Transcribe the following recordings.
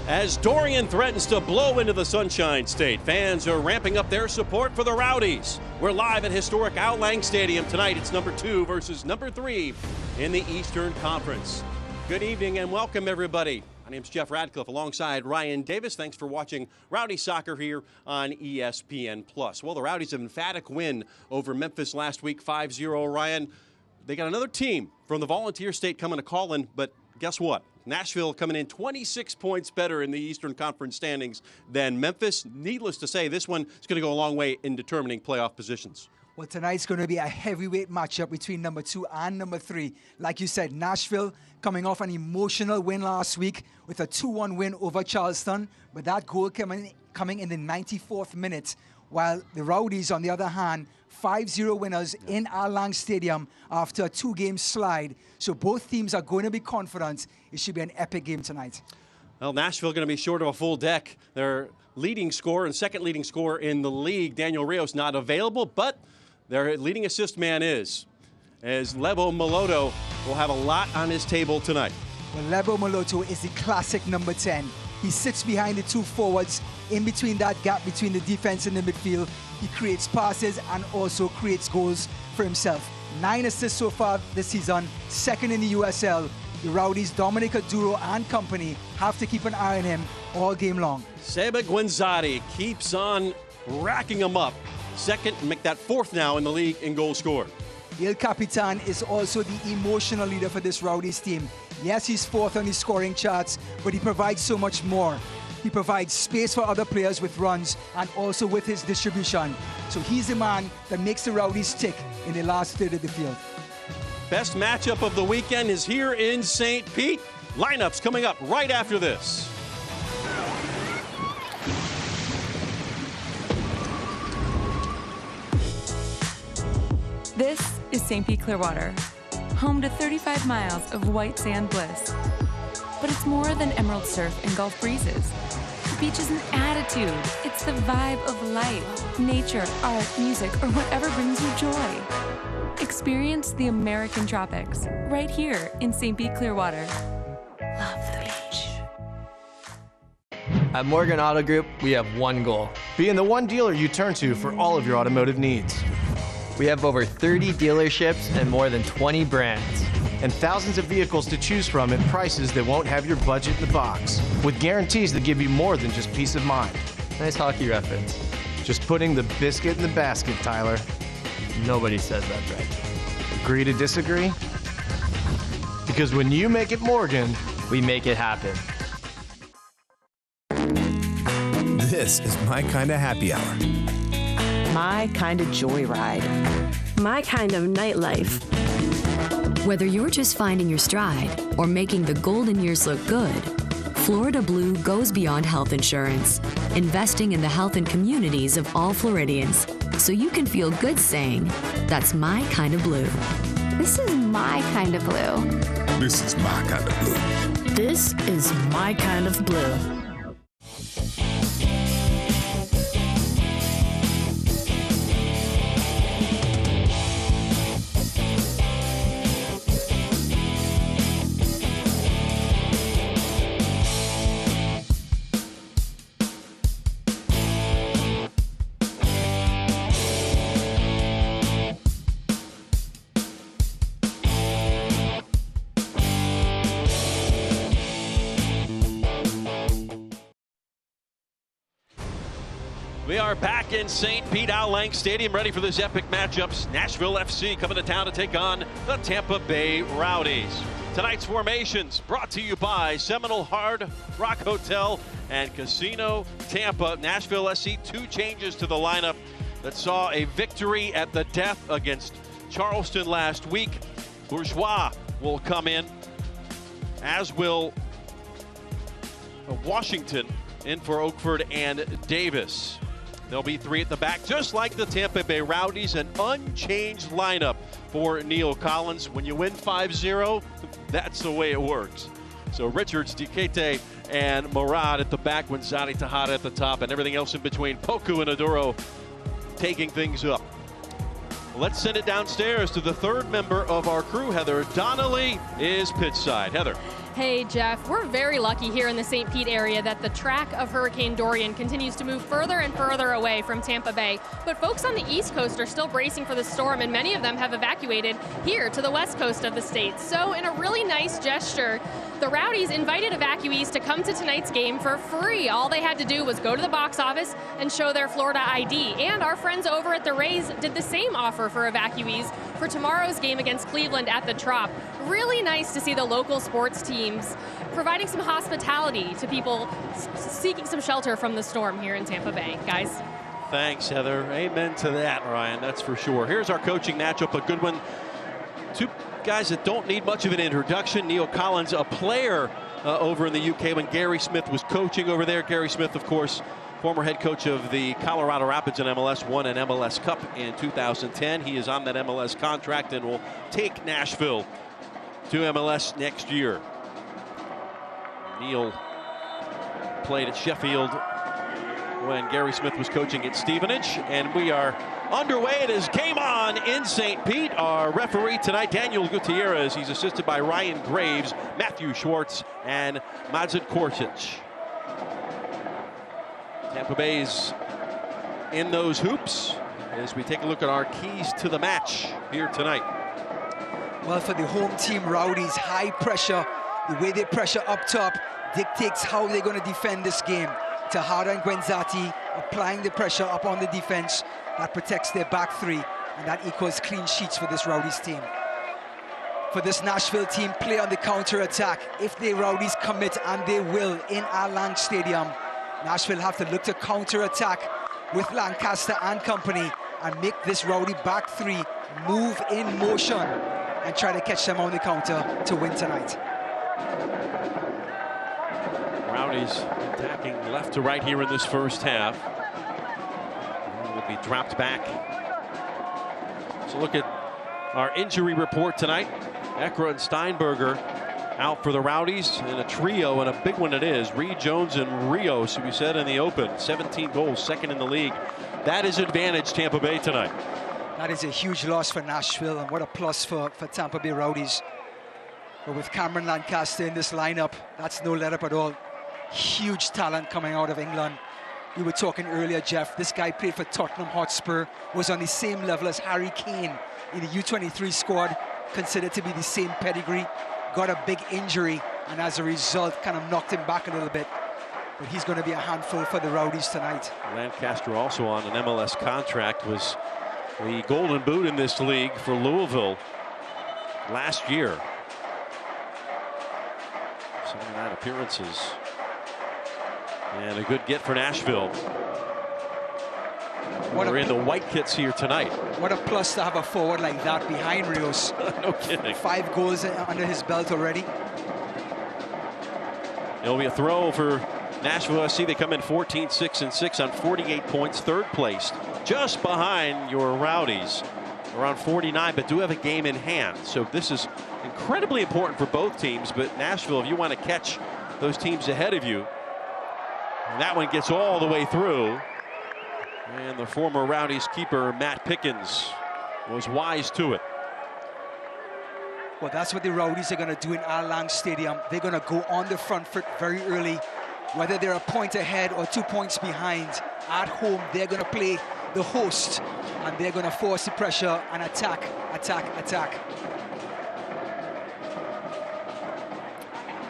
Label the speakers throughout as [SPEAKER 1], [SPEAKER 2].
[SPEAKER 1] As Dorian threatens to blow into the Sunshine State, fans are ramping up their support for the Rowdies. We're live at historic Al Lang Stadium tonight. It's number 2 versus number 3 in the Eastern Conference. Good evening and welcome, everybody. My name's Jeff Radcliffe alongside Ryan Davis. Thanks for watching Rowdy Soccer here on ESPN+. Well, the Rowdies have an emphatic win over Memphis last week, 5-0. Ryan, they got another team from the Volunteer State coming to call in, but guess what? Nashville coming in 26 points better in the Eastern Conference standings than Memphis. Needless to say, this one is going to go a long way in determining playoff positions.
[SPEAKER 2] Well, tonight's going to be a heavyweight matchup between number 2 and number 3. Like you said, Nashville coming off an emotional win last week with a 2-1 win over Charleston, but that goal coming in the 94th minute, while the Rowdies, on the other hand, 5-0 winners in Al Lang Stadium after a 2-game slide. So both teams are going to be confident it should be an epic game tonight.
[SPEAKER 1] Well, Nashville going to be short of a full deck. Their leading scorer and second leading scorer in the league, Daniel Rios, not available, but their leading assist man is, as Lebo Moloto will have a lot on his table tonight.
[SPEAKER 2] Well, Lebo Moloto is the classic number 10. He sits behind the 2 forwards, in between that gap between the defense and the midfield. He creates passes and also creates goals for himself. 9 assists so far this season, second in the USL. The Rowdies, Dominic Aduro and company, have to keep an eye on him all game long.
[SPEAKER 1] Seba Guenzati keeps on racking them up. Second, make that 4th now in the league in goal score.
[SPEAKER 2] El Capitan is also the emotional leader for this Rowdies team. Yes, he's 4th on the scoring charts, but he provides so much more. He provides space for other players with runs and also with his distribution. So he's the man that makes the Rowdies tick in the last third of the field.
[SPEAKER 1] Best matchup of the weekend is here in St. Pete. Lineups coming up right after this.
[SPEAKER 3] This is St. Pete Clearwater, home to 35 miles of white sand bliss. But it's more than emerald surf and Gulf breezes. The beach is an attitude. It's the vibe of life, nature, art, music, or whatever brings you joy. Experience the American tropics right here in St. Pete Clearwater. Love the beach.
[SPEAKER 4] At Morgan Auto Group, we have one goal:
[SPEAKER 5] being the one dealer you turn to for all of your automotive needs.
[SPEAKER 4] We have over 30 dealerships and more than 20 brands.
[SPEAKER 5] And thousands of vehicles to choose from at prices that won't have your budget in the box, with guarantees that give you more than just peace of mind.
[SPEAKER 4] Nice hockey reference.
[SPEAKER 5] Just putting the biscuit in the basket, Tyler.
[SPEAKER 4] Nobody says that right.
[SPEAKER 5] Agree to disagree? Because when you make it Morgan,
[SPEAKER 4] we make it happen.
[SPEAKER 6] This is my kind of happy hour.
[SPEAKER 7] My kind of joyride.
[SPEAKER 8] My kind of nightlife.
[SPEAKER 9] Whether you're just finding your stride or making the golden years look good, Florida Blue goes beyond health insurance, investing in the health and communities of all Floridians, so you can feel good saying, "That's my kind of blue."
[SPEAKER 8] This is my kind of blue.
[SPEAKER 6] This is my kind of blue.
[SPEAKER 8] This is my kind of blue.
[SPEAKER 1] We are back in St. Pete Al Lang Stadium, ready for this epic matchups. Nashville FC coming to town to take on the Tampa Bay Rowdies. Tonight's formations brought to you by Seminole Hard Rock Hotel and Casino Tampa. Nashville SC, 2 changes to the lineup that saw a victory at the death against Charleston last week. Bourgeois will come in, as will Washington in for Oakford and Davis. There'll be 3 at the back, just like the Tampa Bay Rowdies, an unchanged lineup for Neil Collins. When you win 5-0, that's the way it works. So Richards, Dikete, and Murad at the back, Guenzati, Tejada at the top, and everything else in between. Poku and Aduro taking things up. Let's send it downstairs to the 3rd member of our crew, Heather Donnelly, is pitchside. Heather.
[SPEAKER 10] Hey, Jeff, we're very lucky here in the St. Pete area that the track of Hurricane Dorian continues to move further and further away from Tampa Bay. But folks on the East Coast are still bracing for the storm, and many of them have evacuated here to the West Coast of the state. So in a really nice gesture, the Rowdies invited evacuees to come to tonight's game for free. All they had to do was go to the box office and show their Florida ID. And our friends over at the Rays did the same offer for evacuees for tomorrow's game against Cleveland at the Trop. Really nice to see the local sports teams providing some hospitality to people seeking some shelter from the storm here in Tampa Bay. Guys.
[SPEAKER 1] Thanks, Heather. Amen to that, Ryan. That's for sure. Here's our coaching matchup, a good one. Two guys that don't need much of an introduction. Neil Collins, a player over in the UK when Gary Smith was coaching over there. Gary Smith, of course, former head coach of the Colorado Rapids in MLS, won an MLS Cup in 2010. He is on that MLS contract and will take Nashville to MLS next year. Neil played at Sheffield when Gary Smith was coaching at Stevenage, and we are underway. It is game on in St. Pete. Our referee tonight, Daniel Gutierrez. He's assisted by Ryan Graves, Matthew Schwartz, and Madzin Korsic. Tampa Bay's in those hoops as we take a look at our keys to the match here tonight.
[SPEAKER 2] Well, for the home team, Rowdies, high pressure. The way they pressure up top dictates how they're going to defend this game. Tejada and Guenzati applying the pressure up on the defense. That protects their back three, and that equals clean sheets for this Rowdies team. For this Nashville team, play on the counter-attack. If the Rowdies commit, and they will in our Lang Stadium, Nashville have to look to counter-attack with Lancaster and company and make this Rowdy back three move in motion and try to catch them on the counter to win tonight.
[SPEAKER 1] Rowdies attacking left to right here in this first half. Will be dropped back. So look at our injury report tonight. Ekra and Steinberger out for the Rowdies in a trio, and a big one it is. Reed Jones and Rios, who we said in the open, 17 goals, second in the league. That is advantage Tampa Bay tonight.
[SPEAKER 2] That is a huge loss for Nashville, and what a plus for Tampa Bay Rowdies. But with Cameron Lancaster in this lineup, that's no let up at all. Huge talent coming out of England. We were talking earlier, Jeff, this guy played for Tottenham Hotspur, was on the same level as Harry Kane in the U23 squad, considered to be the same pedigree, got a big injury, and as a result kind of knocked him back a little bit. But he's going to be a handful for the Rowdies tonight.
[SPEAKER 1] Lancaster, also on an MLS contract, was the Golden Boot in this league for Louisville last year. 79 appearances. And a good get for Nashville. We're in the white kits here tonight.
[SPEAKER 2] What a plus to have a forward like that behind Rios.
[SPEAKER 1] No kidding.
[SPEAKER 2] 5 goals under his belt already.
[SPEAKER 1] It'll be a throw for Nashville SC. They come in 14-6-6 on 48 points, third place, just behind your Rowdies, around 49, but do have a game in hand. So this is incredibly important for both teams. But Nashville, if you want to catch those teams ahead of you, and that one gets all the way through. And the former Rowdies keeper, Matt Pickens, was wise to it.
[SPEAKER 2] Well, that's what the Rowdies are going to do in Al Lang Stadium. They're going to go on the front foot very early. Whether they're a point ahead or 2 points behind, at home, they're going to play the host. And they're going to force the pressure and attack, attack, attack.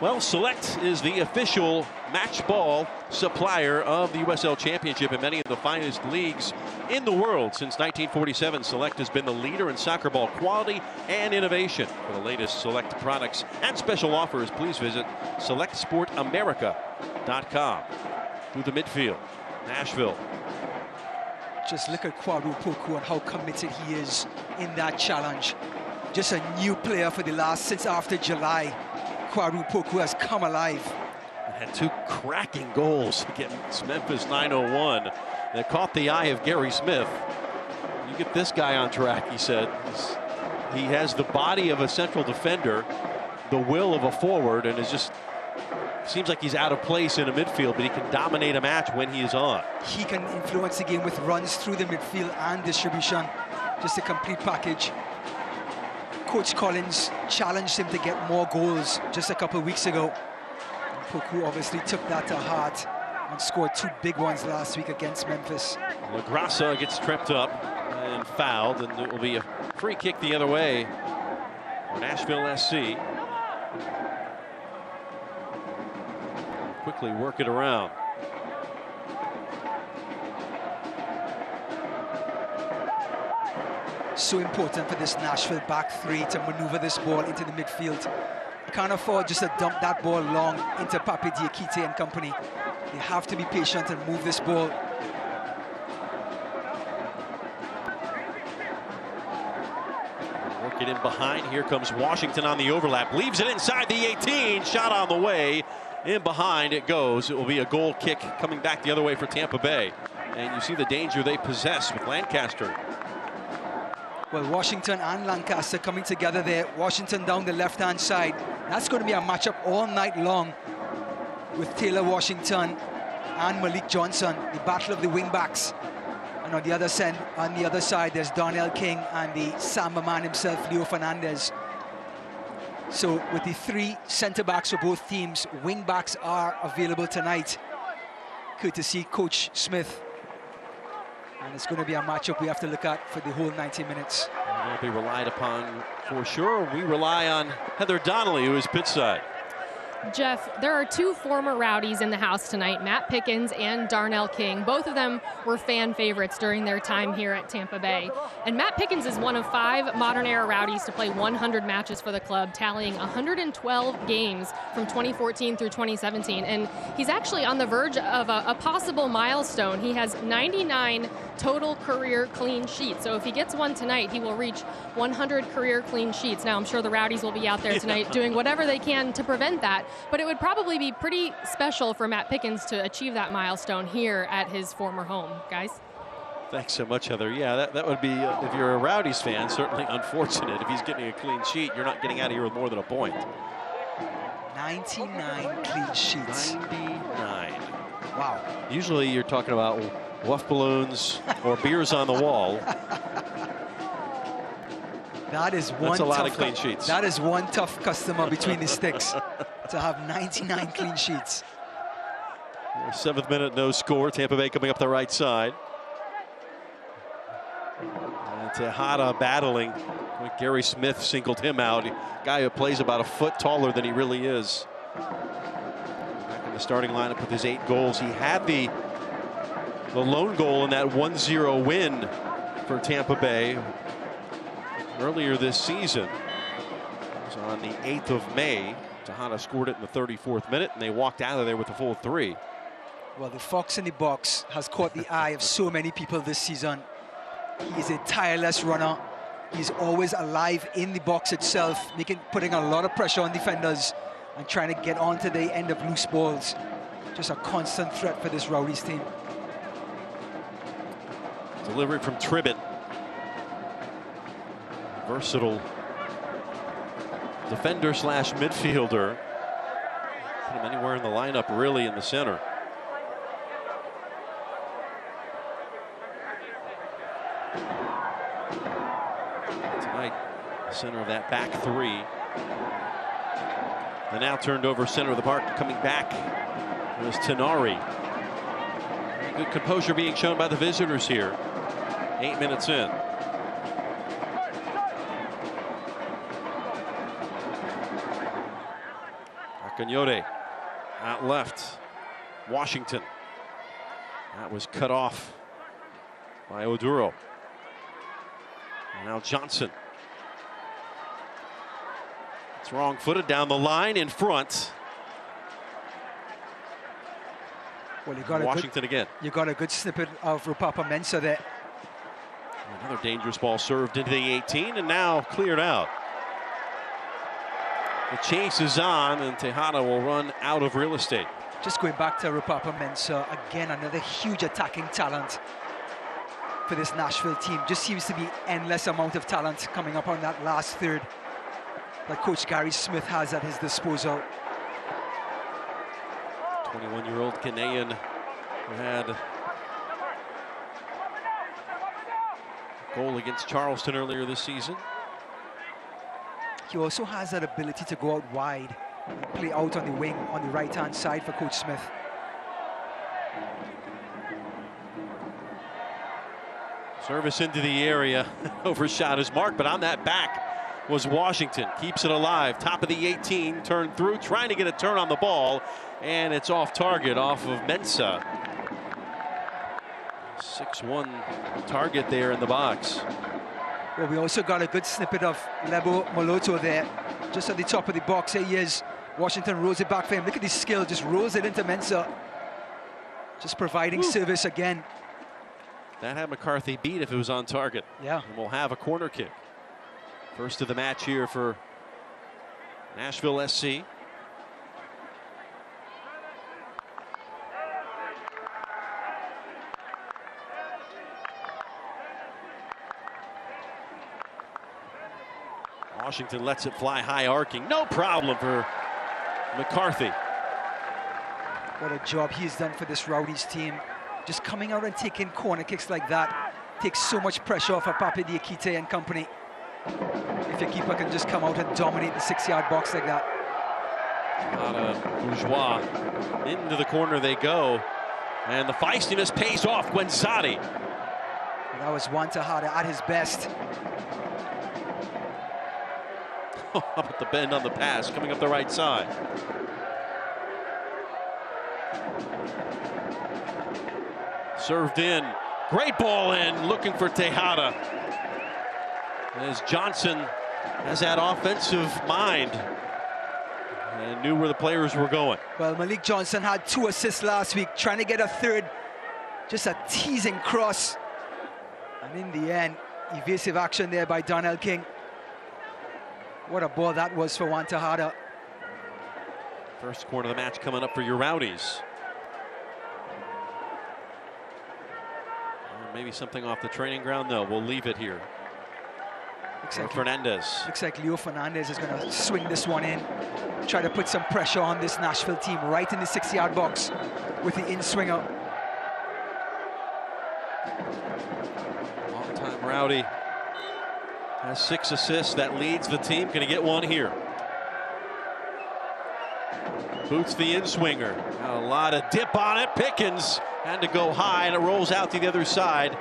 [SPEAKER 1] Well, Select is the official match ball supplier of the USL Championship in many of the finest leagues in the world. Since 1947, Select has been the leader in soccer ball quality and innovation. For the latest Select products and special offers, please visit SelectSportAmerica.com. Through the midfield, Nashville.
[SPEAKER 2] Just look at Kwaru Poku and how committed he is in that challenge. Just a new player for the last, since after July. Kwaru Poku has come alive.
[SPEAKER 1] Had 2 cracking goals against Memphis 901 that caught the eye of Gary Smith. You get this guy on track, he said. He has the body of a central defender, the will of a forward, and is just seems like he's out of place in a midfield, but he can dominate a match when he is on.
[SPEAKER 2] He can influence the game with runs through the midfield and distribution. Just a complete package. Coach Collins challenged him to get more goals just a couple of weeks ago. And Poku obviously took that to heart and scored 2 big ones last week against Memphis.
[SPEAKER 1] LaGrassa gets tripped up and fouled, and it will be a free kick the other way for Nashville SC. Quickly work it around.
[SPEAKER 2] So important for this Nashville back three to maneuver this ball into the midfield. You can't afford just to dump that ball long into Pape Diakite and company. They have to be patient and move this ball.
[SPEAKER 1] Work it in behind. Here comes Washington on the overlap. Leaves it inside the 18. Shot on the way. In behind it goes. It will be a goal kick coming back the other way for Tampa Bay. And you see the danger they possess with Lancaster.
[SPEAKER 2] Well, Washington and Lancaster coming together there. Washington down the left-hand side. That's going to be a matchup all night long with Taylor Washington and Malik Johnson, the battle of the wing-backs. And on the other side, there's Darnell King and the Samba man himself, Leo Fernandez. So with the 3 centre-backs for both teams, wing-backs are available tonight, courtesy Coach Smith. And it's going to be a matchup we have to look at for the whole 90 minutes.
[SPEAKER 1] Will be relied upon for sure. We rely on Heather Donnelly, who is pitch side.
[SPEAKER 10] Jeff, there are 2 former Rowdies in the house tonight, Matt Pickens and Darnell King. Both of them were fan favorites during their time here at Tampa Bay. And Matt Pickens is one of 5 modern-era Rowdies to play 100 matches for the club, tallying 112 games from 2014 through 2017. And he's actually on the verge of a possible milestone. He has 99 total career clean sheets. So if he gets one tonight, he will reach 100 career clean sheets. Now, I'm sure the Rowdies will be out there tonight doing whatever they can to prevent that. But it would probably be pretty special for Matt Pickens to achieve that milestone here at his former home, guys.
[SPEAKER 1] Thanks so much, Heather. Yeah, that would be, if you're a Rowdies fan, certainly unfortunate. If he's getting a clean sheet, you're not getting out of here with more than a point.
[SPEAKER 2] 99 clean sheets.
[SPEAKER 1] 99.
[SPEAKER 2] Wow.
[SPEAKER 1] Usually you're talking about wuff balloons or beers on the wall.
[SPEAKER 2] That is one.
[SPEAKER 1] That's a lot of clean sheets.
[SPEAKER 2] That is one tough customer between the sticks to have 99 clean sheets.
[SPEAKER 1] 7th minute, no score. Tampa Bay coming up the right side. And Tejada battling. Gary Smith singled him out. A guy who plays about a foot taller than he really is. Back in the starting lineup with his 8 goals. He had the lone goal in that 1-0 win for Tampa Bay earlier this season. It was on the 8th of May. Tejada scored it in the 34th minute, and they walked out of there with a full 3.
[SPEAKER 2] Well, the fox in the box has caught the eye of so many people this season. He is a tireless runner. He's always alive in the box itself, putting a lot of pressure on defenders and trying to get onto the end of loose balls. Just a constant threat for this Rowdies team.
[SPEAKER 1] Delivery from Tribbett. Versatile defender slash midfielder. Put him anywhere in the lineup, really, in the center. Tonight, center of that back 3. And now turned over center of the park, coming back was Tenari. Good composure being shown by the visitors here. 8 minutes in. Cagnode out left. Washington. That was cut off by Oduro. And now Johnson. It's wrong-footed down the line in front.
[SPEAKER 2] Well, you got
[SPEAKER 1] Washington again.
[SPEAKER 2] You got a good snippet of Rupapa Mensah there.
[SPEAKER 1] Another dangerous ball served into the 18 and now cleared out. The chase is on, and Tejada will run out of real estate.
[SPEAKER 2] Just going back to Rupapa Mensah, again, another huge attacking talent for this Nashville team. Just seems to be endless amount of talent coming up on that last third that Coach Gary Smith has at his disposal.
[SPEAKER 1] 21-year-old Ghanaian who had a goal against Charleston earlier this season.
[SPEAKER 2] he also has that ability to go out wide and play out on the wing on the right-hand side for Coach Smith.
[SPEAKER 1] Service into the area, overshot his mark, but on that back was Washington. Keeps it alive, top of the 18, turned through, trying to get a turn on the ball, and it's off target, off of Mensah. 6-1 target there in the box.
[SPEAKER 2] Well, we also got a good snippet of Lebo Moloto there, just at the top of the box. Here he is. Washington rolls it back for him. Look at his skill, just rolls it into Mensah. Just providing service again.
[SPEAKER 1] That had McCarthy beat if it was on target.
[SPEAKER 2] Yeah.
[SPEAKER 1] And we'll have a corner kick. First of the match here for Nashville SC. Washington lets it fly high, arcing. No problem for McCarthy.
[SPEAKER 2] What a job he's done for this Rowdies team. Just coming out and taking corner kicks like that takes so much pressure off of Pape Diakite and company. If your keeper can just come out and dominate the 6-yard box like that.
[SPEAKER 1] Bourgeois. Into the corner they go. And the feistiness pays off. Gwenzati.
[SPEAKER 2] That was Wantahada at his best.
[SPEAKER 1] How about the bend on the pass coming up the right side? Served in. Great ball in. Looking for Tejada. As Johnson has that offensive mind and knew where the players were going.
[SPEAKER 2] Well, Malik Johnson had 2 assists last week, trying to get a third. Just a teasing cross. And in the end, evasive action there by Donnell King. What a ball that was for Wantahada.
[SPEAKER 1] First corner of the match coming up for your Rowdies. Maybe something off the training ground. No, we'll leave it here.
[SPEAKER 2] Looks like
[SPEAKER 1] Fernandez.
[SPEAKER 2] Looks like Leo Fernandez is going to swing this one in. Try to put some pressure on this Nashville team right in the 6-yard box with the in-swinger.
[SPEAKER 1] Long-time Rowdy. Has 6 assists. That leads the team. Going to get one here. Boots the in-swinger. A lot of dip on it. Pickens had to go high, and it rolls out to the other side.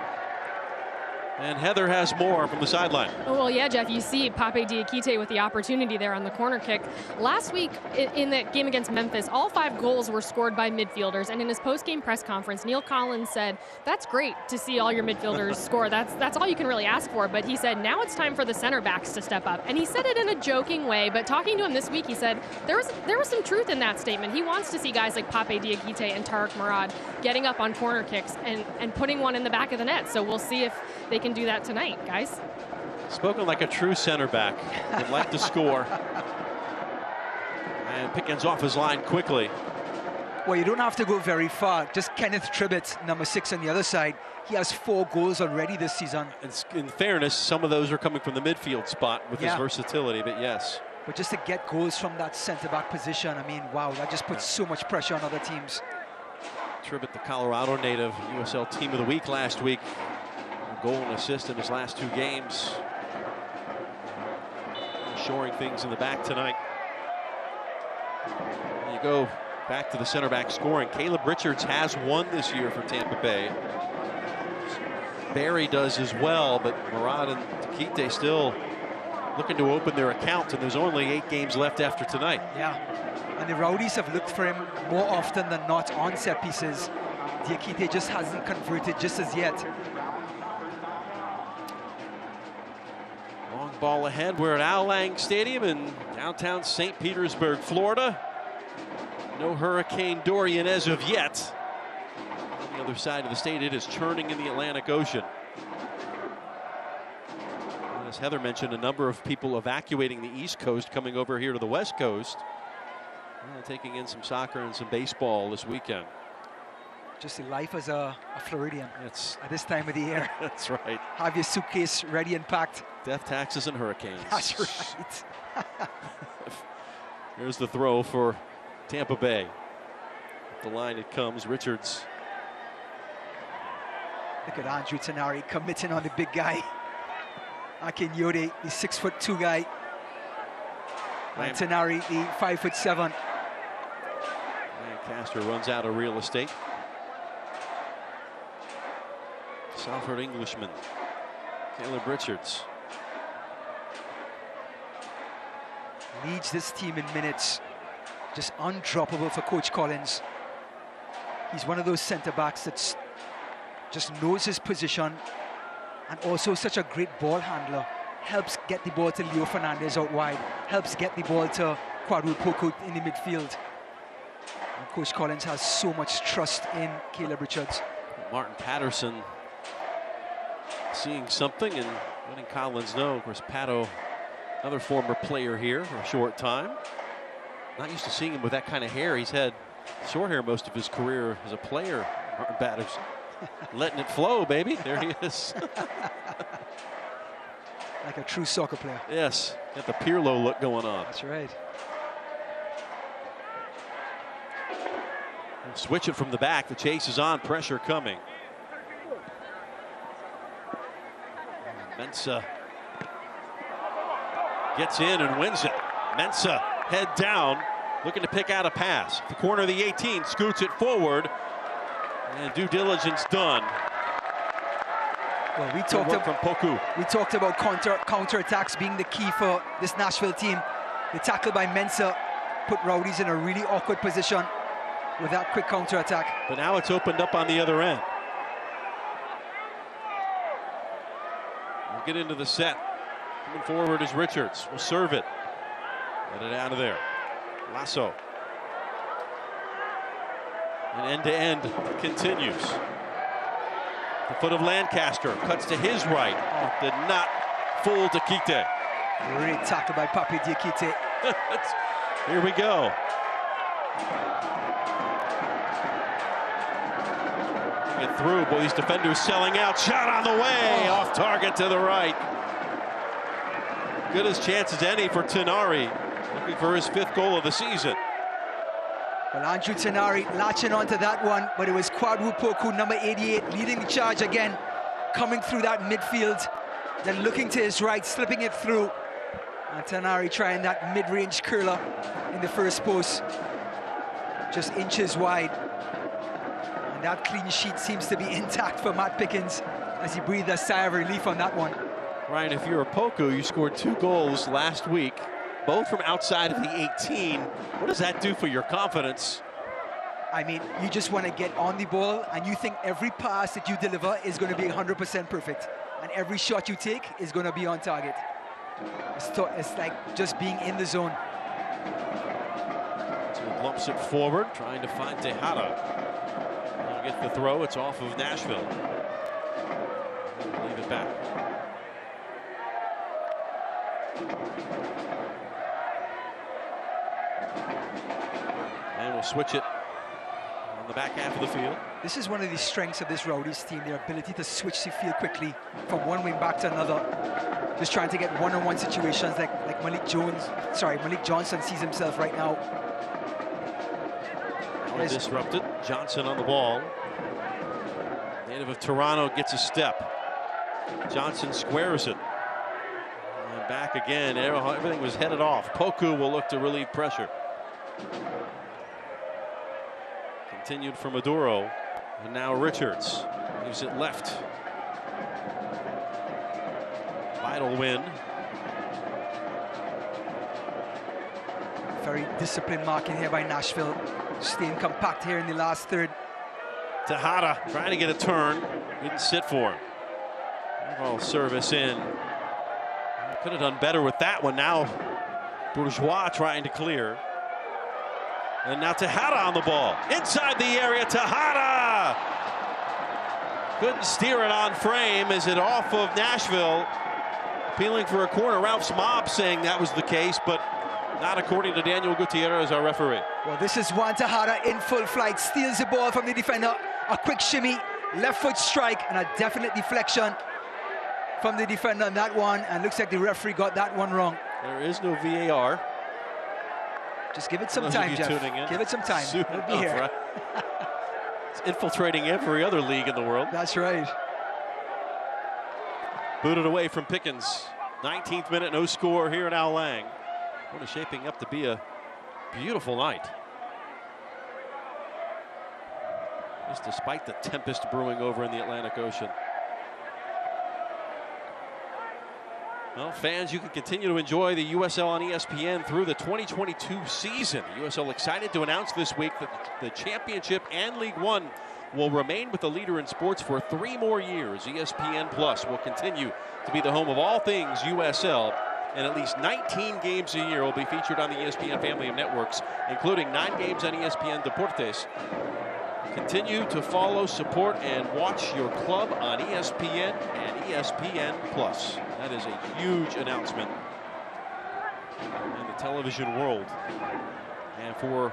[SPEAKER 1] And Heather has more from the sideline.
[SPEAKER 10] Oh, well, yeah, Jeff, you see Pape Diakite with the opportunity there on the corner kick. Last week in that game against Memphis, all 5 goals were scored by midfielders. And in his post-game press conference, Neil Collins said, that's great to see all your midfielders score. That's all you can really ask for. But he said, now it's time for the center backs to step up. And he said it in a joking way. But talking to him this week, he said there was some truth in that statement. He wants to see guys like Pape Diakite and Tariq Murad getting up on corner kicks and putting one in the back of the net. So we'll see if they can do that tonight, guys.
[SPEAKER 1] Spoken like a true center back. Would like to score. And Pickens off his line quickly.
[SPEAKER 2] Well, you don't have to go very far. Just Kenneth Tribbett, number 6 on the other side. He has 4 goals already this season.
[SPEAKER 1] And in fairness, some of those are coming from the midfield spot with his versatility, but yes.
[SPEAKER 2] But just to get goals from that center-back position, I mean, wow, that just puts so much pressure on other teams.
[SPEAKER 1] Tribbett, the Colorado native, USL Team of the Week last week. A goal and assist in his last 2 games. Shoring things in the back tonight. And you go back to the center back scoring. Caleb Richards has 1 this year for Tampa Bay. Barry does as well, but Murad and Diakite still looking to open their account, and there's only 8 games left after tonight.
[SPEAKER 2] Yeah, and the Rowdies have looked for him more often than not on set pieces. Diakite just hasn't converted just as yet.
[SPEAKER 1] Long ball ahead. We're at Al Lang Stadium in downtown St. Petersburg, Florida. No Hurricane Dorian as of yet. On the other side of the state, it is churning in the Atlantic Ocean. As Heather mentioned, a number of people evacuating the East Coast, coming over here to the West Coast. Taking in some soccer and some baseball this weekend.
[SPEAKER 2] Just the life as a Floridian at this time of the year.
[SPEAKER 1] That's right.
[SPEAKER 2] Have your suitcase ready and packed.
[SPEAKER 1] Death, taxes, and hurricanes.
[SPEAKER 2] That's right.
[SPEAKER 1] Here's the throw for Tampa Bay. Up the line it comes. Richards.
[SPEAKER 2] Look at Andrew Tanari committing on the big guy. Akin Yode, the 6'2" guy. And Tenari, the 5'7".
[SPEAKER 1] Lancaster runs out of real estate. Salford Englishman, Caleb Richards.
[SPEAKER 2] Leads this team in minutes. Just undroppable for Coach Collins. He's one of those centre-backs that just knows his position and also such a great ball handler. Helps get the ball to Leo Fernandez out wide. Helps get the ball to Kwadwo Poku in the midfield. And Coach Collins has so much trust in Caleb Richards.
[SPEAKER 1] Martin Patterson seeing something and letting Collins know. Of course, Pato, another former player here for a short time. Not used to seeing him with that kind of hair. He's had short hair most of his career as a player. Martin Patterson letting it flow, baby. There he is.
[SPEAKER 2] Like a true soccer player.
[SPEAKER 1] Yes, got the Pirlo look going on.
[SPEAKER 2] That's right.
[SPEAKER 1] Switch it from the back. The chase is on. Pressure coming. Mensah gets in and wins it. Mensah head down, looking to pick out a pass. The corner of the 18, scoots it forward, and due diligence done.
[SPEAKER 2] Well, we talked
[SPEAKER 1] from Poku.
[SPEAKER 2] We talked about counter attacks being the key for this Nashville team. The tackle by Mensah put Rowdies in a really awkward position with that quick counter attack.
[SPEAKER 1] But now it's opened up on the other end. We'll get into the set. Coming forward is Richards. Will serve it. Get it out of there. Lasso. And end-to-end continues. The foot of Lancaster cuts to his right. Did not fool Diakite.
[SPEAKER 2] Great tackle by Pape Diakite.
[SPEAKER 1] Here we go. Get through. Boy, these defenders selling out. Shot on the way. Off target to the right. Good as chance as any for Tenari. Looking for his 5th goal of the season.
[SPEAKER 2] Well, Andrew Tenari latching onto that one, but it was Kwadwo Poku, number 88, leading the charge again, coming through that midfield, then looking to his right, slipping it through. And Tenari trying that mid-range curler in the first post, just inches wide. And that clean sheet seems to be intact for Matt Pickens as he breathed a sigh of relief on that one.
[SPEAKER 1] Ryan, if you're a Poku, you scored 2 goals last week, both from outside of the 18. What does that do for your confidence?
[SPEAKER 2] I mean, you just want to get on the ball, and you think every pass that you deliver is going to be 100% perfect, and every shot you take is going to be on target. It's like just being in the zone.
[SPEAKER 1] So it lumps it forward, trying to find Tejada. He'll get the throw. It's off of Nashville. Leave it back. And we'll switch it on the back half of the field.
[SPEAKER 2] This is one of the strengths of this Rowdies team, their ability to switch the field quickly from one wing back to another. Just trying to get one-on-one situations like Malik Johnson sees himself right now.
[SPEAKER 1] Disrupted. Johnson on the ball. Native of Toronto gets a step. Johnson squares it. And back again. Everything was headed off. Poku will look to relieve pressure. Continued from Maduro. And now Richards leaves it left. Vital win.
[SPEAKER 2] Very disciplined marking here by Nashville. Staying compact here in the last third.
[SPEAKER 1] Tejada trying to get a turn. Didn't sit for him. Ball service in. Could have done better with that one. Now Bourgeois trying to clear. And now Tejada on the ball. Inside the area, Tejada! Couldn't steer it on frame. Is it off of Nashville? Appealing for a corner. Ralph's mob saying that was the case, but not according to Daniel Gutierrez, our referee.
[SPEAKER 2] Well, this is Juan Tejada in full flight. Steals the ball from the defender. A quick shimmy, left foot strike, and a definite deflection from the defender on that one. And looks like the referee got that one wrong.
[SPEAKER 1] There is no VAR.
[SPEAKER 2] Just give it some time, Jeff. Give it some time. It'll be here.
[SPEAKER 1] Right? It's infiltrating every other league in the world.
[SPEAKER 2] That's right.
[SPEAKER 1] Booted away from Pickens. 19th minute, no score here at Al Lang. What is shaping up to be a beautiful night. Just despite the tempest brewing over in the Atlantic Ocean. Well, fans, you can continue to enjoy the USL on ESPN through the 2022 season. USL excited to announce this week that the Championship and League One will remain with the leader in sports for 3 more years. ESPN Plus will continue to be the home of all things USL, and at least 19 games a year will be featured on the ESPN family of networks, including 9 games on ESPN Deportes. Continue to follow, support, and watch your club on ESPN and ESPN Plus. That is a huge announcement in the television world and for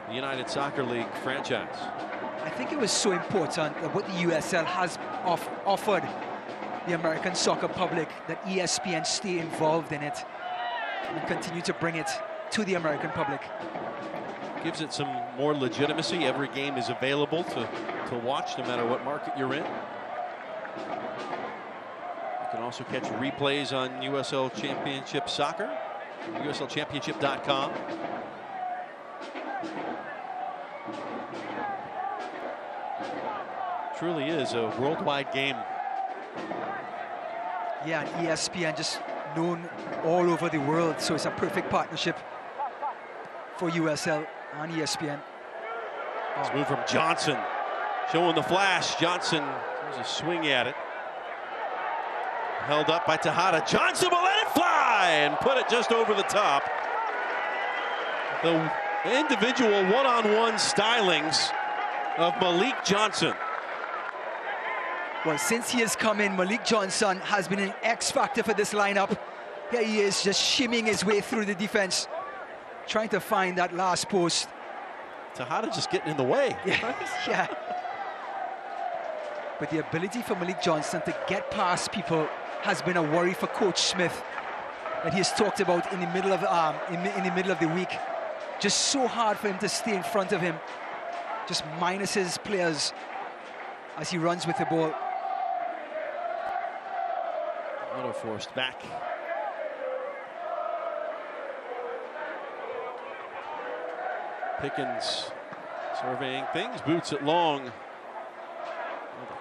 [SPEAKER 1] the United Soccer League franchise.
[SPEAKER 2] I think it was so important that what the USL has offered the American soccer public, that ESPN stay involved in it and continue to bring it to the American public.
[SPEAKER 1] Gives it some more legitimacy. Every game is available to watch, no matter what market you're in. You can also catch replays on USL Championship Soccer, USLChampionship.com. Truly is a worldwide game.
[SPEAKER 2] Yeah, and ESPN just known all over the world, so it's a perfect partnership for USL and ESPN.
[SPEAKER 1] Let's move from Johnson, showing the flash. Johnson, there's a swing at it. Held up by Tejada. Johnson will let it fly and put it just over the top. The individual one-on-one stylings of Malik Johnson.
[SPEAKER 2] Well, since he has come in, Malik Johnson has been an X-factor for this lineup. Here he is, just shimmying his way through the defense, trying to find that last post.
[SPEAKER 1] Tejada just getting in the way.
[SPEAKER 2] Yeah. But the ability for Malik Johnson to get past people has been a worry for Coach Smith, that he has talked about in the middle of the week. Just so hard for him to stay in front of him, just minus his players as he runs with the ball.
[SPEAKER 1] Auto forced back. Pickens surveying things, boots it long.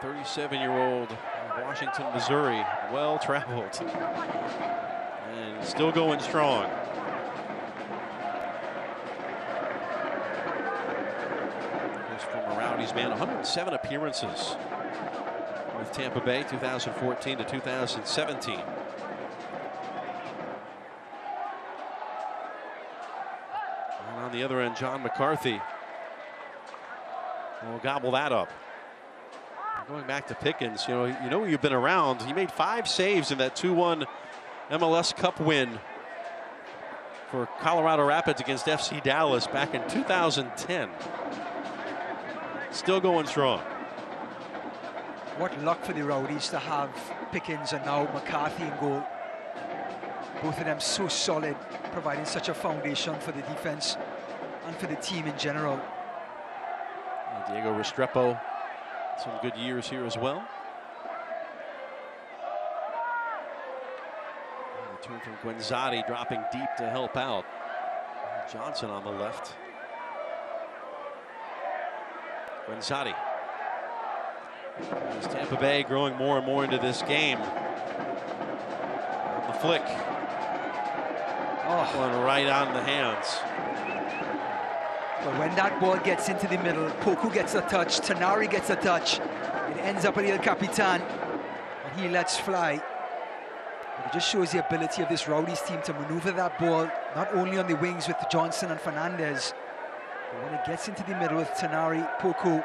[SPEAKER 1] The 37-year-old of Washington, Missouri, well traveled and still going strong. This former Rowdies man, 107 appearances with Tampa Bay, 2014 to 2017. And on the other end, John McCarthy will gobble that up. Going back to Pickens, you know you've been around. He made 5 saves in that 2-1 MLS Cup win for Colorado Rapids against FC Dallas back in 2010. Still going strong.
[SPEAKER 2] What luck for the Rowdies to have Pickens and now McCarthy in goal. Both of them so solid, providing such a foundation for the defense and for the team in general.
[SPEAKER 1] And Diego Restrepo, some good years here as well. Return from Guenzati, dropping deep to help out. Johnson on the left. Guenzati. As Tampa Bay growing more and more into this game. The flick. Going right on the hands.
[SPEAKER 2] But when that ball gets into the middle, Poku gets a touch, Tanari gets a touch. It ends up at El Capitan, and he lets fly. But it just shows the ability of this Rowdies team to maneuver that ball, not only on the wings with Johnson and Fernandez, but when it gets into the middle with Tanari, Poku,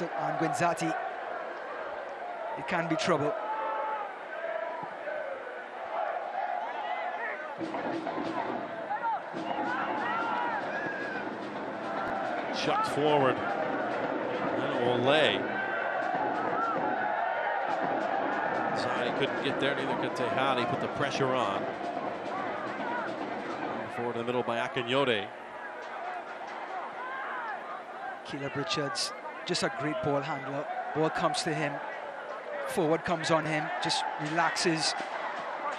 [SPEAKER 2] and Guenzati, it can be trouble.
[SPEAKER 1] Chucked forward. And it will lay. Zadi couldn't get there, neither could Tejada. He put the pressure on. Forward in the middle by Akinyote.
[SPEAKER 2] Caleb Richards, just a great ball handler. Ball comes to him. Forward comes on him, just relaxes,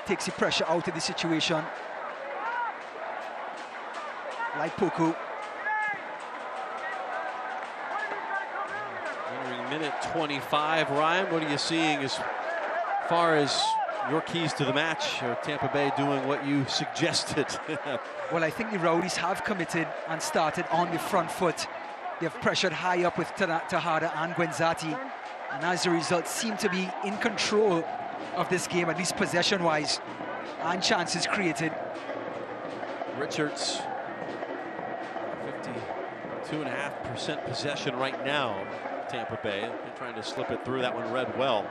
[SPEAKER 2] takes the pressure out of the situation. like Poku.
[SPEAKER 1] Entering minute 25. Ryan, what are you seeing as far as your keys to the match? Or Tampa Bay doing what you suggested?
[SPEAKER 2] Well, I think the Rowdies have committed and started on the front foot. They've pressured high up with Tejada and Guenzati, and as a result seem to be in control of this game, at least possession-wise, and chances created.
[SPEAKER 1] Richards, 52.5% possession right now. Tampa Bay, they're trying to slip it through. That one read well.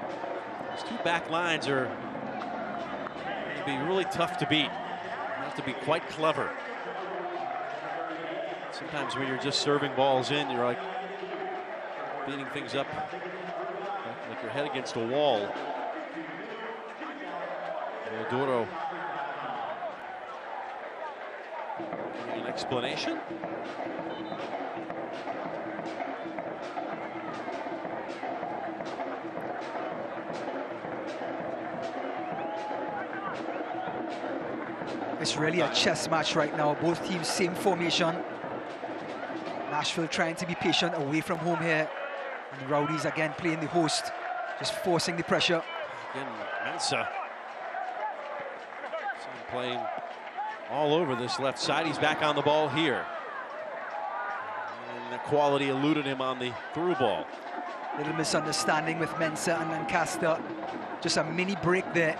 [SPEAKER 1] These two back lines are going to be really tough to beat. You have to be quite clever. Sometimes when you're just serving balls in, you're like beating things up like your head against a wall. Odoro, an explanation?
[SPEAKER 2] It's really a chess match right now. Both teams same formation. Nashville trying to be patient away from home here. And the Rowdies again playing the host, just forcing the pressure.
[SPEAKER 1] Again, Mensah. Playing all over this left side. He's back on the ball here. And the quality eluded him on the through ball.
[SPEAKER 2] Little misunderstanding with Mensah and Lancaster. Just a mini break there.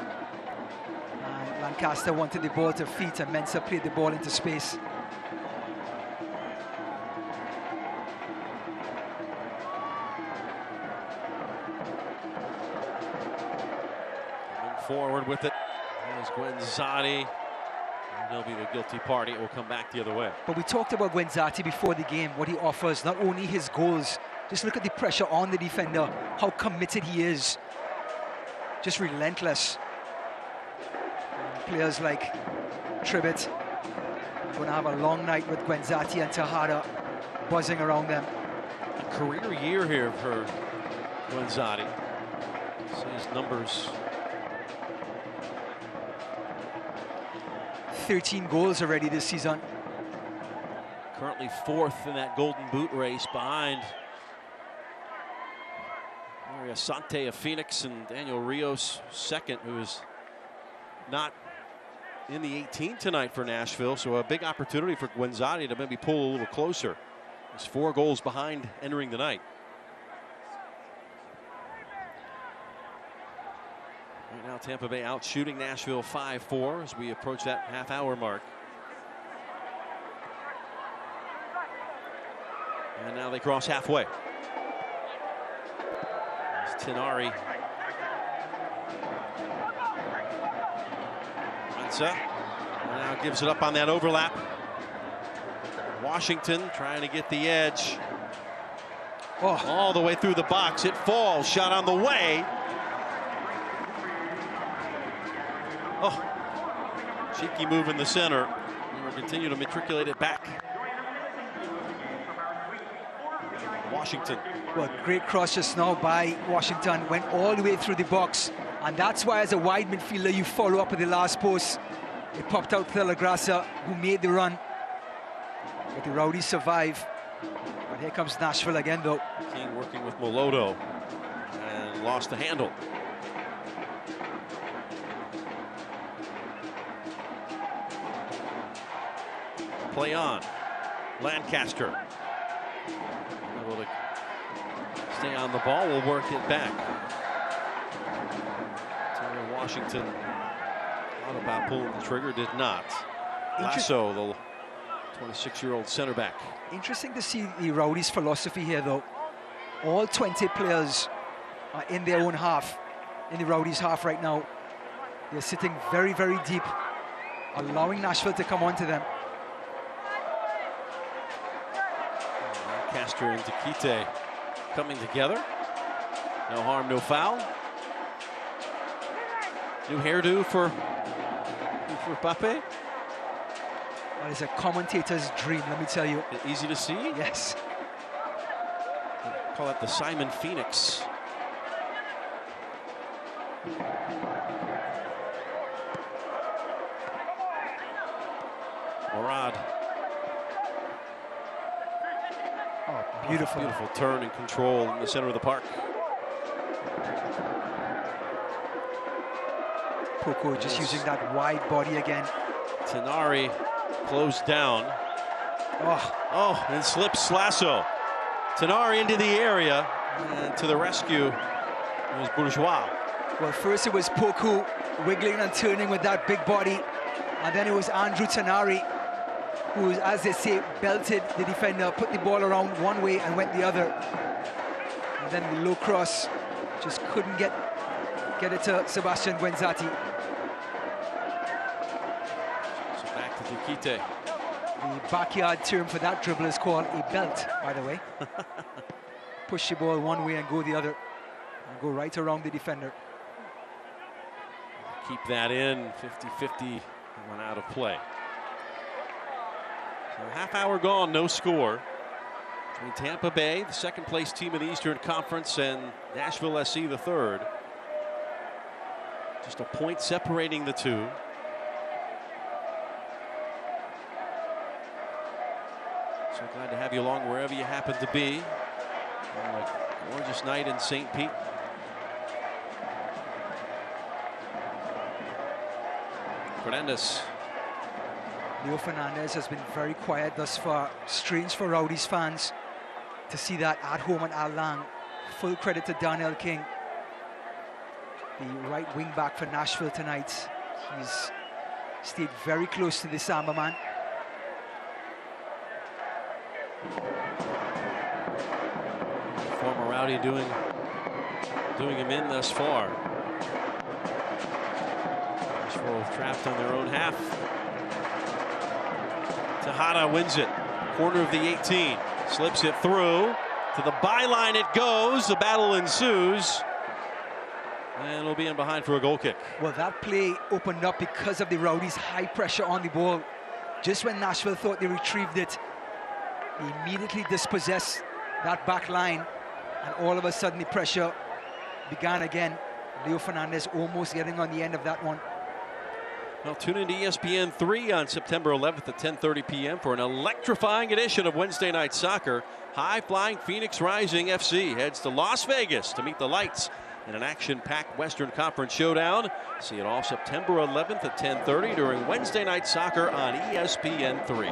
[SPEAKER 2] And Lancaster wanted the ball to feet and Mensah played the ball into space.
[SPEAKER 1] Coming forward with it. There's Guenzati. He'll be the guilty party. It will come back the other way.
[SPEAKER 2] But we talked about Guenzati before the game, what he offers, not only his goals. Just look at the pressure on the defender, how committed he is. Just relentless. Players like Tribbett going to have a long night with Guenzati and Tejada buzzing around them.
[SPEAKER 1] A career year here for Guenzati. See his numbers.
[SPEAKER 2] 13 goals already this season.
[SPEAKER 1] Currently fourth in that Golden Boot race behind Mario Sante of Phoenix and Daniel Rios second, who is not in the 18 tonight for Nashville. So a big opportunity for Guenzati to maybe pull a little closer. He's 4 goals behind entering the night. Right now, Tampa Bay out shooting Nashville 5-4 as we approach that half-hour mark. And now they cross halfway. There's Tinari. Mensah now gives it up on that overlap. Washington trying to get the edge.
[SPEAKER 2] Oh.
[SPEAKER 1] All the way through the box. It falls. Shot on the way. Oh, cheeky move in the center. And we'll continue to matriculate it back. Washington.
[SPEAKER 2] Well, great cross just now by Washington. Went all the way through the box. And that's why as a wide midfielder, you follow up with the last post. It popped out to Lagrassa, who made the run. But the Rowdies survive. But here comes Nashville again, though.
[SPEAKER 1] King working with Moloto. And lost the handle. Play on. Lancaster. Able to stay on the ball. Will work it back. Taylor Washington thought about pulling the trigger. Did not. Lasso, the 26-year-old center back.
[SPEAKER 2] Interesting to see the Rowdies' philosophy here, though. All 20 players are in their own half, in the Rowdies' half right now. They're sitting very, very deep, allowing Nashville to come onto them.
[SPEAKER 1] Lancaster and Takite coming together. No harm, no foul. New hairdo for Pape.
[SPEAKER 2] Well, it's a commentator's dream, let me tell you.
[SPEAKER 1] Easy to see?
[SPEAKER 2] Yes.
[SPEAKER 1] They call it the Simon Phoenix. Morad
[SPEAKER 2] Oh, beautiful.
[SPEAKER 1] Beautiful turn and control in the center of the park.
[SPEAKER 2] Poku just using that wide body again.
[SPEAKER 1] Tenari closed down. Oh, and slips Slasso. Tenari into the area, and to the rescue was Bourgeois.
[SPEAKER 2] Well, first it was Poku wiggling and turning with that big body, and then it was Andrew Tenari, who, as they say, belted the defender, put the ball around one way and went the other. And then the low cross just couldn't get it to Sebastian Guenzati.
[SPEAKER 1] So back to Dukite.
[SPEAKER 2] The backyard term for that dribble is called a belt, by the way. Push the ball one way and go the other, and go right around the defender.
[SPEAKER 1] Keep that in, 50-50, went out of play. So a half hour gone, no score. Between Tampa Bay, the second place team in the Eastern Conference, and Nashville SC, the third. Just a point separating the two. So glad to have you along wherever you happen to be on a gorgeous night in St. Pete. Fernandez.
[SPEAKER 2] Leo Fernandez has been very quiet thus far. Strange for Rowdies fans to see that at home at Al Lang. Full credit to Daniel King, the right wing back for Nashville tonight. He's stayed very close to the Samba man.
[SPEAKER 1] Former Rowdy doing him in thus far. Nashville trapped on their own half. Tejada wins it. Corner of the 18. Slips it through. To the byline it goes. The battle ensues. And it'll be in behind for a goal kick.
[SPEAKER 2] Well, that play opened up because of the Rowdies' high pressure on the ball. Just when Nashville thought they retrieved it, they immediately dispossessed that back line, and all of a sudden the pressure began again. Leo Fernandez almost getting on the end of that one.
[SPEAKER 1] Well, tune into ESPN 3 on September 11th at 10:30 p.m. for an electrifying edition of Wednesday Night Soccer. High-flying Phoenix Rising FC heads to Las Vegas to meet the Lights in an action-packed Western Conference showdown. See it all September 11th at 10:30 during Wednesday Night Soccer on ESPN 3.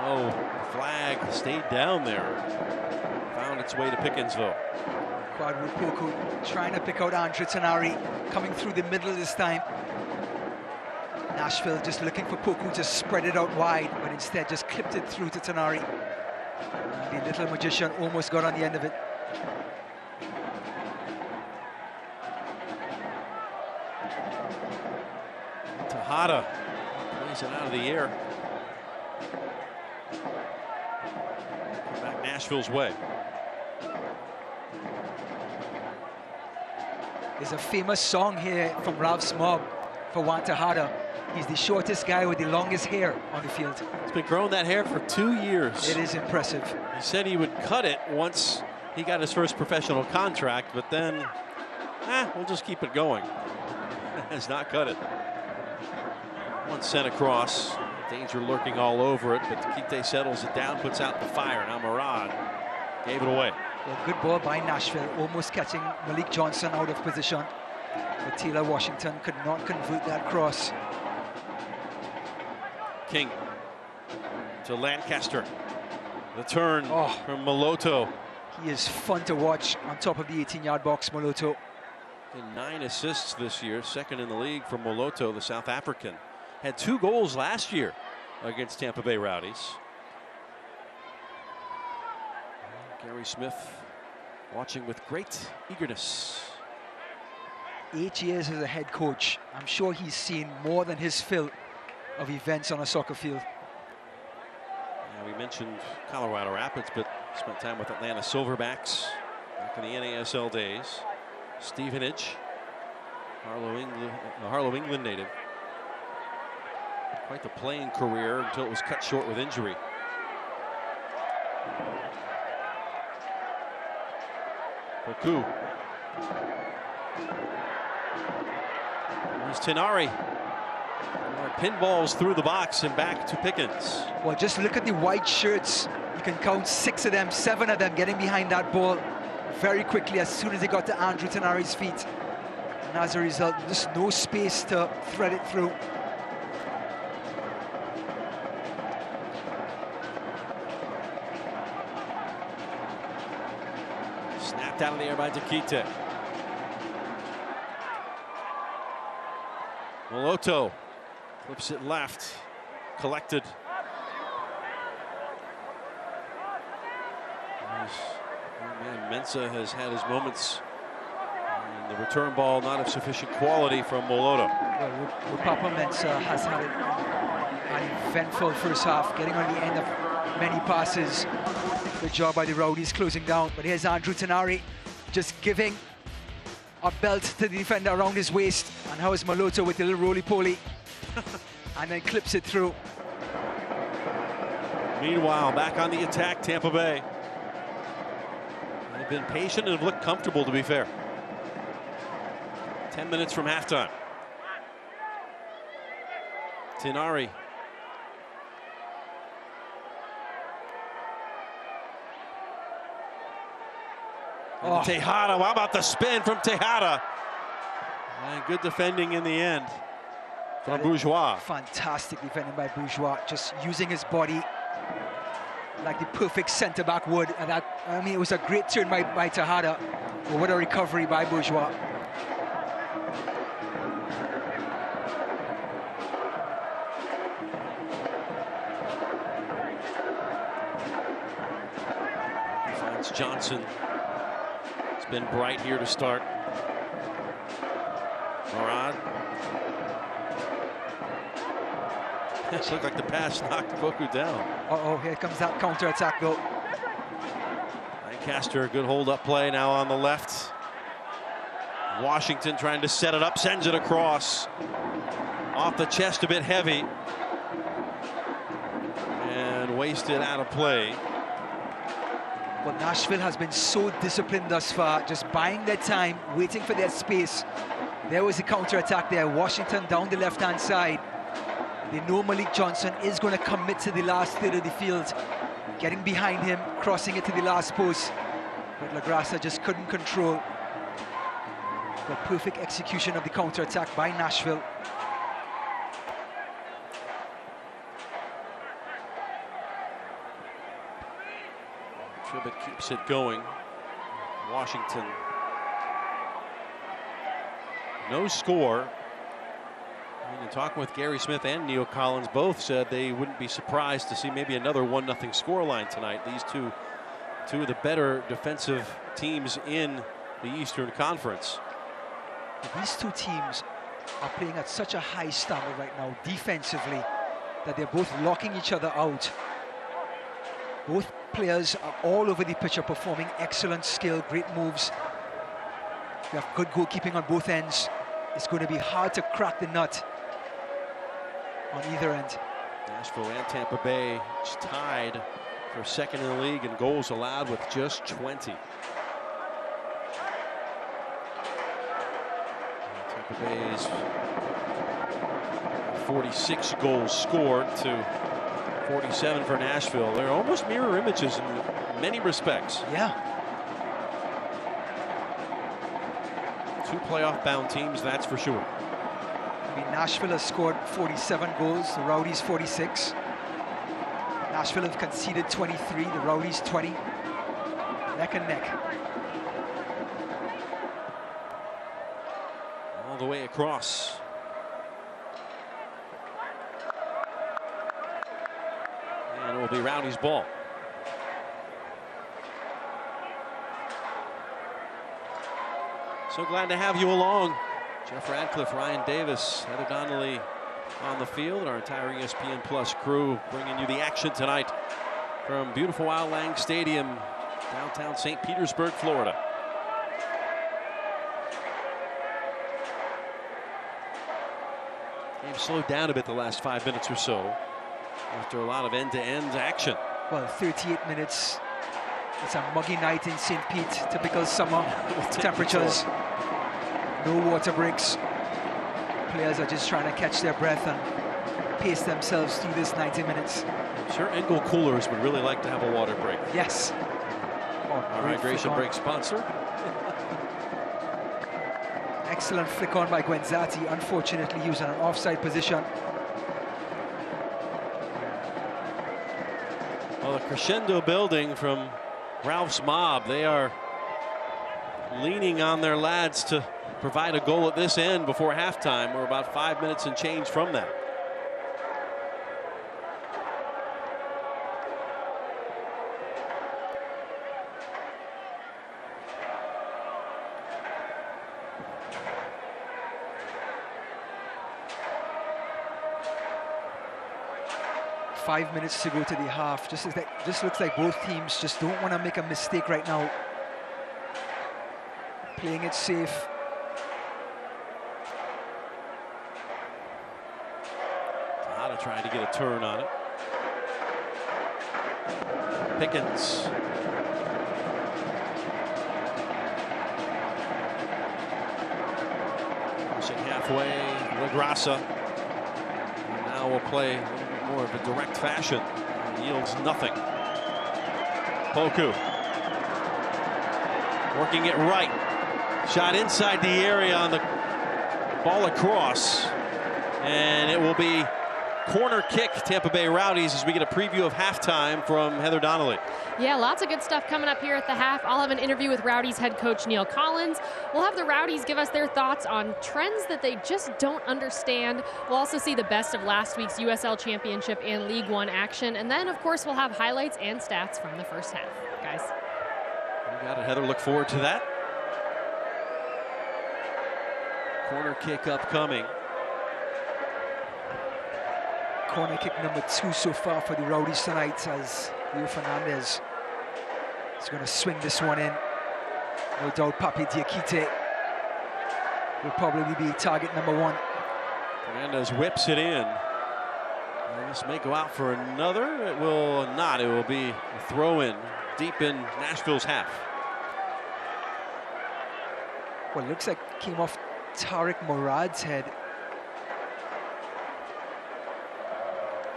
[SPEAKER 1] Oh, the flag stayed down there. Found its way to Pickensville.
[SPEAKER 2] Quadru Poku trying to pick out Andrew Tenari, coming through the middle this time. Nashville just looking for Poku to spread it out wide, but instead just clipped it through to Tenari. And the little magician almost got on the end of it.
[SPEAKER 1] Tejada plays it out of the air. Come back Nashville's way.
[SPEAKER 2] There's a famous song here from Ralph's Mob for Juan Tejada. He's the shortest guy with the longest hair on the field.
[SPEAKER 1] He's been growing that hair for 2 years.
[SPEAKER 2] It is impressive.
[SPEAKER 1] He said he would cut it once he got his first professional contract, but then, we'll just keep it going. Has not cut it. One sent across. Danger lurking all over it, but Dukite settles it down, puts out the fire. Now Murad gave it away.
[SPEAKER 2] Well, good ball by Nashville, almost catching Malik Johnson out of position. But Taylor Washington could not convert that cross.
[SPEAKER 1] King to Lancaster. The turn from Moloto.
[SPEAKER 2] He is fun to watch on top of the 18-yard box, Moloto.
[SPEAKER 1] And 9 assists this year, second in the league for Moloto, the South African. Had 2 goals last year against Tampa Bay Rowdies. Gary Smith watching with great eagerness.
[SPEAKER 2] 8 years as a head coach. I'm sure he's seen more than his fill of events on a soccer field.
[SPEAKER 1] Yeah, we mentioned Colorado Rapids, but spent time with Atlanta Silverbacks back in the NASL days. Stevenage, Harlow, England native. Quite the playing career until it was cut short with injury. Poku. There's Tenari. Pinballs through the box and back to Pickens.
[SPEAKER 2] Well, just look at the white shirts. You can count 6 of them, 7 of them getting behind that ball very quickly as soon as they got to Andrew Tenari's feet. And as a result, just no space to thread it through.
[SPEAKER 1] Snapped out of the air by Takite. Moloto flips it left, collected. Mensah has had his moments. And the return ball not of sufficient quality from Moloto.
[SPEAKER 2] Well, Papa Mensah has had an eventful first half, getting on the end of many passes. Good job by the Rowdies closing down. But here's Andrew Tenari just giving a belt to the defender around his waist. And how is Moloto with the little roly-poly? And then clips it through.
[SPEAKER 1] Meanwhile, back on the attack, Tampa Bay. They've been patient and have looked comfortable, to be fair. 10 minutes from halftime. Tenari. Oh. Tejada, how about the spin from Tejada? And good defending in the end from Bourgeois.
[SPEAKER 2] Fantastic defending by Bourgeois, just using his body like the perfect centre-back would. And that, I mean, it was a great turn by Tejada. But what a recovery by Bourgeois.
[SPEAKER 1] He finds Johnson. It's been bright here to start. Morad. It looked like the pass knocked Boku down.
[SPEAKER 2] Uh-oh, here comes that counter-attack, though.
[SPEAKER 1] Lancaster, good hold-up play now on the left. Washington trying to set it up, sends it across. Off the chest, a bit heavy. And wasted out of play.
[SPEAKER 2] But Nashville has been so disciplined thus far, just buying their time, waiting for their space. There was a counter-attack there. Washington down the left-hand side. They know Malik Johnson is going to commit to the last third of the field. Getting behind him, crossing it to the last post. But LaGrassa just couldn't control. The perfect execution of the counter-attack by Nashville.
[SPEAKER 1] Tribbett keeps it going. Washington. No score. And talking with Gary Smith and Neil Collins, both said they wouldn't be surprised to see maybe another 1-0 scoreline tonight. These two of the better defensive teams in the Eastern Conference.
[SPEAKER 2] These two teams are playing at such a high standard right now defensively that they're both locking each other out. Both players are all over the pitch, are performing excellent skill, great moves. We have good goalkeeping on both ends. It's going to be hard to crack the nut on either end.
[SPEAKER 1] Nashville and Tampa Bay just tied for second in the league in goals allowed with just 20. Tampa Bay's 46 goals scored to 47 for Nashville. They're almost mirror images in many respects.
[SPEAKER 2] Yeah.
[SPEAKER 1] Two playoff-bound teams, that's for sure.
[SPEAKER 2] I mean, Nashville has scored 47 goals, the Rowdies 46. Nashville have conceded 23, the Rowdies 20. Neck and neck.
[SPEAKER 1] All the way across. And it will be Rowdies' ball. So glad to have you along. Jeff Radcliffe, Ryan Davis, Heather Donnelly on the field. Our entire ESPN Plus crew bringing you the action tonight from beautiful Wild Lang Stadium, downtown St. Petersburg, Florida. Game slowed down a bit the last 5 minutes or so after a lot of end-to-end action.
[SPEAKER 2] Well, 38 minutes. It's a muggy night in St. Pete, typical summer temperatures. No water breaks. players are just trying to catch their breath and pace themselves through this 90 minutes.
[SPEAKER 1] I'm sure Engel Coolers would really like to have a water break.
[SPEAKER 2] Yes.
[SPEAKER 1] Our hydration break sponsor.
[SPEAKER 2] Excellent flick on by Guenzati. Unfortunately, he was in an offside position.
[SPEAKER 1] Well, the crescendo building from Ralph's mob. They are leaning on their lads to provide a goal at this end before halftime. We're about 5 minutes and change from that.
[SPEAKER 2] Five minutes to go to the half. Just looks like both teams just don't want to make a mistake right now. Playing it safe.
[SPEAKER 1] Tata trying to get a turn on it. Pickens. Pushing halfway. LaGrassa. Now we'll play more of a direct fashion. Yields nothing. Poku working it right. Shot inside the area on the ball across, and it will be corner kick Tampa Bay Rowdies as we get a preview of halftime from Heather Donnelly.
[SPEAKER 10] Yeah, lots of good stuff coming up here at the half. I'll have an interview with Rowdies head coach Neil Collins. We'll have the Rowdies give us their thoughts on trends that they just don't understand. We'll also see the best of last week's USL Championship and League One action. And then, of course, we'll have highlights and stats from the first half. Guys.
[SPEAKER 1] You got it, Heather. Look forward to that. Corner kick upcoming.
[SPEAKER 2] Corner kick number 2 so far for the Rowdies tonight, as Leo Fernandez is going to swing this one in. No doubt Pape Diakite will probably be target number 1.
[SPEAKER 1] Fernandez whips it in. And this may go out for another. It will not. It will be a throw in deep in Nashville's half.
[SPEAKER 2] Well, it looks like it came off Tariq Murad's head.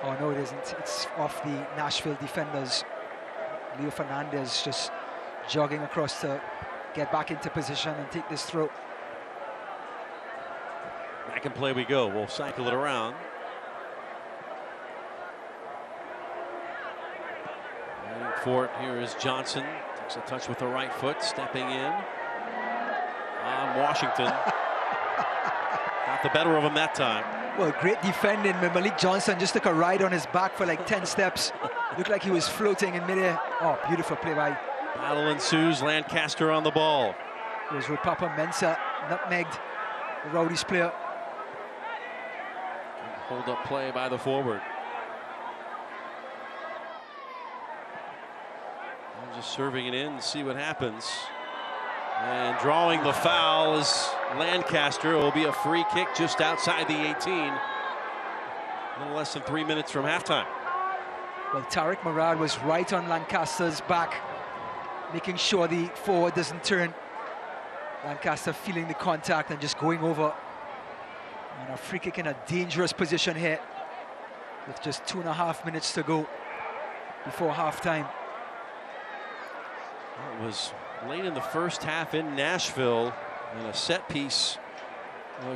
[SPEAKER 2] Oh, no, it isn't. It's off the Nashville defenders. Leo Fernandez just jogging across to get back into position and take this throw.
[SPEAKER 1] Back in play we go. We'll cycle it around. Waiting for it. Here is Johnson. Takes a touch with the right foot. Stepping in. On Washington. Got the better of him that time.
[SPEAKER 2] Well, great defending. Malik Johnson just took a ride on his back for like 10 steps. Looked like he was floating in midair. Oh, beautiful play by.
[SPEAKER 1] Battle ensues. Lancaster on the ball.
[SPEAKER 2] It was Papa Mensah nutmegged the Rowdies player.
[SPEAKER 1] Hold up play by the forward. I'm just serving it in to see what happens. And drawing the foul is Lancaster. It will be a free kick just outside the 18. A little less than 3 minutes from halftime.
[SPEAKER 2] Well, Tariq Murad was right on Lancaster's back, making sure the forward doesn't turn. Lancaster feeling the contact and just going over. And a free kick in a dangerous position here with just 2.5 minutes to go before halftime.
[SPEAKER 1] It was late in the first half in Nashville, and a set piece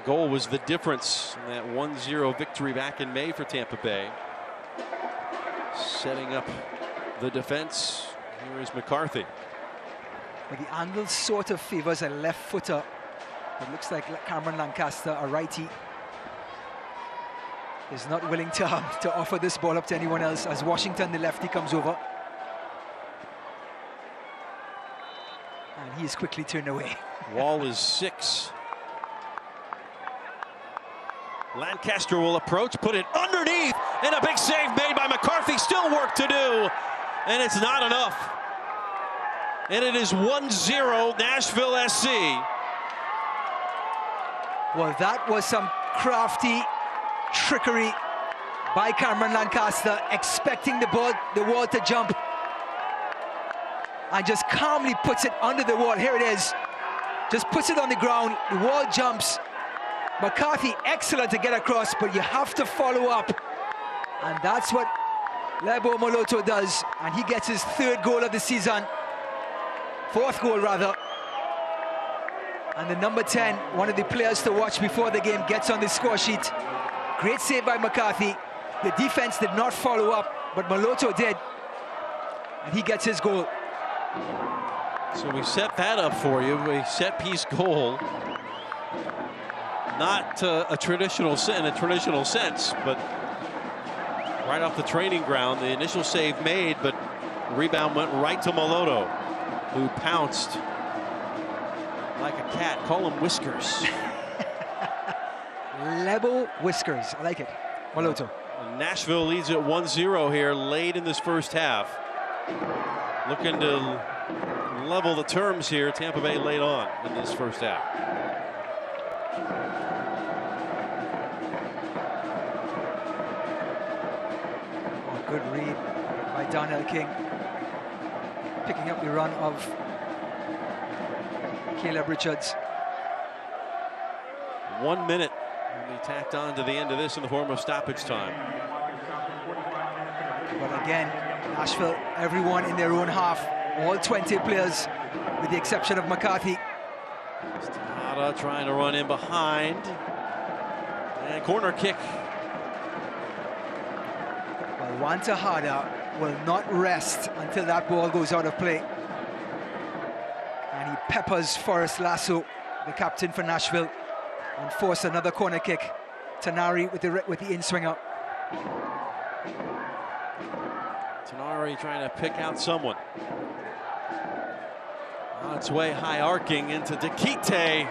[SPEAKER 1] goal was the difference in that 1-0 victory back in May for Tampa Bay. Setting up the defense. Here is McCarthy.
[SPEAKER 2] But the angle sort of favors a left footer. It looks like Cameron Lancaster, a righty, is not willing to offer this ball up to anyone else, as Washington, the lefty, comes over. And he is quickly turned away.
[SPEAKER 1] Wall is 6. Lancaster will approach, put it underneath, and a big save made by McCarthy. Still work to do, and it's not enough. And it is 1-0 Nashville SC.
[SPEAKER 2] Well, that was some crafty trickery by Cameron Lancaster, expecting the wall to jump, and just calmly puts it under the wall. Here it is. Just puts it on the ground. The wall jumps, McCarthy, excellent to get across, but you have to follow up. And that's what Lebo Moloto does. And he gets his 3rd goal of the season. 4th goal, rather. And the number 10, one of the players to watch before the game, gets on the score sheet. Great save by McCarthy. The defense did not follow up, but Moloto did. And he gets his goal.
[SPEAKER 1] So we set that up for you. A set-piece goal. Not in a traditional sense, but right off the training ground. The initial save made, but the rebound went right to Moloto, who pounced like a cat. Call him Whiskers.
[SPEAKER 2] Lebo Whiskers. I like it. Moloto.
[SPEAKER 1] Nashville leads at 1-0 here late in this first half. Looking to level the terms here. Tampa Bay late on in this first half.
[SPEAKER 2] Oh, good read by Donnell King. Picking up the run of Caleb Richards.
[SPEAKER 1] 1 minute will be tacked on to the end of this in the form of stoppage time.
[SPEAKER 2] But again, Nashville, everyone in their own half. All 20 players, with the exception of McCarthy.
[SPEAKER 1] Tejada trying to run in behind. And corner kick.
[SPEAKER 2] Well, Juan Tejada will not rest until that ball goes out of play. And he peppers Forrest Lasso, the captain for Nashville, and force another corner kick. Tanari with the in-swinger.
[SPEAKER 1] Tanari trying to pick out someone. On its way high arcing into Dekite. He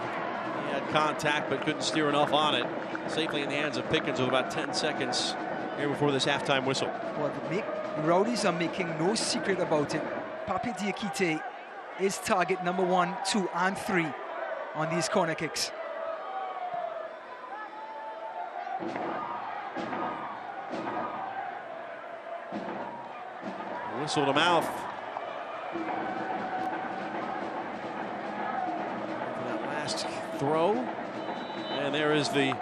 [SPEAKER 1] had contact but couldn't steer enough on it. Safely in the hands of Pickens with about 10 seconds here before this halftime whistle.
[SPEAKER 2] Well, the Rowdies are making no secret about it. Pape Diakite is target number 1, 2, and 3 on these corner kicks.
[SPEAKER 1] Whistle to mouth. That last throw. And there is the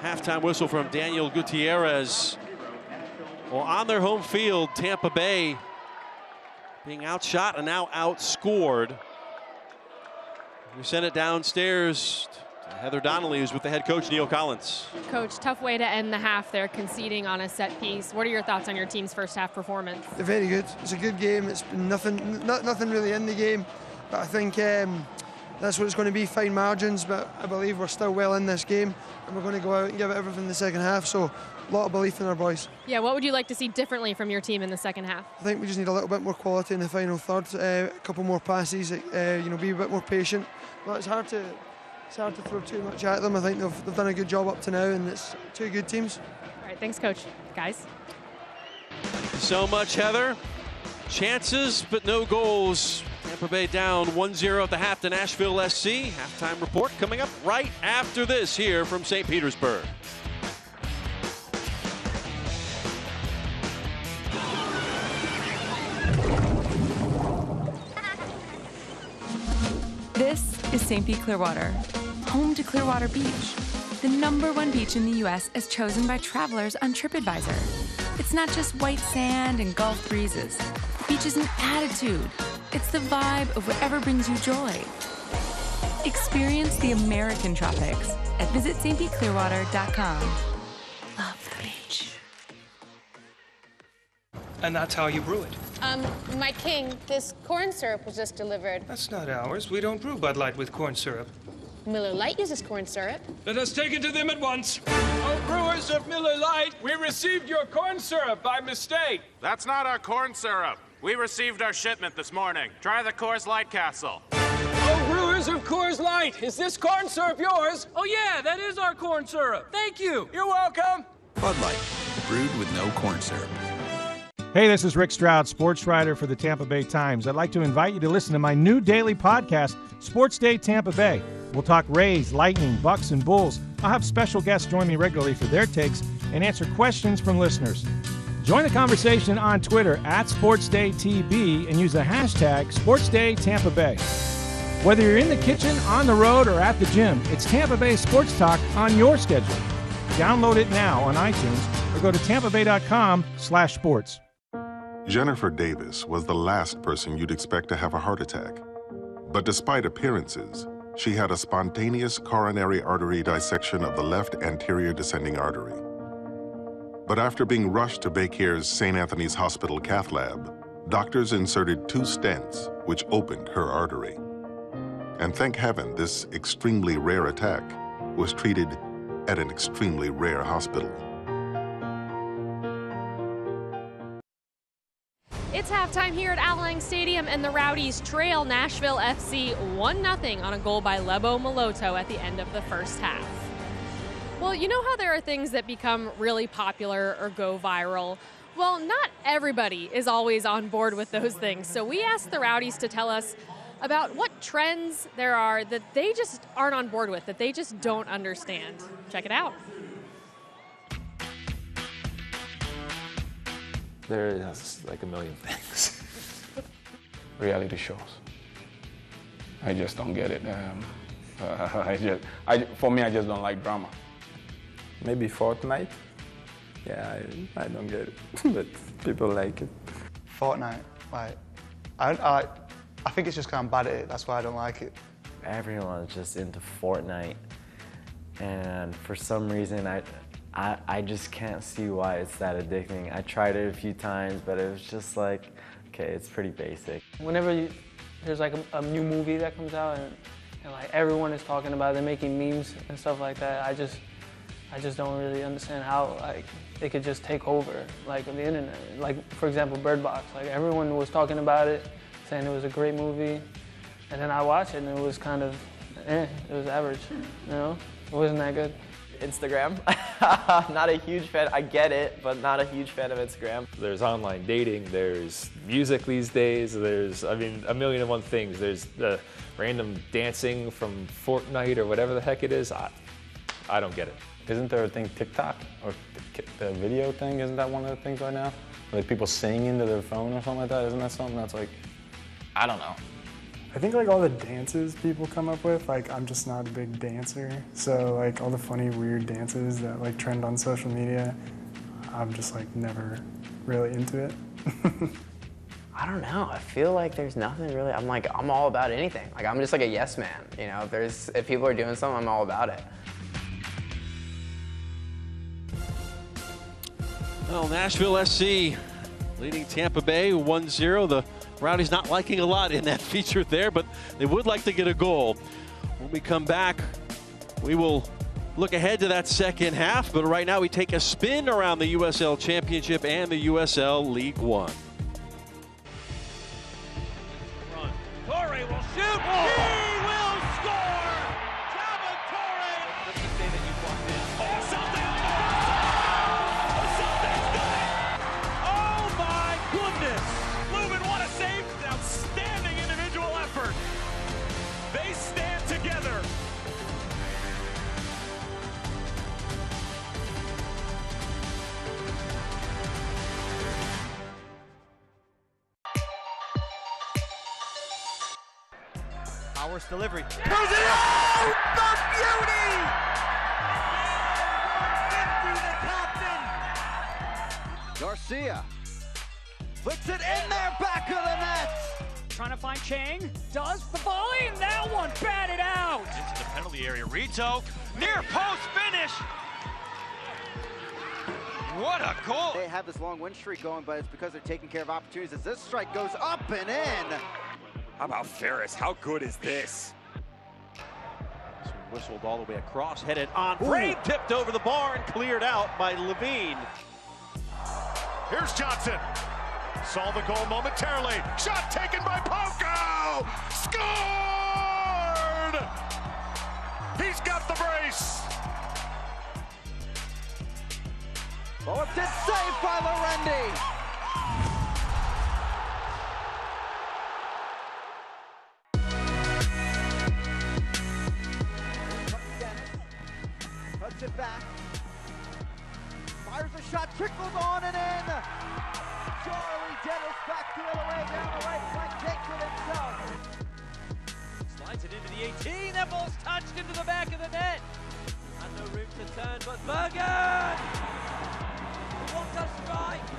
[SPEAKER 1] halftime whistle from Daniel Gutierrez. Well, on their home field, Tampa Bay being outshot and now outscored. We send it downstairs to Heather Donnelly, who's with the head coach, Neil Collins.
[SPEAKER 10] Coach, tough way to end the half there, conceding on a set piece. What are your thoughts on your team's first half performance?
[SPEAKER 11] They're very good. It's a good game. It's been nothing really in the game, but I think that's what it's going to be, fine margins, but I believe we're still well in this game, and we're going to go out and give it everything in the second half, so a lot of belief in our boys.
[SPEAKER 10] Yeah, what would you like to see differently from your team in the second half?
[SPEAKER 11] I think we just need a little bit more quality in the final third, a couple more passes, be a bit more patient. But it's hard to throw too much at them. I think they've done a good job up to now, and it's 2 good teams.
[SPEAKER 10] All right, thanks, Coach. Guys.
[SPEAKER 1] So much, Heather. Chances, but no goals. Tampa Bay down 1-0 at the half to Nashville SC. Halftime report coming up right after this here from St. Petersburg.
[SPEAKER 3] This is St. Pete Clearwater, home to Clearwater Beach, the #1 beach in the U.S. as chosen by travelers on TripAdvisor. It's not just white sand and Gulf breezes. The beach is an attitude. It's the vibe of whatever brings you joy. Experience the American tropics at visitstpeteclearwater.com. Love the beach.
[SPEAKER 12] And that's how you brew it.
[SPEAKER 13] My king, this corn syrup was just delivered.
[SPEAKER 12] That's not ours. We don't brew Bud Light with corn syrup.
[SPEAKER 13] Miller Lite uses corn syrup.
[SPEAKER 12] Let us take it to them at once.
[SPEAKER 14] Oh, brewers of Miller Lite, we received your corn syrup by mistake.
[SPEAKER 15] That's not our corn syrup. We received our shipment this morning. Try the Coors Light Castle.
[SPEAKER 14] Oh, brewers of Coors Light, is this corn syrup yours? Oh, yeah, that is our corn syrup. Thank you. You're welcome.
[SPEAKER 6] Bud Light, brewed with no corn syrup.
[SPEAKER 16] Hey, this is Rick Stroud, sports writer for the Tampa Bay Times. I'd like to invite you to listen to my new daily podcast, Sports Day Tampa Bay. We'll talk Rays, Lightning, Bucks, and Bulls. I'll have special guests join me regularly for their takes and answer questions from listeners. Join the conversation on Twitter @SportsDayTB and use the hashtag SportsDayTampaBay. Whether you're in the kitchen, on the road, or at the gym, it's Tampa Bay Sports Talk on your schedule. Download it now on iTunes or go to tampabay.com/sports.
[SPEAKER 17] Jennifer Davis was the last person you'd expect to have a heart attack. But despite appearances, she had a spontaneous coronary artery dissection of the left anterior descending artery. But after being rushed to Baycare's St. Anthony's Hospital cath lab, doctors inserted 2 stents, which opened her artery. And thank heaven, this extremely rare attack was treated at an extremely rare hospital.
[SPEAKER 10] It's halftime here at Al Lang Stadium, and the Rowdies trail Nashville FC 1-0 on a goal by Lebo Moloto at the end of the first half. Well, you know how there are things that become really popular or go viral? Well, not everybody is always on board with those things, so we asked the Rowdies to tell us about what trends there are that they just aren't on board with, that they just don't understand. Check it out.
[SPEAKER 18] There is like a million things. Reality shows. I just don't get it. For me, I just don't like drama. Maybe Fortnite. Yeah, I don't get it, but people like it.
[SPEAKER 19] Fortnite, like, I think it's just kind of bad at it. That's why I don't like it.
[SPEAKER 20] Everyone's just into Fortnite, and for some reason, I just can't see why it's that addicting. I tried it a few times, but it was just like, okay, it's pretty basic.
[SPEAKER 21] Whenever there's like a new movie that comes out and like everyone is talking about it, they're making memes and stuff like that, I just don't really understand how like it could just take over like the internet. Like for example, Bird Box, like everyone was talking about it, saying it was a great movie, and then I watched it and it was kind of, it was average, you know? It wasn't that good.
[SPEAKER 4] Instagram. Not a huge fan. I get it, but not a huge fan of Instagram.
[SPEAKER 22] There's online dating, there's music these days, there's, I mean, a million and one things. There's the random dancing from Fortnite or whatever the heck it is. I don't get it.
[SPEAKER 18] Isn't there a thing, TikTok, or the video thing? Isn't that one of the things right now? Like people singing into their phone or something like that? Isn't that something that's like, I don't know.
[SPEAKER 23] I think like all the dances people come up with, like I'm just not a big dancer, so like all the funny, weird dances that like trend on social media, I'm just like never really into it.
[SPEAKER 24] I don't know, I feel like there's nothing really, I'm all about anything. Like I'm just like a yes man, you know, if people are doing something, I'm all about it.
[SPEAKER 1] Well, Nashville SC leading Tampa Bay 1-0. The Rowdies not liking a lot in that feature there, but they would like to get a goal. When we come back, we will look ahead to that second half, but right now we take a spin around the USL Championship and the USL League One.
[SPEAKER 14] Torre will shoot. Oh. He will score. Javon Torre. Let's just say that you walked in. Oh, something's done it. Oh my goodness. Lubin, what a save. Outstanding individual effort. They stand together.
[SPEAKER 25] Powers delivery.
[SPEAKER 14] Throws it out!
[SPEAKER 25] The beauty!
[SPEAKER 26] Garcia flicks it in there, back of the net.
[SPEAKER 14] Trying to find Chang. Does the volley, and that one batted out.
[SPEAKER 25] Into the penalty area. Rito, near post finish. What a goal!
[SPEAKER 26] They have this long win streak going, but it's because they're taking care of opportunities as this strike goes up and in.
[SPEAKER 25] How about Ferris? How good is this?
[SPEAKER 1] This one whistled all the way across, headed on frame, tipped over the bar and cleared out by Levine.
[SPEAKER 27] Here's Johnson. Saw the goal momentarily. Shot taken by Poco! Scored! He's got the brace.
[SPEAKER 26] Lifted save by Lorendi. Cuts it back. Fires a shot, trickles on and in. Charlie Dennis back the other way down the right flank, takes it himself.
[SPEAKER 2] Slides it into the 18. That ball's touched into the back of the net. And no room to turn, but Bergen! What a strike!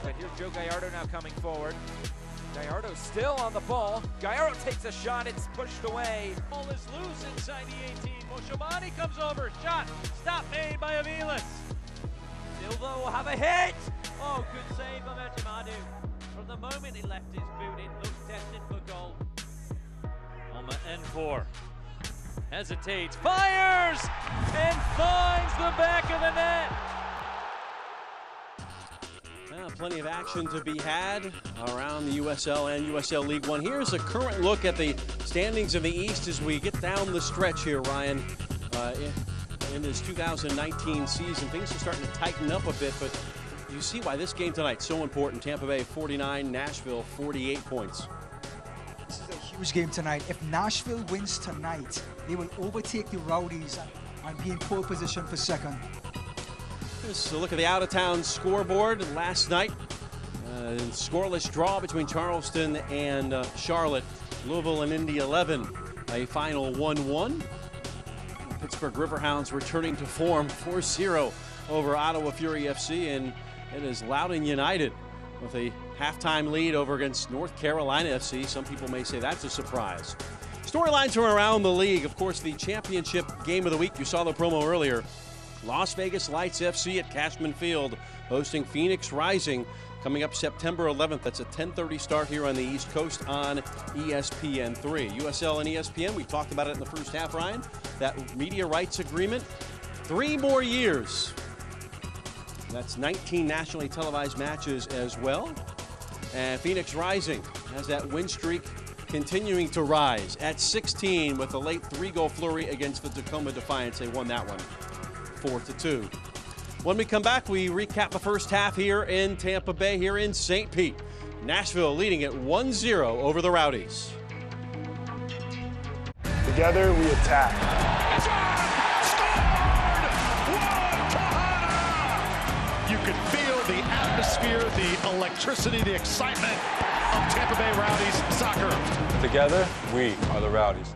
[SPEAKER 3] But here's Joe Gallardo now coming forward. Gallardo still on the ball. Gallardo takes a shot. It's pushed away.
[SPEAKER 2] Ball is loose inside the 18. Moshamani comes over. Shot. Stop made by Aviles. Silva will have a hit. Oh, good save by Metamadu. From the moment he left his boot, it looked destined for goal. Alma N4 hesitates, fires, and finds the back of the net.
[SPEAKER 1] Plenty of action to be had around the USL and USL League One. Here's a current look at the standings in the East as we get down the stretch here, Ryan. In this 2019 season, things are starting to tighten up a bit, but you see why this game tonight is so important. Tampa Bay 49, Nashville 48 points.
[SPEAKER 5] This is a huge game tonight. If Nashville wins tonight, they will overtake the Rowdies and be in pole position for second.
[SPEAKER 1] Just a look at the out-of-town scoreboard last night. Scoreless draw between Charleston and Charlotte. Louisville and Indy 11, a final 1-1. Pittsburgh Riverhounds returning to form 4-0 over Ottawa Fury FC, and it is Loudoun United with a halftime lead over against North Carolina FC. Some people may say that's a surprise. Storylines from around the league. Of course, the championship game of the week. You saw the promo earlier. Las Vegas Lights FC at Cashman Field hosting Phoenix Rising coming up September 11th. That's a 10:30 start here on the East Coast on ESPN3. USL and ESPN, we talked about it in the first half, Ryan. That media rights agreement, 3 more years. That's 19 nationally televised matches as well. And Phoenix Rising has that win streak continuing to rise at 16 with a late 3-goal flurry against the Tacoma Defiance. They won that one 4-2. When we come back, we recap the first half here in Tampa Bay, here in St. Pete. Nashville leading it 1-0 over the Rowdies.
[SPEAKER 23] Together we attack.
[SPEAKER 27] You can feel the atmosphere, the electricity, the excitement of Tampa Bay Rowdies soccer.
[SPEAKER 18] Together, we are the Rowdies.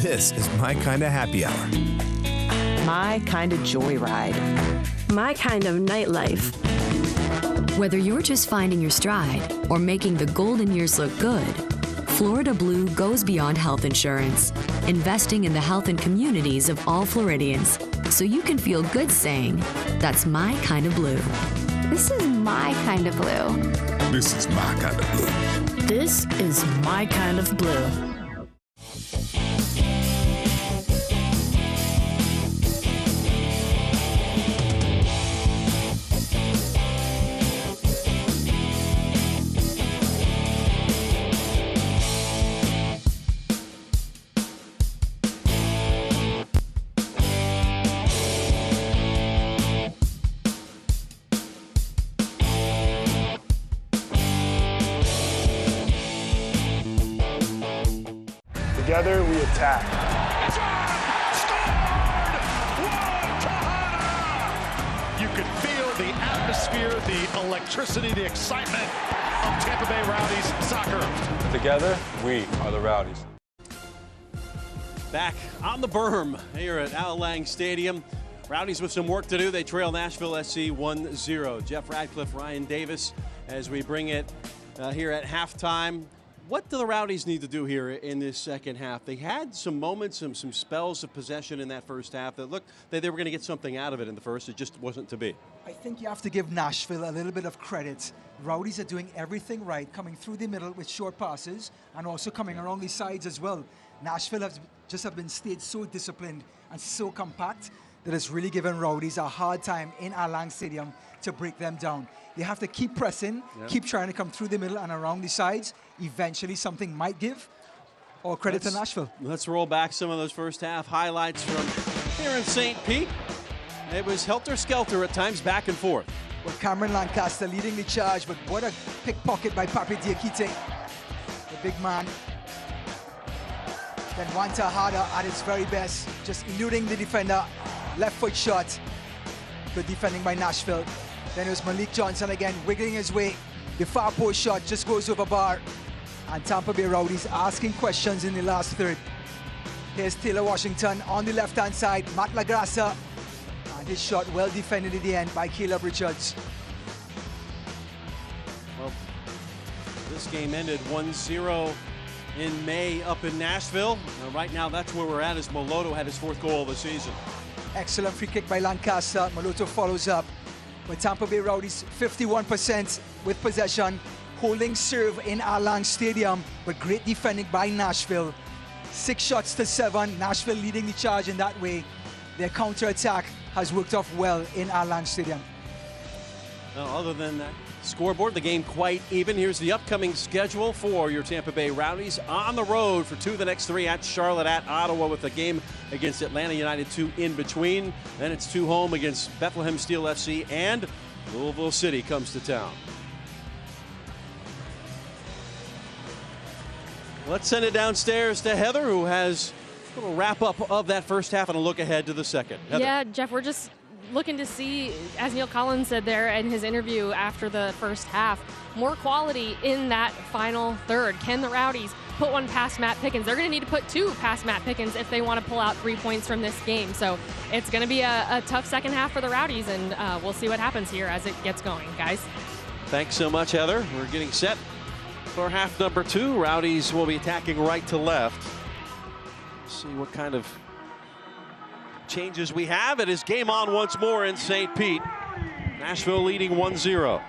[SPEAKER 6] This is my kind of happy hour.
[SPEAKER 7] My kind of joyride. My kind of nightlife.
[SPEAKER 8] Whether you're just finding your stride or making the golden years look good, Florida Blue goes beyond health insurance, investing in the health and communities of all Floridians, so you can feel good saying, that's my kind of blue.
[SPEAKER 7] This is my kind of blue.
[SPEAKER 6] This is my kind of blue.
[SPEAKER 7] This is my kind of blue.
[SPEAKER 23] Together we attack.
[SPEAKER 27] You can feel the atmosphere, the electricity, the excitement of Tampa Bay Rowdies soccer.
[SPEAKER 18] Together, we are the Rowdies.
[SPEAKER 1] Back on the berm here at Al Lang Stadium. Rowdies with some work to do. They trail Nashville SC 1-0. Jeff Radcliffe, Ryan Davis, as we bring it here at halftime. What do the Rowdies need to do here in this second half? They had some moments, some spells of possession in that first half that looked that they were going to get something out of it in the first. It just wasn't to be.
[SPEAKER 5] I think you have to give Nashville a little bit of credit. Rowdies are doing everything right, coming through the middle with short passes and also coming around the sides as well. Nashville have been stayed so disciplined and so compact that has really given Rowdies a hard time in Allang Stadium to break them down. They have to keep pressing, keep trying to come through the middle and around the sides. Eventually something might give. All credit to Nashville.
[SPEAKER 1] Let's roll back some of those first half highlights from here in St. Pete. It was helter-skelter at times, back and forth.
[SPEAKER 5] Well, Cameron Lancaster leading the charge, but what a pickpocket by Pape Diakite, the big man. Then Wanta Harder at his very best, just eluding the defender. Left foot shot. Good defending by Nashville. Then it was Malik Johnson again, wiggling his way. The far post shot just goes over bar. And Tampa Bay Rowdies asking questions in the last third. Here's Taylor Washington on the left-hand side. Matt Lagrassa. And his shot well defended at the end by Caleb Richards.
[SPEAKER 1] Well, this game ended 1-0 in May up in Nashville. Right now, that's where we're at as Moloto had his 4th goal of the season.
[SPEAKER 5] Excellent free kick by Lancaster. Moloto follows up. But Tampa Bay Rowdies 51% with possession. Holding serve in Allang Stadium, but great defending by Nashville. 6 shots to 7. Nashville leading the charge in that way. Their counter-attack has worked off well in Allang Stadium.
[SPEAKER 1] Now, other than that scoreboard, the game quite even. Here's the upcoming schedule for your Tampa Bay Rowdies. On the road for 2 of the next 3 at Charlotte, at Ottawa, with a game against Atlanta United 2 in between. Then it's 2 home against Bethlehem Steel FC, and Louisville City comes to town. Let's send it downstairs to Heather, who has a little wrap-up of that first half and a look ahead to the second. Heather.
[SPEAKER 10] Yeah, Jeff, we're just looking to see, as Neil Collins said there in his interview after the first half, more quality in that final third. Can the Rowdies put one past Matt Pickens? They're going to need to put 2 past Matt Pickens if they want to pull out 3 points from this game. So it's going to be a tough second half for the Rowdies, and we'll see what happens here as it gets going, guys.
[SPEAKER 1] Thanks so much, Heather. We're getting set for half number 2. Rowdies will be attacking right to left. See what kind of changes we have. It is game on once more in St. Pete. Nashville leading 1-0.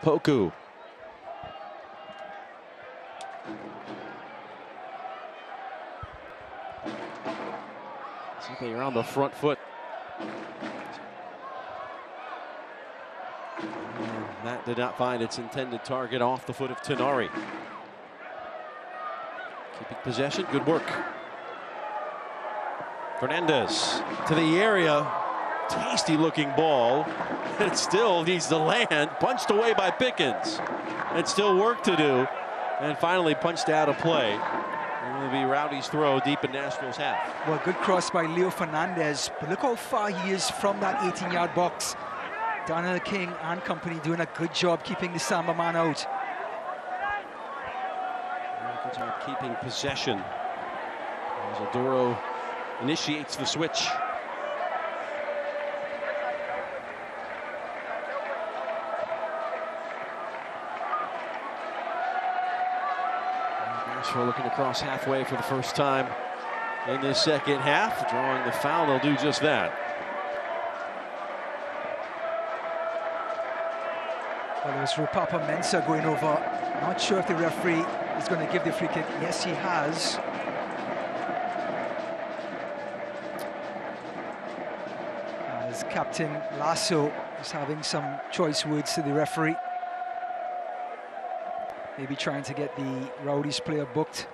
[SPEAKER 1] Poku. Something around the front foot. That did not find its intended target off the foot of Tenari. Keeping possession, good work. Fernandez to the area. Tasty looking ball. It still needs to land. Punched away by Pickens. And still work to do. And finally punched out of play. It will be Rowdy's throw deep in Nashville's half.
[SPEAKER 5] Well, good cross by Leo Fernandez. But look how far he is from that 18-yard box. Donnell King and company doing a good job keeping the Samba man out.
[SPEAKER 1] Good job keeping possession. As Adoro initiates the switch. Nashville looking to cross halfway for the first time in this second half. Drawing the foul, they'll do just that.
[SPEAKER 5] Well, there's Rupapa Mensah going over. Not sure if the referee is going to give the free kick. Yes, he has. As Captain Lasso is having some choice words to the referee. Maybe trying to get the Rowdies player booked.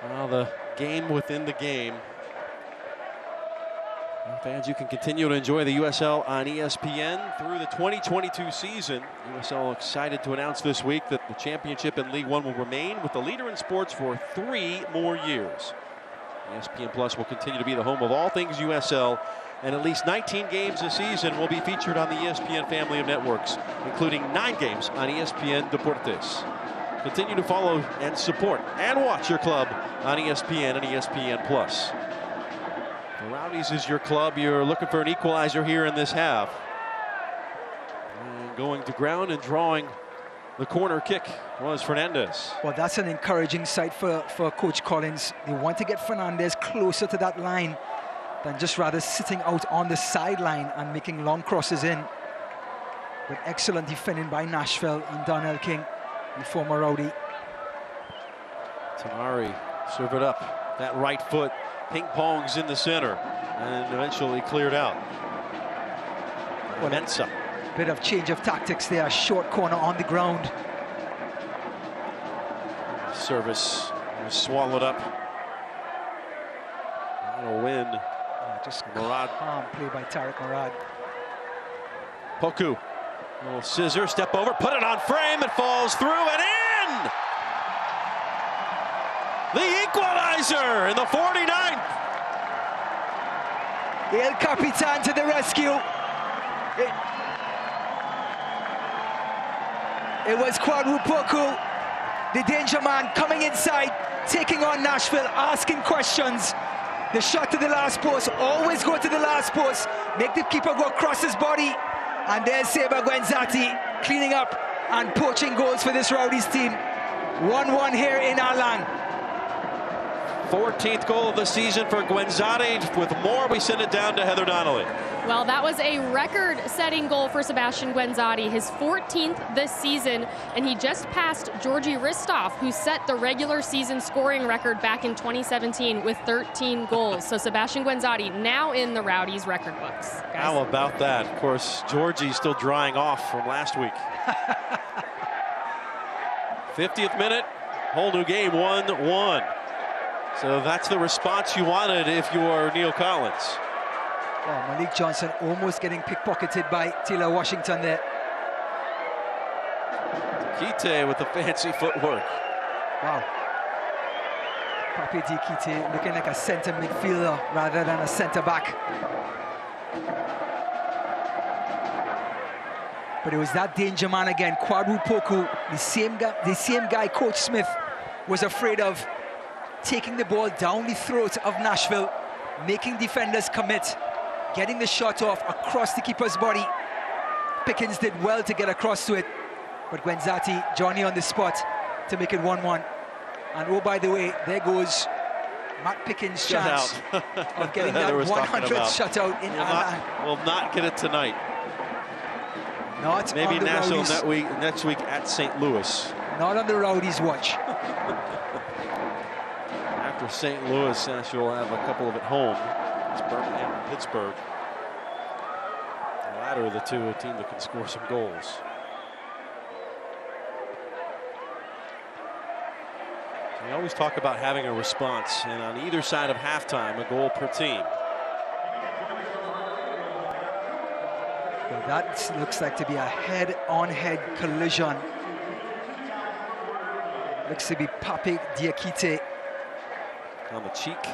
[SPEAKER 1] Well, the game within the game. Well, fans, you can continue to enjoy the USL on ESPN through the 2022 season. USL excited to announce this week that the championship in League One will remain with the leader in sports for 3 more years. ESPN Plus will continue to be the home of all things USL, and at least 19 games this season will be featured on the ESPN family of networks, including 9 games on ESPN Deportes. Continue to follow and support and watch your club on ESPN and ESPN Plus. The Rowdies is your club. You're looking for an equalizer here in this half. And going to ground and drawing the corner kick was Fernandez.
[SPEAKER 5] Well, that's an encouraging sight for Coach Collins. They want to get Fernandez closer to that line than just rather sitting out on the sideline and making long crosses in. But excellent defending by Nashville and Donnell King, the former Rowdy.
[SPEAKER 1] Tamari serve it up. That right foot ping pongs in the center and eventually cleared out. Mensa.
[SPEAKER 5] Bit of change of tactics there. Short corner on the ground.
[SPEAKER 1] Service was swallowed up. That'll win.
[SPEAKER 5] Just
[SPEAKER 1] Murad.
[SPEAKER 5] calm play by Tariq Murad.
[SPEAKER 1] Poku. Little scissor, step over, put it on frame, it falls through and in! The equalizer in the 49th!
[SPEAKER 5] El Capitan to the rescue. It was Kwadwo Poku, the danger man, coming inside, taking on Nashville, asking questions. The shot to the last post, always go to the last post, make the keeper go across his body. And there's Seba Gwenzati cleaning up and poaching goals for this Rowdies team. 1-1 here in Alang.
[SPEAKER 1] 14th goal of the season for Gwenzati. With more, we send it down to Heather Donnelly.
[SPEAKER 10] Well, that was a record-setting goal for Sebastian Gwenzati, his 14th this season, and he just passed Georgi Ristov, who set the regular season scoring record back in 2017 with 13 goals. So Sebastian Gwenzati now in the Rowdies record books. Guys.
[SPEAKER 1] How about that? Of course, Georgie's still drying off from last week. 50th minute, whole new game, 1-1. So that's the response you wanted if you are Neil Collins.
[SPEAKER 5] Oh, Malik Johnson almost getting pickpocketed by Taylor Washington there.
[SPEAKER 1] Kite with the fancy footwork.
[SPEAKER 5] Wow. Pape Diakite looking like a center midfielder rather than a center back. But it was that danger man again, Kwadwo Poku, the same guy Coach Smith was afraid of, taking the ball down the throat of Nashville, making defenders commit, getting the shot off across the keeper's body. Pickens did well to get across to it, but Gwenzati, Johnny on the spot to make it 1-1. And oh, by the way, there goes Matt Pickens' chance of getting that 100th shutout in Atlanta.
[SPEAKER 1] Will not get it tonight.
[SPEAKER 5] Not
[SPEAKER 1] maybe
[SPEAKER 5] on the
[SPEAKER 1] Nashville
[SPEAKER 5] Rowdies.
[SPEAKER 1] next week at St. Louis.
[SPEAKER 5] Not on the Rowdies' watch.
[SPEAKER 1] After St. Louis, Nashville will have a couple of at home. It's Birmingham and Pittsburgh. The latter of the two, a team that can score some goals. We always talk about having a response, and on either side of halftime, a goal per team.
[SPEAKER 5] Well, that looks like to be a head-on-head collision. Looks to be Pape Diakite
[SPEAKER 1] on the cheek.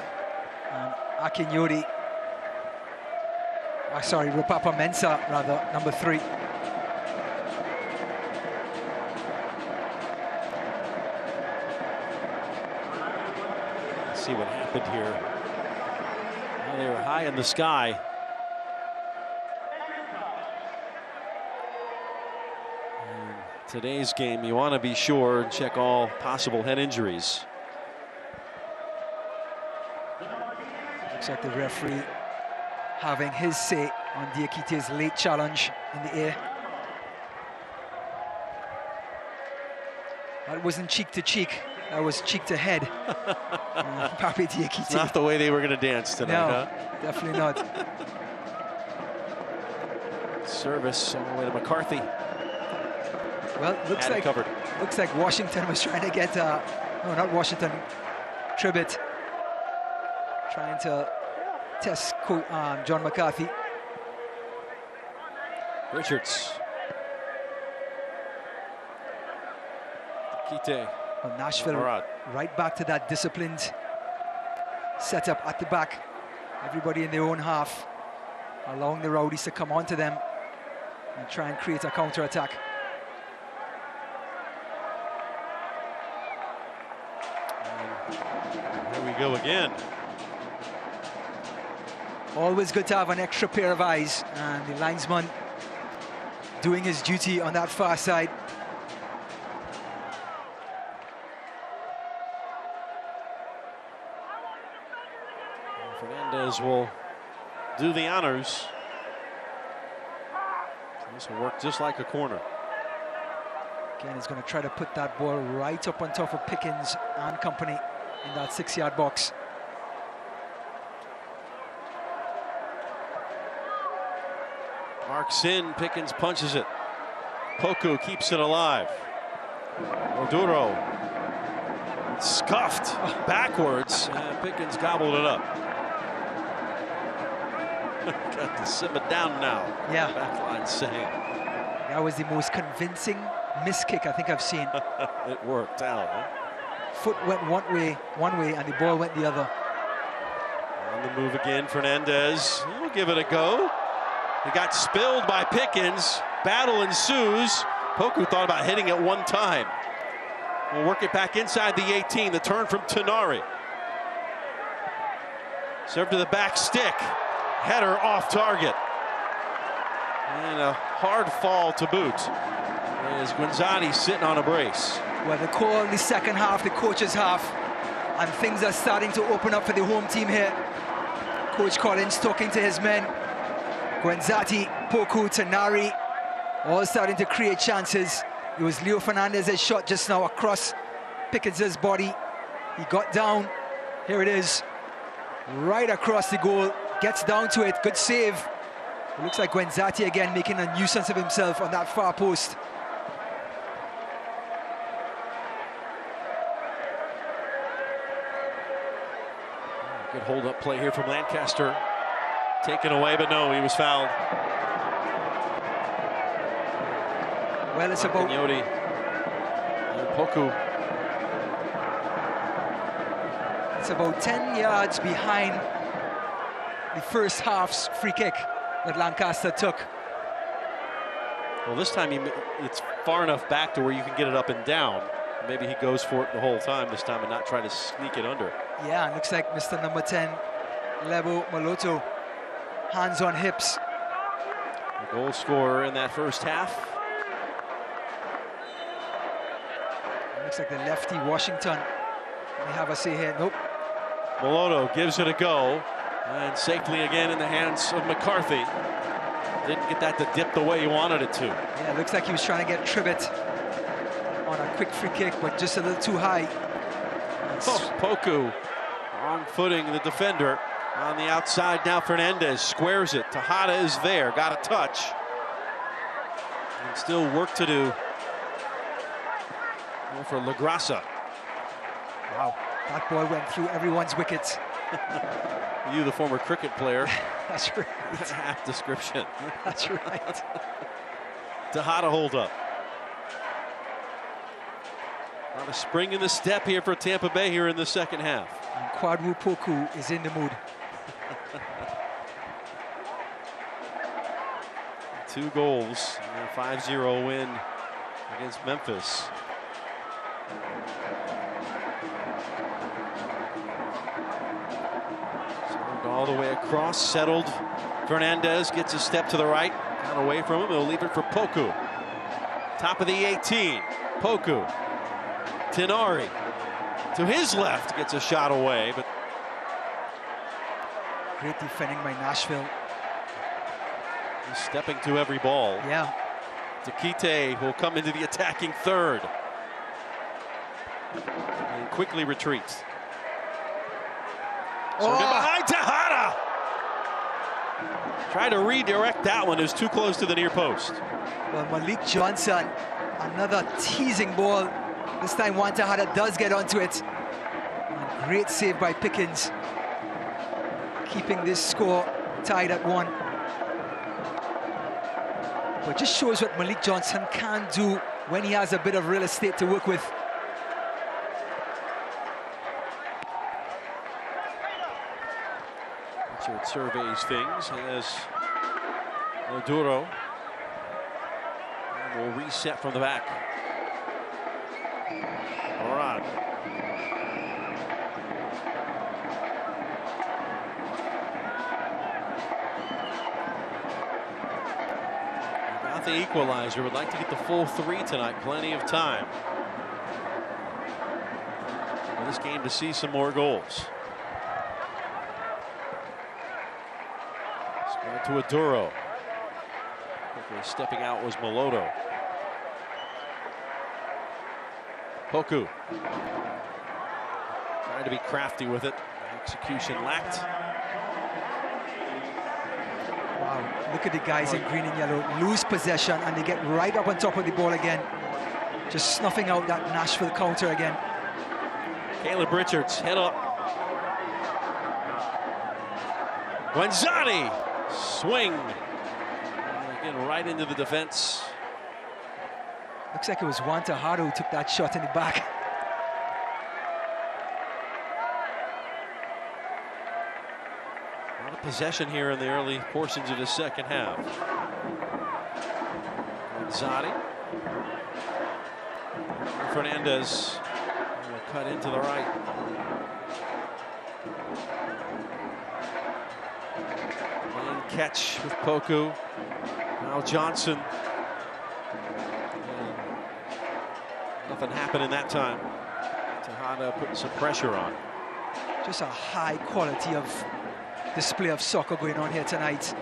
[SPEAKER 5] And Akinyori. Sorry, Rupapa Mensah, rather, number 3.
[SPEAKER 1] Let's see what happened here. Well, they were high in the sky. In today's game, you want to be sure and check all possible head injuries.
[SPEAKER 5] Looks like the referee having his say on Diakite's late challenge in the air. That wasn't cheek to cheek, that was cheek to head. Pape Diakite.
[SPEAKER 1] Not the way they were going to dance tonight,
[SPEAKER 5] no,
[SPEAKER 1] huh?
[SPEAKER 5] Definitely not.
[SPEAKER 1] Service all the way to McCarthy.
[SPEAKER 5] Well, looks like Washington was trying to get, no, not Washington, Tribbett, trying to test John McCarthy.
[SPEAKER 1] Richards. Kite.
[SPEAKER 5] Well, Nashville right back to that disciplined setup at the back. Everybody in their own half, allowing the Rowdies to come onto them and try and create a counter-attack.
[SPEAKER 1] There we go again.
[SPEAKER 5] Always good to have an extra pair of eyes, and the linesman doing his duty on that far side.
[SPEAKER 1] Fernandez will do the honors. This will work just like a corner.
[SPEAKER 5] Again, he's going to try to put that ball right up on top of Pickens and company in that 6-yard box.
[SPEAKER 1] Marks in, Pickens punches it. Poku keeps it alive. Oduro scuffed backwards, and Pickens gobbled it up. Got to simmer down now.
[SPEAKER 5] Yeah.
[SPEAKER 1] Backline saying.
[SPEAKER 5] That was the most convincing miss kick I think I've seen.
[SPEAKER 1] It worked out, huh?
[SPEAKER 5] Foot went one way, and the ball went the other.
[SPEAKER 1] On the move again, Fernandez. He'll give it a go. He got spilled by Pickens. Battle ensues. Poku thought about hitting it one time. We'll work it back inside the 18. The turn from Tenari. Serve to the back stick. Header off target. And a hard fall to boot. As Guenzani sitting on a brace.
[SPEAKER 5] Well, the call in the second half, the coach's half, and things are starting to open up for the home team here. Coach Collins talking to his men. Guenzati, Poku, Tenari, all starting to create chances. It was Leo Fernandez's shot just now across Pickens' body. He got down. Here it is. Right across the goal. Gets down to it. Good save. It looks like Guenzati again making a nuisance of himself on that far post.
[SPEAKER 1] Good hold-up play here from Lancaster. Taken away, but no, he was fouled.
[SPEAKER 5] Well, it's about...
[SPEAKER 1] Yodi and Poku.
[SPEAKER 5] It's about 10 yards behind the first half's free kick that Lancaster took.
[SPEAKER 1] Well, this time it's far enough back to where you can get it up and down. Maybe he goes for it the whole time this time and not try to sneak it under.
[SPEAKER 5] Yeah, looks like Mr. number 10, Lebo Moloto, hands on hips.
[SPEAKER 1] The goal scorer in that first half.
[SPEAKER 5] Looks like the lefty Washington. We have a say here. Nope.
[SPEAKER 1] Moloto gives it a go, and safely again in the hands of McCarthy. Didn't get that to dip the way he wanted it to.
[SPEAKER 5] Yeah, it looks like he was trying to get Tribbett on a quick free kick, but just a little too high.
[SPEAKER 1] Oh, Poku on footing the defender on the outside. Now Fernandez squares it. Tejada is there, got a touch. And still work to do for LaGrassa.
[SPEAKER 5] Wow, that ball went through everyone's wickets.
[SPEAKER 1] You, the former cricket player.
[SPEAKER 5] That's right.
[SPEAKER 1] Half description.
[SPEAKER 5] That's right.
[SPEAKER 1] Tejada hold up. Not a spring in the step here for Tampa Bay here in the second half.
[SPEAKER 5] And Kwadwo Poku is in the mood.
[SPEAKER 1] 2 goals in a 5-0 win against Memphis. Served all the way across, settled. Fernandez gets a step to the right, got away from him. He'll leave it for Poku. Top of the 18, Poku. Tenari to his left gets a shot away, but
[SPEAKER 5] great defending by Nashville.
[SPEAKER 1] He's stepping to every ball.
[SPEAKER 5] Yeah.
[SPEAKER 1] Takite will come into the attacking third and quickly retreats. So behind Tejada. Try to redirect that one. It was too close to the near post.
[SPEAKER 5] Well, Malik Johnson, another teasing ball. This time Juan Tejada does get onto it. And great save by Pickens, keeping this score tied at 1. But just shows what Malik Johnson can do when he has a bit of real estate to work with.
[SPEAKER 1] Richard surveys things as Oduro will reset from the back. All right. Got the equalizer. Would like to get the full 3 tonight. Plenty of time for this game to see some more goals. To Oduro. Quickly stepping out was Moloto. Poku trying to be crafty with it. Execution lacked.
[SPEAKER 5] Wow, look at the guys in green and yellow lose possession and they get right up on top of the ball again. Just snuffing out that Nashville counter again.
[SPEAKER 1] Caleb Richards, head up. Guenzani, swing. And again, right into the defense.
[SPEAKER 5] Looks like it was Juan Tejada who took that shot in the back.
[SPEAKER 1] A lot of possession here in the early portions of the second half. Guenzani. Fernandez will cut into the right. And catch with Poku. Now Johnson. And nothing happened in that time. Tejada putting some pressure on.
[SPEAKER 5] Just a high quality of display of soccer going on here tonight.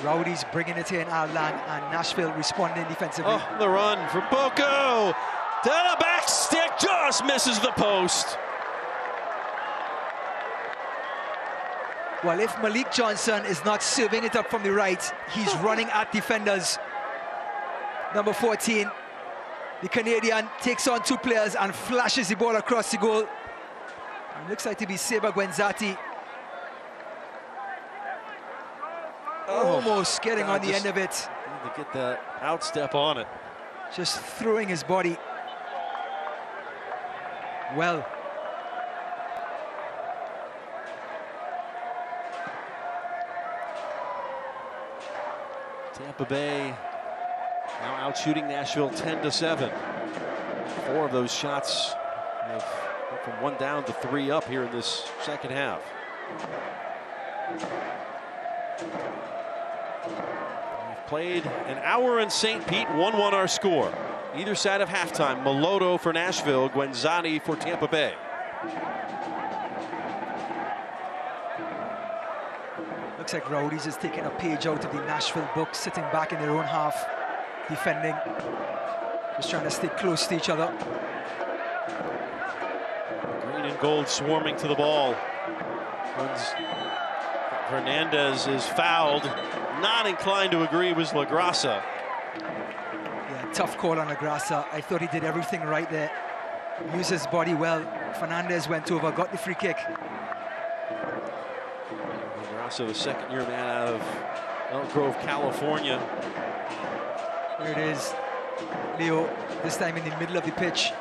[SPEAKER 5] Rowdies bringing it in our land and Nashville responding defensively.
[SPEAKER 1] Oh, the run for Poku. To the back stick, just misses the post.
[SPEAKER 5] Well, if Malik Johnson is not serving it up from the right, he's running at defenders. Number 14, the Canadian takes on two players and flashes the ball across the goal. It looks like to be Seba Guenzati. Almost getting on the end of it.
[SPEAKER 1] Need to get that outstep on it.
[SPEAKER 5] Just throwing his body. Well.
[SPEAKER 1] Tampa Bay now out shooting Nashville 10-7. 4 of those shots have went from 1 down to 3 up here in this second half. We've played an hour in St. Pete, 1-1 our score. Either side of halftime, Maloto for Nashville, Guenzani for Tampa Bay.
[SPEAKER 5] Looks like Rowdies is taking a page out of the Nashville book, sitting back in their own half, defending, just trying to stay close to each other.
[SPEAKER 1] Green and gold swarming to the ball. Fernandez is fouled. Not inclined to agree with LaGrassa.
[SPEAKER 5] Yeah, tough call on LaGrassa. I thought he did everything right there. Used his body well. Fernandez went over, got the free kick.
[SPEAKER 1] LaGrassa, the second-year man out of Elk Grove, California.
[SPEAKER 5] Here it is. Leo, this time in the middle of the pitch.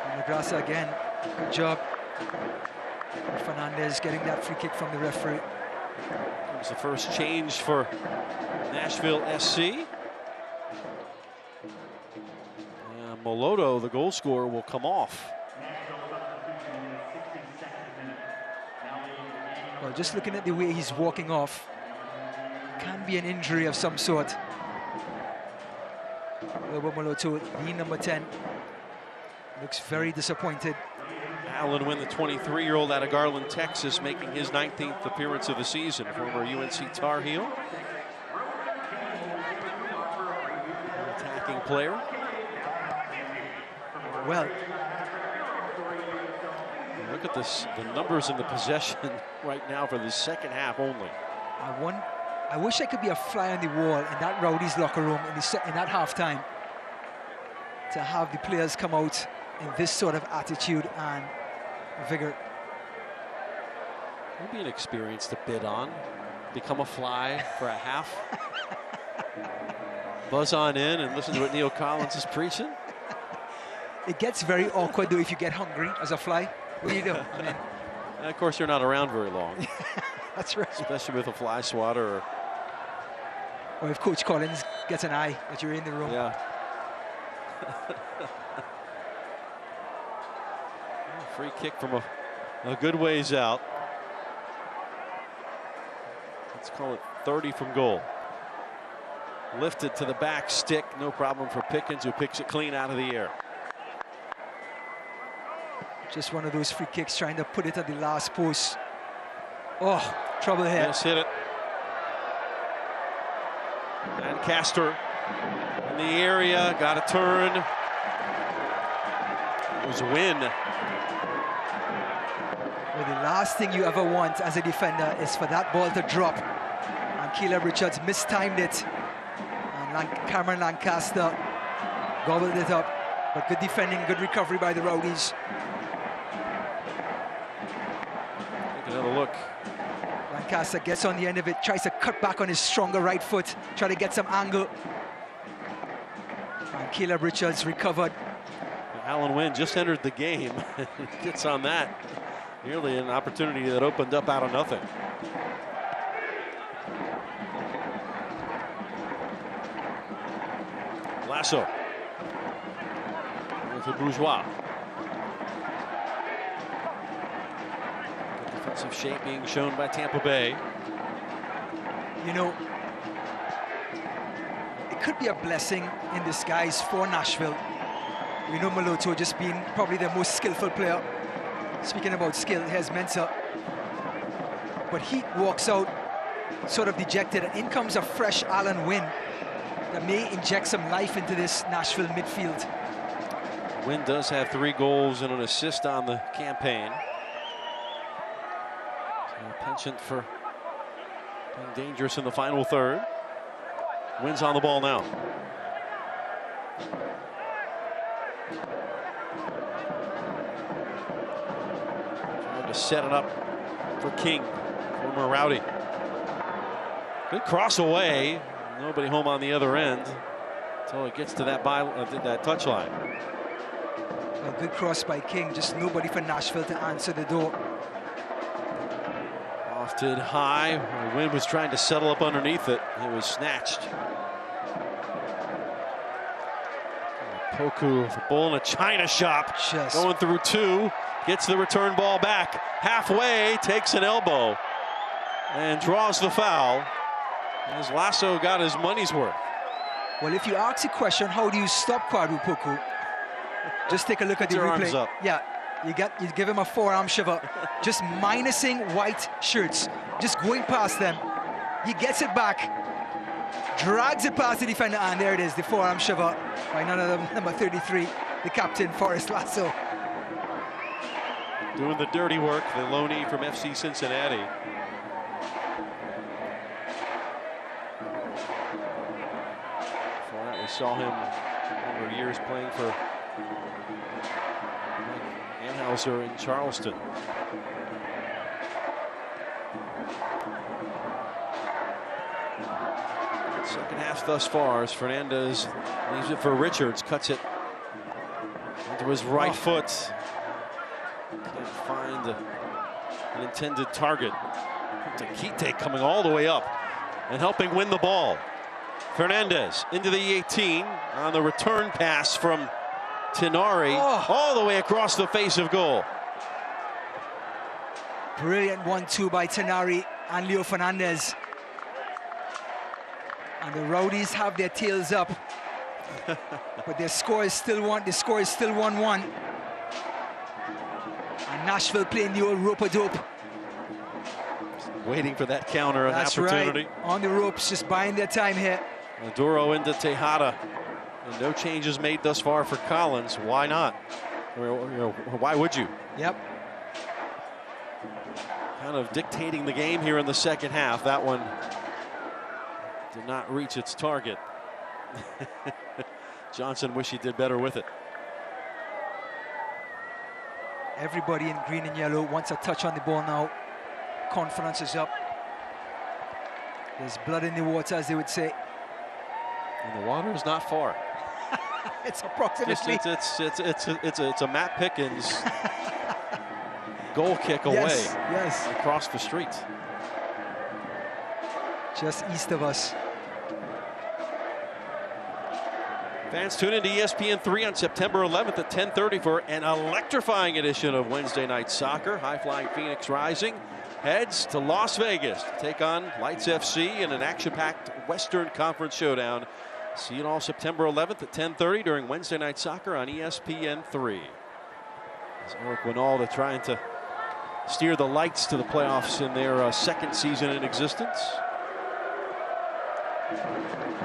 [SPEAKER 5] And LaGrassa again, good job. Fernandez getting that free kick from the referee.
[SPEAKER 1] It was the first change for Nashville SC. Maloto, the goal scorer, will come off.
[SPEAKER 5] Well, just looking at the way he's walking off, can be an injury of some sort. Maloto, the number 10, looks very disappointed.
[SPEAKER 1] Alan Wynn, the 23-year-old out of Garland, Texas, making his 19th appearance of the season. Former UNC Tar Heel. Attacking player.
[SPEAKER 5] Well,
[SPEAKER 1] look at this, the numbers in the possession right now for the second half only.
[SPEAKER 5] I wish I could be a fly on the wall in that Rowdies locker room in that halftime, to have the players come out in this sort of attitude and vigor.
[SPEAKER 1] Maybe an experience to bid on. Become a fly for a half. Buzz on in and listen to what Neil Collins is preaching.
[SPEAKER 5] It gets very awkward though if you get hungry as a fly. What do you do? I mean,
[SPEAKER 1] and of course, you're not around very long.
[SPEAKER 5] That's right.
[SPEAKER 1] Especially with a fly swatter.
[SPEAKER 5] Or if Coach Collins gets an eye that you're in the room.
[SPEAKER 1] Yeah. Free kick from a good ways out. Let's call it 30 from goal. Lifted to the back stick. No problem for Pickens, who picks it clean out of the air.
[SPEAKER 5] Just one of those free kicks, trying to put it at the last post. Oh, trouble here.
[SPEAKER 1] Yes, hit it. And Castor in the area, got a turn. Here's a win.
[SPEAKER 5] Well, the last thing you ever want as a defender is for that ball to drop. And Caleb Richards mistimed it. And Cameron Lancaster gobbled it up. But good defending, good recovery by the Rowdies.
[SPEAKER 1] Take another look.
[SPEAKER 5] Lancaster gets on the end of it, tries to cut back on his stronger right foot, try to get some angle. And Caleb Richards recovered.
[SPEAKER 1] Alan Wynn just entered the game. Gets on that. Nearly an opportunity that opened up out of nothing. Lasso. With the Bourgeois. Good defensive shape being shown by Tampa Bay.
[SPEAKER 5] You know, it could be a blessing in disguise for Nashville. We know Maloto just being probably the most skillful player. Speaking about skill, here's Mensah. But he walks out sort of dejected, and in comes a fresh Alan Wynn that may inject some life into this Nashville midfield.
[SPEAKER 1] Wynn does have 3 goals and an assist on the campaign. So a penchant for being dangerous in the final third. Wynn's on the ball now. Trying to set it up for King, former Rowdy. Good cross away. Nobody home on the other end until it gets to that touchline.
[SPEAKER 5] A good cross by King, just nobody for Nashville to answer the door.
[SPEAKER 1] Lofted high. Wynn was trying to settle up underneath it. It was snatched. Poku, the bull in a china shop.
[SPEAKER 5] Just
[SPEAKER 1] going through 2. Gets the return ball back. Halfway, takes an elbow. And draws the foul. As Lasso got his money's worth.
[SPEAKER 5] Well, if you ask the question, how do you stop Kwadwo Poku? Just take a look at the replay.
[SPEAKER 1] Arms up.
[SPEAKER 5] Yeah, you give him a forearm shiver. Just minusing white shirts, just going past them. He gets it back, drags it past the defender, and there it is, the forearm shiver by none other than number 33, the captain, Forrest Lasso.
[SPEAKER 1] Doing the dirty work, the loanee from FC Cincinnati. Before that, we saw him over years playing for Anheuser in Charleston. Second half thus far as Fernandez leaves it for Richards, cuts it into his right foot. Can't find an intended target. Takite coming all the way up and helping win the ball. Fernandez into the 18 on the return pass from Tinari, all the way across the face of goal.
[SPEAKER 5] Brilliant 1-2 by Tinari and Leo Fernandez. And the Rowdies have their tails up. But their score is still 1-1. And Nashville playing the old rope-a-dope.
[SPEAKER 1] Waiting for that counter, an opportunity.
[SPEAKER 5] Right. On the ropes, just buying their time here.
[SPEAKER 1] Maduro into Tejada. And no changes made thus far for Collins. Why not? Why would you?
[SPEAKER 5] Yep.
[SPEAKER 1] Kind of dictating the game here in the second half. That one did not reach its target. Johnson wish he did better with it.
[SPEAKER 5] Everybody in green and yellow wants a touch on the ball now. Confidence is up. There's blood in the water, as they would say.
[SPEAKER 1] And the water is not far.
[SPEAKER 5] It's approximately.
[SPEAKER 1] It's a Matt Pickens goal kick away.
[SPEAKER 5] Yes.
[SPEAKER 1] Across the street.
[SPEAKER 5] Just east of us.
[SPEAKER 1] Fans, tune into ESPN 3 on September 11th at 10:30 for an electrifying edition of Wednesday Night Soccer. High-flying Phoenix Rising heads to Las Vegas to take on Lights FC in an action-packed Western Conference showdown. See it all September 11th at 10:30 during Wednesday Night Soccer on ESPN 3. As Eric Winalda trying to steer the Lights to the playoffs in their second season in existence.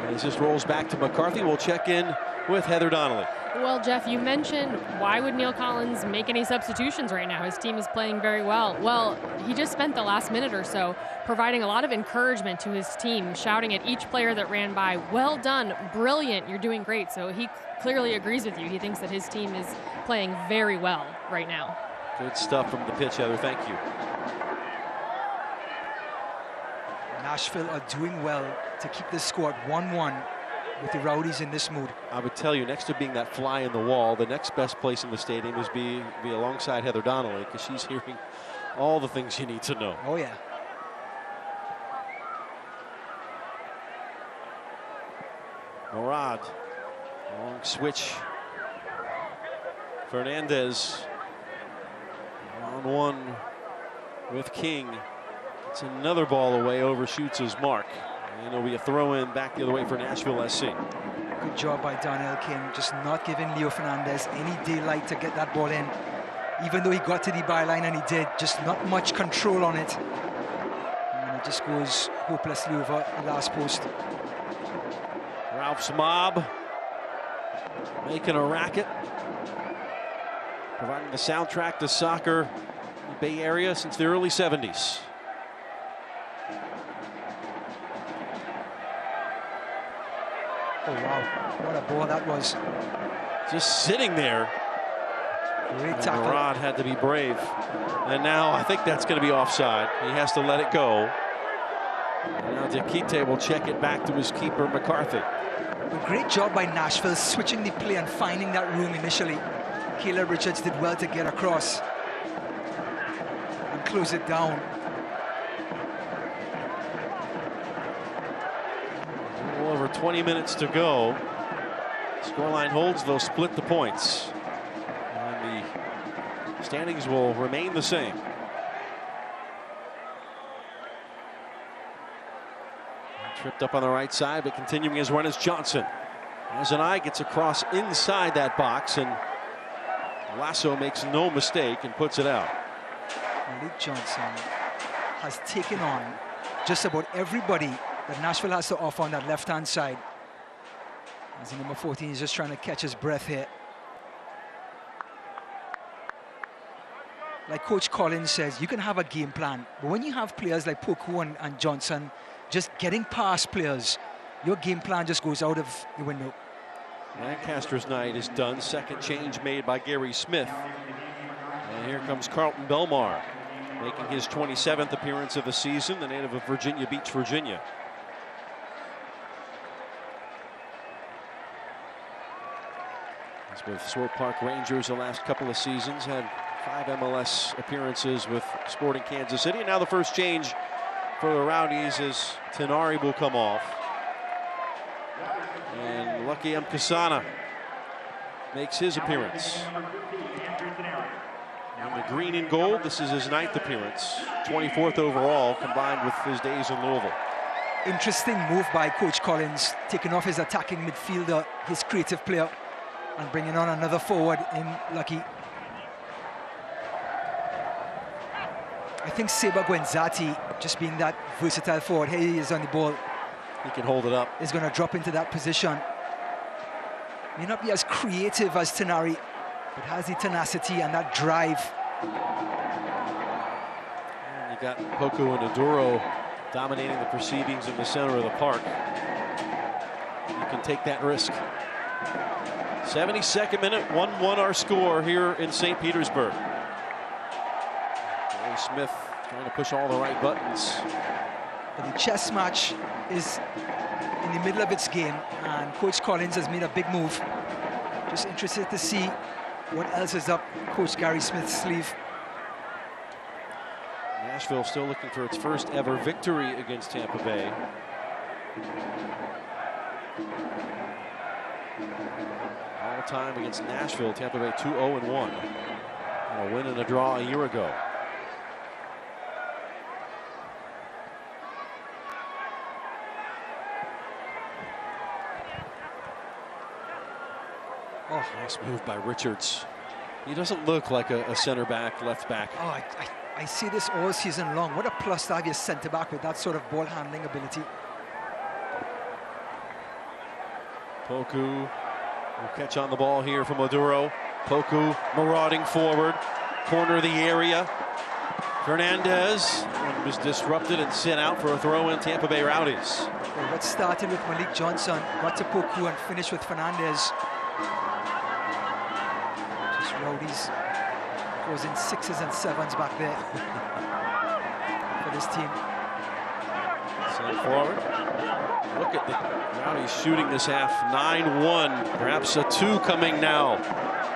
[SPEAKER 1] As this rolls back to McCarthy, we'll check in with Heather Donnelly.
[SPEAKER 10] Well, Jeff, you mentioned why would Neil Collins make any substitutions right now? His team is playing very well. Well, he just spent the last minute or so providing a lot of encouragement to his team, shouting at each player that ran by, well done, brilliant, you're doing great. So he clearly agrees with you. He thinks that his team is playing very well right now.
[SPEAKER 1] Good stuff from the pitch, Heather. Thank you.
[SPEAKER 5] Nashville are doing well to keep the score at 1-1 with the Rowdies in this mood.
[SPEAKER 1] I would tell you, next to being that fly in the wall, the next best place in the stadium is be alongside Heather Donnelly, because she's hearing all the things you need to know.
[SPEAKER 5] Oh, yeah.
[SPEAKER 1] Morad, long switch. Fernandez on one with King. It's another ball away, overshoots his mark. And it'll be a throw in back the other way for Nashville SC.
[SPEAKER 5] Good job by Donnell King, just not giving Leo Fernandez any daylight to get that ball in. Even though he got to the byline, and he did, just not much control on it. And it just goes hopelessly over the last post.
[SPEAKER 1] Ralph's mob making a racket, providing the soundtrack to soccer in the Bay Area since the early 70s.
[SPEAKER 5] Oh, wow. What a ball that was.
[SPEAKER 1] Just sitting there.
[SPEAKER 5] Great tackle.
[SPEAKER 1] Morad had to be brave. And now I think that's going to be offside. He has to let it go. And now Diakite will check it back to his keeper, McCarthy.
[SPEAKER 5] A great job by Nashville switching the play and finding that room initially. Kayla Richards did well to get across and close it down.
[SPEAKER 1] A little over 20 minutes to go. Scoreline holds, they'll split the points. And the standings will remain the same. Tripped up on the right side, but continuing his run is Johnson. As an eye gets across inside that box, and Lasso makes no mistake and puts it out.
[SPEAKER 5] Malik Johnson has taken on just about everybody that Nashville has to offer on that left-hand side. As the number 14 is just trying to catch his breath here. Like Coach Collins says, you can have a game plan, but when you have players like Poku and Johnson just getting past players, your game plan just goes out of the window.
[SPEAKER 1] Lancaster's night is done. Second change made by Gary Smith. And here comes Carlton Belmar, making his 27th appearance of the season, the native of Virginia Beach, Virginia. He's with Swart Park Rangers the last couple of seasons, had 5 MLS appearances with Sporting Kansas City. And now the first change for the Rowdies as Tenari will come off. And Lucky Mkasana makes his appearance. In the green and gold, this is his 9th appearance. 24th overall, combined with his days in Louisville.
[SPEAKER 5] Interesting move by Coach Collins, taking off his attacking midfielder, his creative player, and bringing on another forward in Lucky. I think Seba Guenzati, just being that versatile forward, here he is on the ball.
[SPEAKER 1] He can hold it up.
[SPEAKER 5] Is going to drop into that position. May not be as creative as Tenari, but has the tenacity and that drive.
[SPEAKER 1] And you got Poku and Aduro dominating the proceedings in the center of the park. You can take that risk. 72nd minute, 1-1 our score here in St. Petersburg. Gary Smith trying to push all the right buttons.
[SPEAKER 5] But the chess match is in the middle of its game, and Coach Collins has made a big move. Just interested to see what else is up Coach Gary Smith's sleeve.
[SPEAKER 1] Nashville still looking for its first ever victory against Tampa Bay. All time against Nashville, Tampa Bay 2-0-1. A win and a draw a year ago. Oh, nice move by Richards. He doesn't look like a center back, left back.
[SPEAKER 5] Oh, I see this all season long. What a plus to have your center back with that sort of ball handling ability.
[SPEAKER 1] Poku will catch on the ball here from Maduro. Poku marauding forward, corner of the area. Fernandez was disrupted and sent out for a throw in. Tampa Bay Rowdies.
[SPEAKER 5] Well, what started with Malik Johnson got to Poku and finished with Fernandez. Just Rowdies causing 6s and 7s back there for this team.
[SPEAKER 1] Send forward. Look at the Rowdies shooting this half. 9-1. Perhaps a 2 coming now.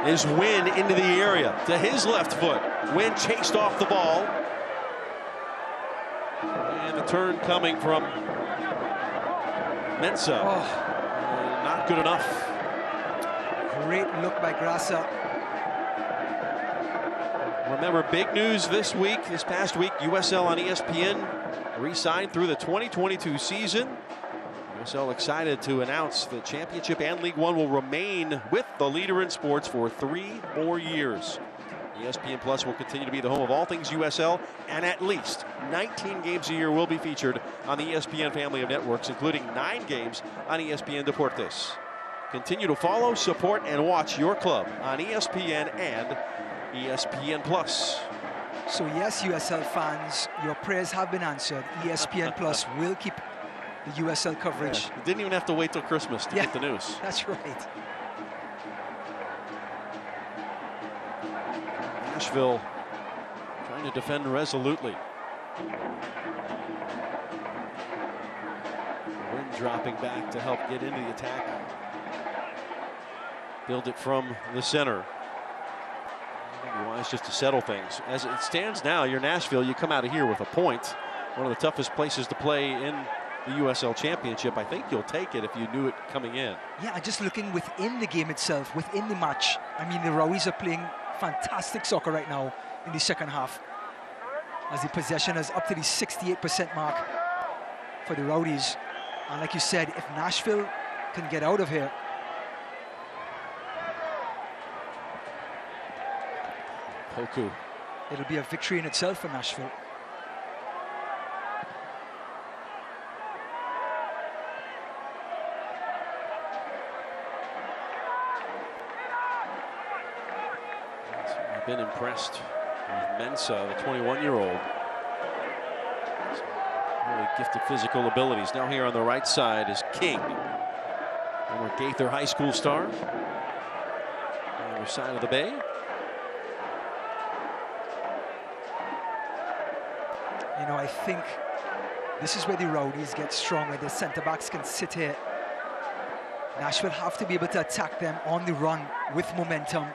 [SPEAKER 1] Is Wynn into the area to his left foot. Wynn chased off the ball. And the turn coming from Mensah. Not good enough.
[SPEAKER 5] Great look by Grassa.
[SPEAKER 1] Remember, big news this past week, USL on ESPN re-signed through the 2022 season. USL excited to announce the championship and League One will remain with the leader in sports for 3 more years. ESPN Plus will continue to be the home of all things USL, and at least 19 games a year will be featured on the ESPN family of networks, including 9 games on ESPN Deportes. Continue to follow, support, and watch your club on ESPN and ESPN Plus.
[SPEAKER 5] So yes, USL fans, your prayers have been answered. ESPN Plus will keep the USL coverage.
[SPEAKER 1] You didn't even have to wait till Christmas to get the news.
[SPEAKER 5] That's right.
[SPEAKER 1] Nashville trying to defend resolutely. Wynn dropping back to help get into the attack. Build it from the center. Wise just to settle things. As it stands now, you're Nashville, you come out of here with a point. One of the toughest places to play in the USL Championship. I think you'll take it if you knew it coming in.
[SPEAKER 5] Yeah, just looking within the game itself, within the match. I mean, the Rowdies are playing fantastic soccer right now in the second half. As the possession is up to the 68% mark for the Rowdies. And like you said, if Nashville can get out of here,
[SPEAKER 1] Poku.
[SPEAKER 5] It'll be a victory in itself for Nashville.
[SPEAKER 1] I've been impressed with Mensah, the 21-year-old. Really gifted physical abilities. Now here on the right side is King, former Gaither High School star. On the other side of the bay.
[SPEAKER 5] You know, I think this is where the Rowdies get stronger. The centre-backs can sit here. Nashville have to be able to attack them on the run with momentum.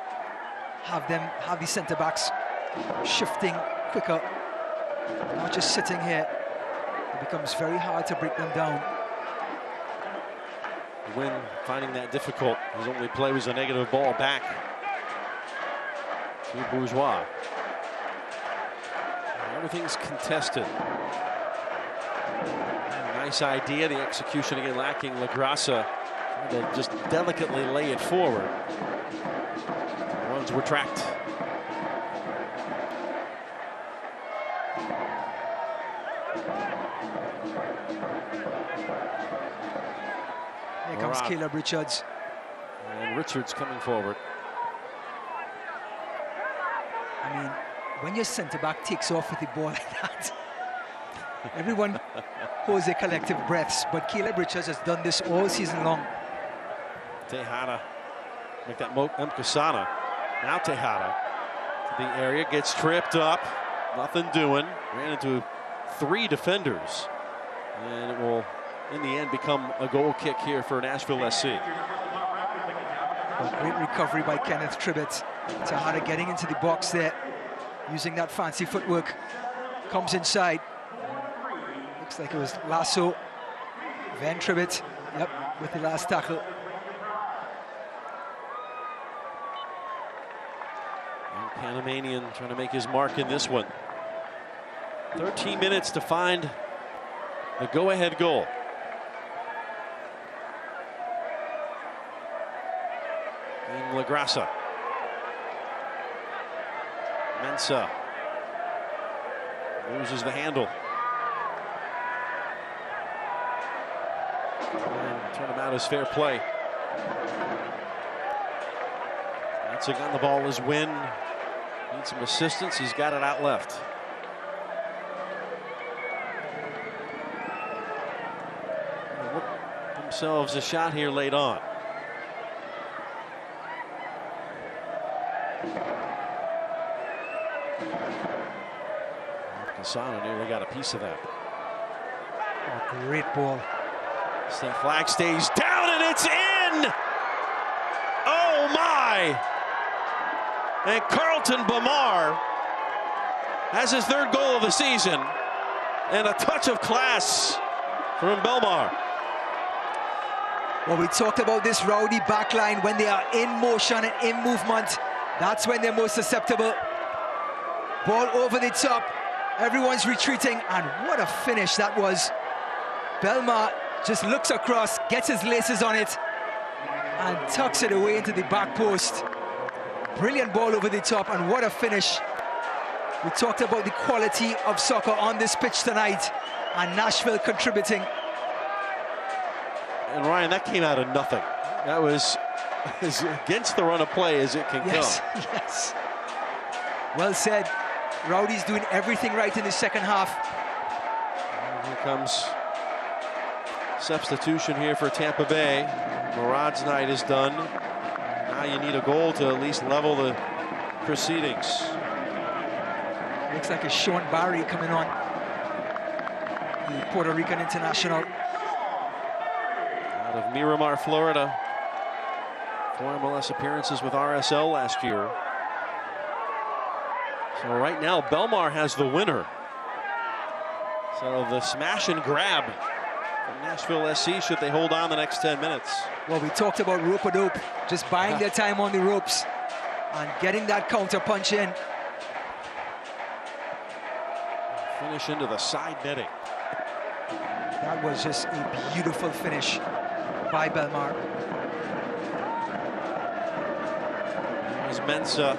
[SPEAKER 5] Have the centre-backs shifting quicker, not just sitting here. It becomes very hard to break them down.
[SPEAKER 1] Wynn finding that difficult. His only play was a negative ball back to Bourgeois. Everything's contested. Nice idea. The execution again lacking. LaGrassa trying to just delicately lay it forward. Runs were tracked.
[SPEAKER 5] Here comes Caleb Richards.
[SPEAKER 1] And Richards coming forward.
[SPEAKER 5] I mean, when your centre-back takes off with the ball like that, everyone holds their collective breaths, but Caleb Richards has done this all season long.
[SPEAKER 1] Tejada, make that Mkasana. Now Tejada to the area, gets tripped up, nothing doing. Ran into 3 defenders, and it will, in the end, become a goal kick here for Nashville SC.
[SPEAKER 5] A great recovery by Kenneth Tribbett. Tejada getting into the box there, using that fancy footwork. Comes inside. Looks like it was Lasso. Van Tribbett, yep, with the last tackle.
[SPEAKER 1] And Panamanian trying to make his mark in this one. 13 minutes to find the go-ahead goal. And LaGrassa. Mensah loses the handle. And turn him out as fair play. Bouncing on the ball is Wynn. Needs some assistance. He's got it out left. Themselves a shot here late on. Casano nearly got a piece of that.
[SPEAKER 5] Oh, great ball.
[SPEAKER 1] The flag stays down and it's in! Oh my! And Carlton Bamar has his 3rd goal of the season. And a touch of class from Belmar.
[SPEAKER 5] Well, we talked about this Rowdy backline when they are in motion and in movement. That's when they're most susceptible. Ball over the top. Everyone's retreating, and what a finish that was. Belmar just looks across, gets his laces on it, and tucks it away into the back post. Brilliant ball over the top, and what a finish. We talked about the quality of soccer on this pitch tonight, and Nashville contributing.
[SPEAKER 1] And Ryan, that came out of nothing. That was as against the run of play as it can come.
[SPEAKER 5] Yes. Well said. Rowdies doing everything right in the second half.
[SPEAKER 1] And here comes substitution here for Tampa Bay. Murad's night is done. Now you need a goal to at least level the proceedings.
[SPEAKER 5] Looks like a Sean Barry coming on. The Puerto Rican international.
[SPEAKER 1] Out of Miramar, Florida. 4 MLS appearances with RSL last year. So right now, Belmar has the winner. So the smash and grab from Nashville SC should they hold on the next 10 minutes.
[SPEAKER 5] Well, we talked about rope-a-dope, just buying their time on the ropes and getting that counter punch in.
[SPEAKER 1] Finish into the side netting.
[SPEAKER 5] That was just a beautiful finish by Belmar.
[SPEAKER 1] There's Mensah.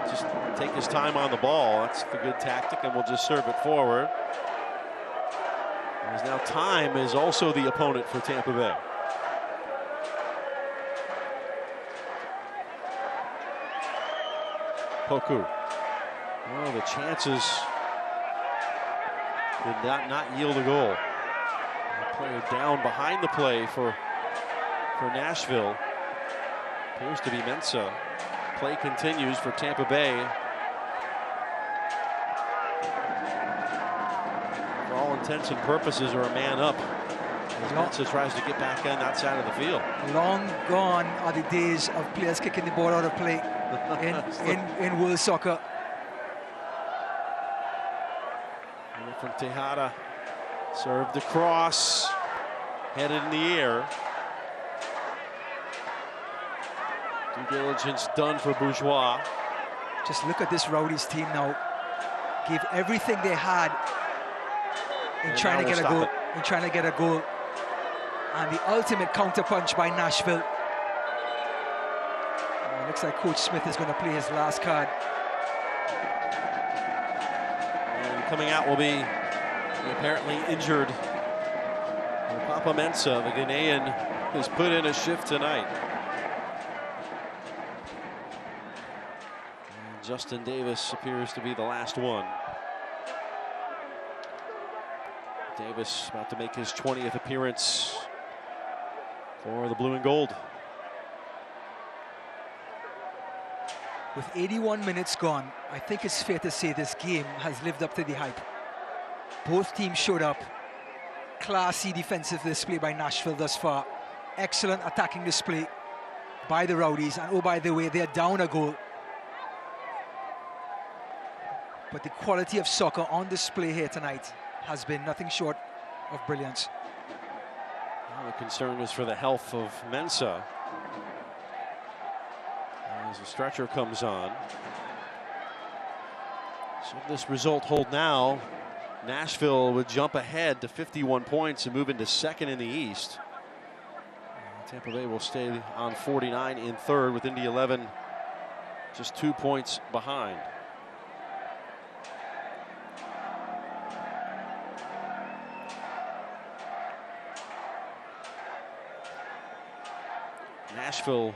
[SPEAKER 1] Just take his time on the ball. That's the good tactic, and we'll just serve it forward. As now time is also the opponent for Tampa Bay. Poku. Oh, the chances did not yield a goal. A player down behind the play for Nashville. Appears to be Mensah. Play continues for Tampa Bay. For all intents and purposes, are a man up as Mensah tries to get back on that side of the field.
[SPEAKER 5] Long gone are the days of players kicking the ball out of play in world soccer.
[SPEAKER 1] And from Tejada, served across, headed in the air. Due diligence done for Bourgeois.
[SPEAKER 5] Just look at this Rowdies team now. Gave everything they had in trying to get a goal. And the ultimate counter punch by Nashville. Looks like Coach Smith is going to play his last card.
[SPEAKER 1] And coming out will be the apparently injured Papa Mensah. The Ghanaian has put in a shift tonight. Justin Davis appears to be the last one. Davis about to make his 20th appearance for the blue and gold.
[SPEAKER 5] With 81 minutes gone, I think it's fair to say this game has lived up to the hype. Both teams showed up. Classy defensive display by Nashville thus far. Excellent attacking display by the Rowdies. And oh, by the way, they're down a goal. But the quality of soccer on display here tonight has been nothing short of brilliance.
[SPEAKER 1] Well, the concern is for the health of Mensah. As the stretcher comes on. So if this result hold now, Nashville would jump ahead to 51 points and move into second in the East. Tampa Bay will stay on 49 in third, with Indy 11 just 2 points behind. Nashville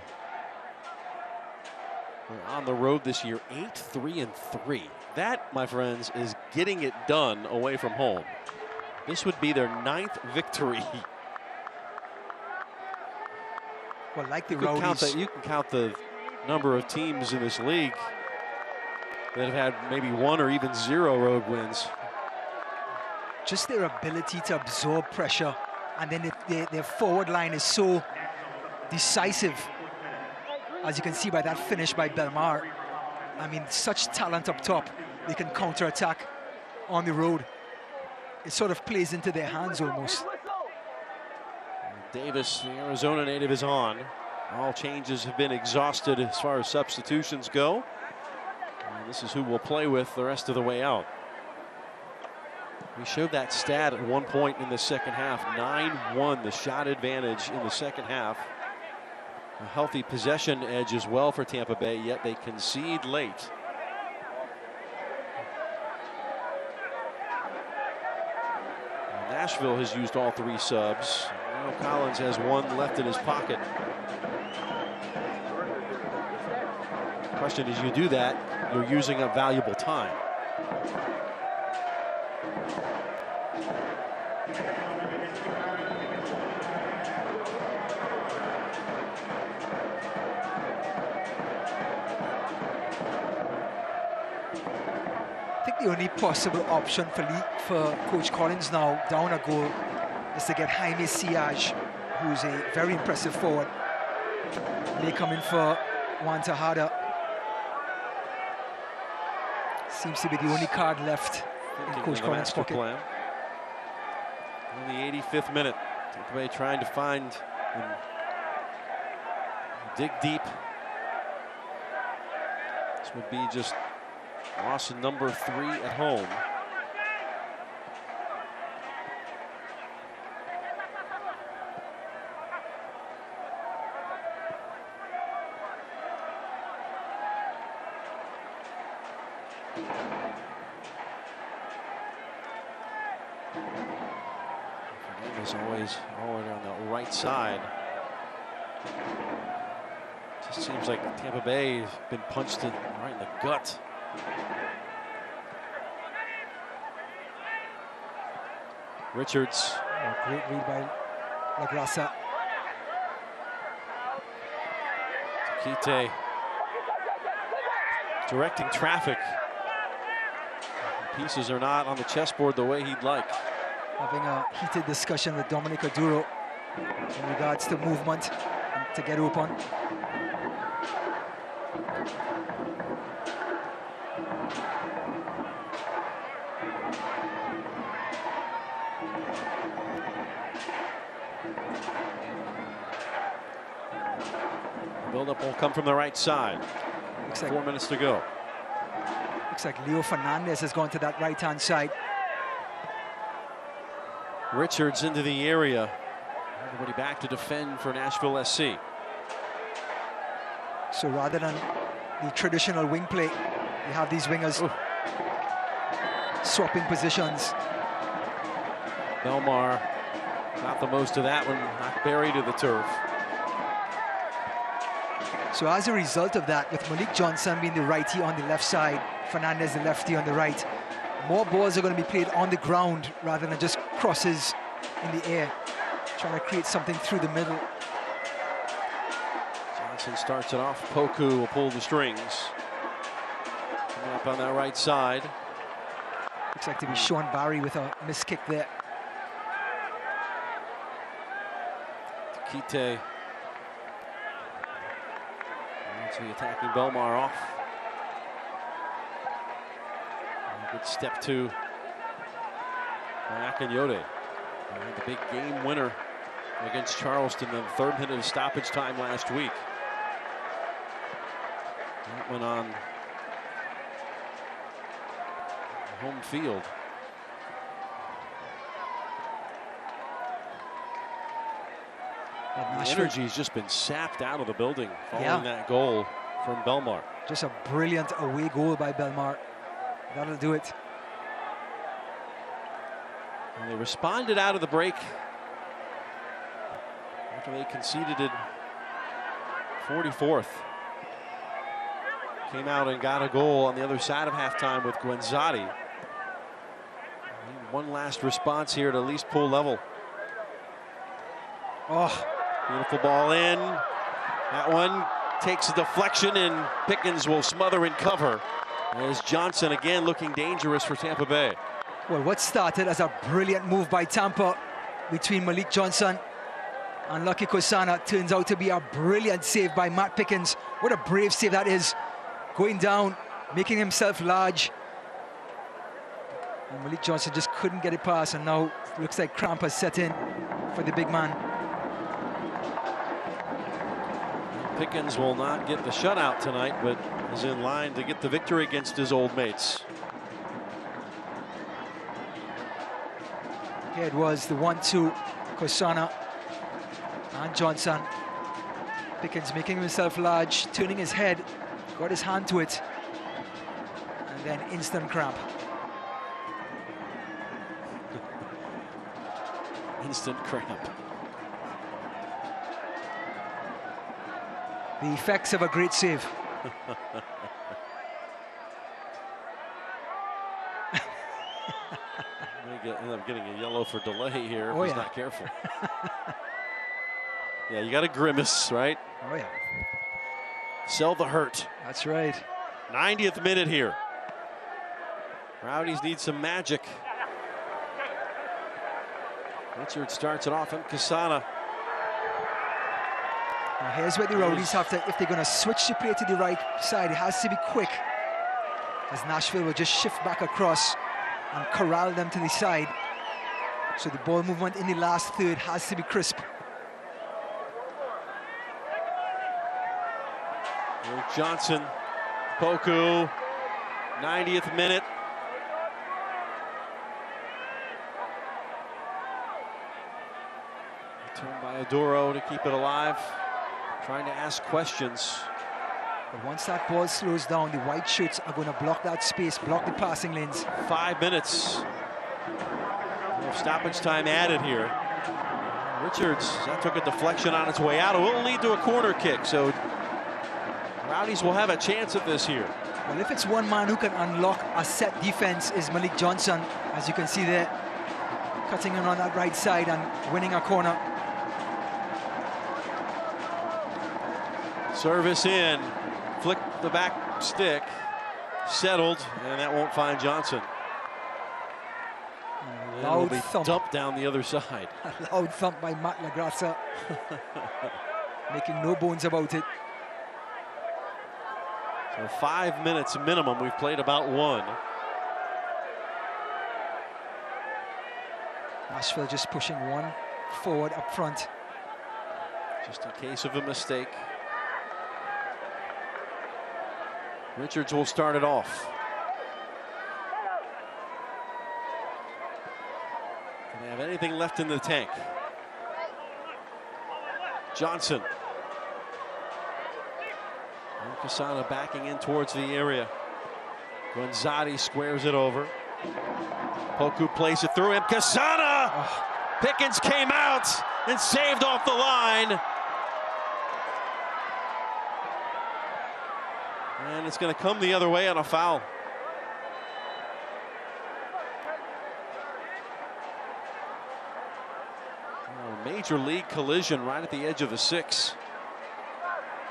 [SPEAKER 1] are on the road this year 8-3-3. That, my friends, is getting it done away from home. This would be their 9th victory.
[SPEAKER 5] Well, like the
[SPEAKER 1] You can
[SPEAKER 5] Rowdies,
[SPEAKER 1] count the number of teams in this league that have had maybe 1 or even 0 road wins.
[SPEAKER 5] just their ability to absorb pressure, and then their forward line is so decisive, as you can see by that finish by Belmar. I mean, such talent up top. They can counter-attack on the road. It sort of plays into their hands almost.
[SPEAKER 1] Davis, the Arizona native, is on. All changes have been exhausted as far as substitutions go. And this is who we'll play with the rest of the way out. We showed that stat at one point in the second half. 9-1, the shot advantage in the second half. A healthy possession edge as well for Tampa Bay, yet they concede late. Nashville has used all 3 subs. Now Collins has 1 left in his pocket. Question is, you do that, you're using up valuable time.
[SPEAKER 5] I think the only possible option for Coach Collins now, down a goal, is to get Jaime Siage, who's a very impressive forward. May come in for Juan Tejada. Seems to be the only card left in Coach Collins' pocket.
[SPEAKER 1] Plan. In the 85th minute, Tampa Bay trying to find and dig deep. This would be just loss number 3 at home. Is always on the right side. Just seems like Tampa Bay has been punched right in the gut. Richards.
[SPEAKER 5] Oh, great read by La Grasa.
[SPEAKER 1] Kite directing traffic. The pieces are not on the chessboard the way he'd like.
[SPEAKER 5] Having a heated discussion with Dominic Aduro in regards to movement to get open.
[SPEAKER 1] Build-up will come from the right side. Looks like 4 minutes to go.
[SPEAKER 5] Looks like Leo Fernandez has gone to that right-hand side.
[SPEAKER 1] Richards into the area. Everybody back to defend for Nashville SC.
[SPEAKER 5] So rather than the traditional wing play, you have these wingers swapping positions.
[SPEAKER 1] Belmar got the most of that one, not buried to the turf.
[SPEAKER 5] So as a result of that, with Malik Johnson being the righty on the left side, Fernandez the lefty on the right, more balls are going to be played on the ground rather than just crosses in the air, trying to create something through the middle.
[SPEAKER 1] Johnson starts it off. Poku will pull the strings. Coming up on that right side.
[SPEAKER 5] Looks like to be Sean Barry with a missed kick there.
[SPEAKER 1] Kite. Actually attacking Belmar off. Good step 2 by Akanyode. The big game winner against Charleston in the 3rd minute of stoppage time last week. That went on home field. The energy's just been sapped out of the building following that goal from Belmar.
[SPEAKER 5] Just a brilliant away goal by Belmar. That'll do it.
[SPEAKER 1] And they responded out of the break after they conceded it 44th. Came out and got a goal on the other side of halftime with Guenzati. One last response here to at least pull level. Oh, beautiful ball in. That one takes a deflection, and Pickens will smother and cover. As Johnson again looking dangerous for Tampa Bay.
[SPEAKER 5] Well, what started as a brilliant move by Tampa between Malik Johnson and Lucky Kosana turns out to be a brilliant save by Matt Pickens. What a brave save that is. Going down, making himself large. And Malik Johnson just couldn't get it past, and now looks like cramp has set in for the big man.
[SPEAKER 1] Pickens will not get the shutout tonight, but is in line to get the victory against his old mates.
[SPEAKER 5] Here it was the 1-2, Kosana and Johnson. Pickens making himself large, turning his head, got his hand to it, and then instant cramp.
[SPEAKER 1] Instant cramp.
[SPEAKER 5] The effects of a great save.
[SPEAKER 1] End up getting a yellow for delay here if
[SPEAKER 5] Oh,
[SPEAKER 1] he's
[SPEAKER 5] yeah.
[SPEAKER 1] not careful. Yeah, you got a grimace, right?
[SPEAKER 5] Oh, yeah.
[SPEAKER 1] Sell the hurt.
[SPEAKER 5] That's right.
[SPEAKER 1] 90th minute here. Rowdies need some magic. Richard starts it off, and Kasana.
[SPEAKER 5] Now here's where the Rowdies have to, if they're going to switch the play to the right side, it has to be quick, as Nashville will just shift back across and corral them to the side. So the ball movement in the last third has to be crisp.
[SPEAKER 1] Johnson, Poku, 90th minute. Turned by Adoro to keep it alive. Trying to ask questions.
[SPEAKER 5] But once that ball slows down, the white shirts are going to block that space, block the passing lanes.
[SPEAKER 1] 5 minutes. Stoppage time added here. Richards, that took a deflection on its way out. It will lead to a corner kick, so Rowdies will have a chance at this here.
[SPEAKER 5] Well, if it's one man who can unlock a set defense, is Malik Johnson, as you can see there, cutting in on that right side and winning a corner.
[SPEAKER 1] Service in, flick the back stick, settled, and that won't find Johnson. It'll be dumped down the other side.
[SPEAKER 5] A loud thump by Matt LaGrassa, making no bones about it.
[SPEAKER 1] So 5 minutes minimum. We've played about 1.
[SPEAKER 5] Nashville just pushing one forward up front.
[SPEAKER 1] Just in case of a mistake. Richards will start it off. Do they have anything left in the tank? Johnson. And Kasana backing in towards the area. Guenzati squares it over. Poku plays it through him. Kasana! Oh. Pickens came out and saved off the line. And it's going to come the other way on a foul. Oh, major league collision right at the edge of the 6.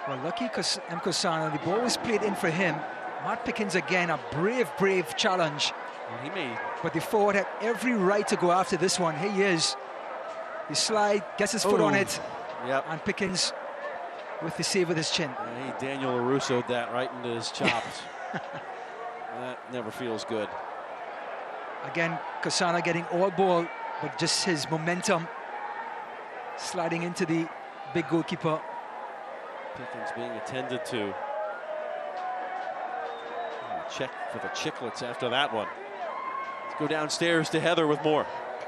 [SPEAKER 5] Well, lucky Kosana, the ball was played in for him. Matt Pickens again, a brave challenge.
[SPEAKER 1] Well, he made.
[SPEAKER 5] But the forward had every right to go after this one. Here he is. He slide, gets his foot on it.
[SPEAKER 1] Yep.
[SPEAKER 5] And Pickens with the save with his chin.
[SPEAKER 1] Yeah, he Daniel LaRusso'd that right into his chops. That never feels good.
[SPEAKER 5] Again, Kosana getting all ball, but just his momentum sliding into the big goalkeeper.
[SPEAKER 1] Pickens being attended to. Check for the chicklets after that one. Let's go downstairs to Heather with more.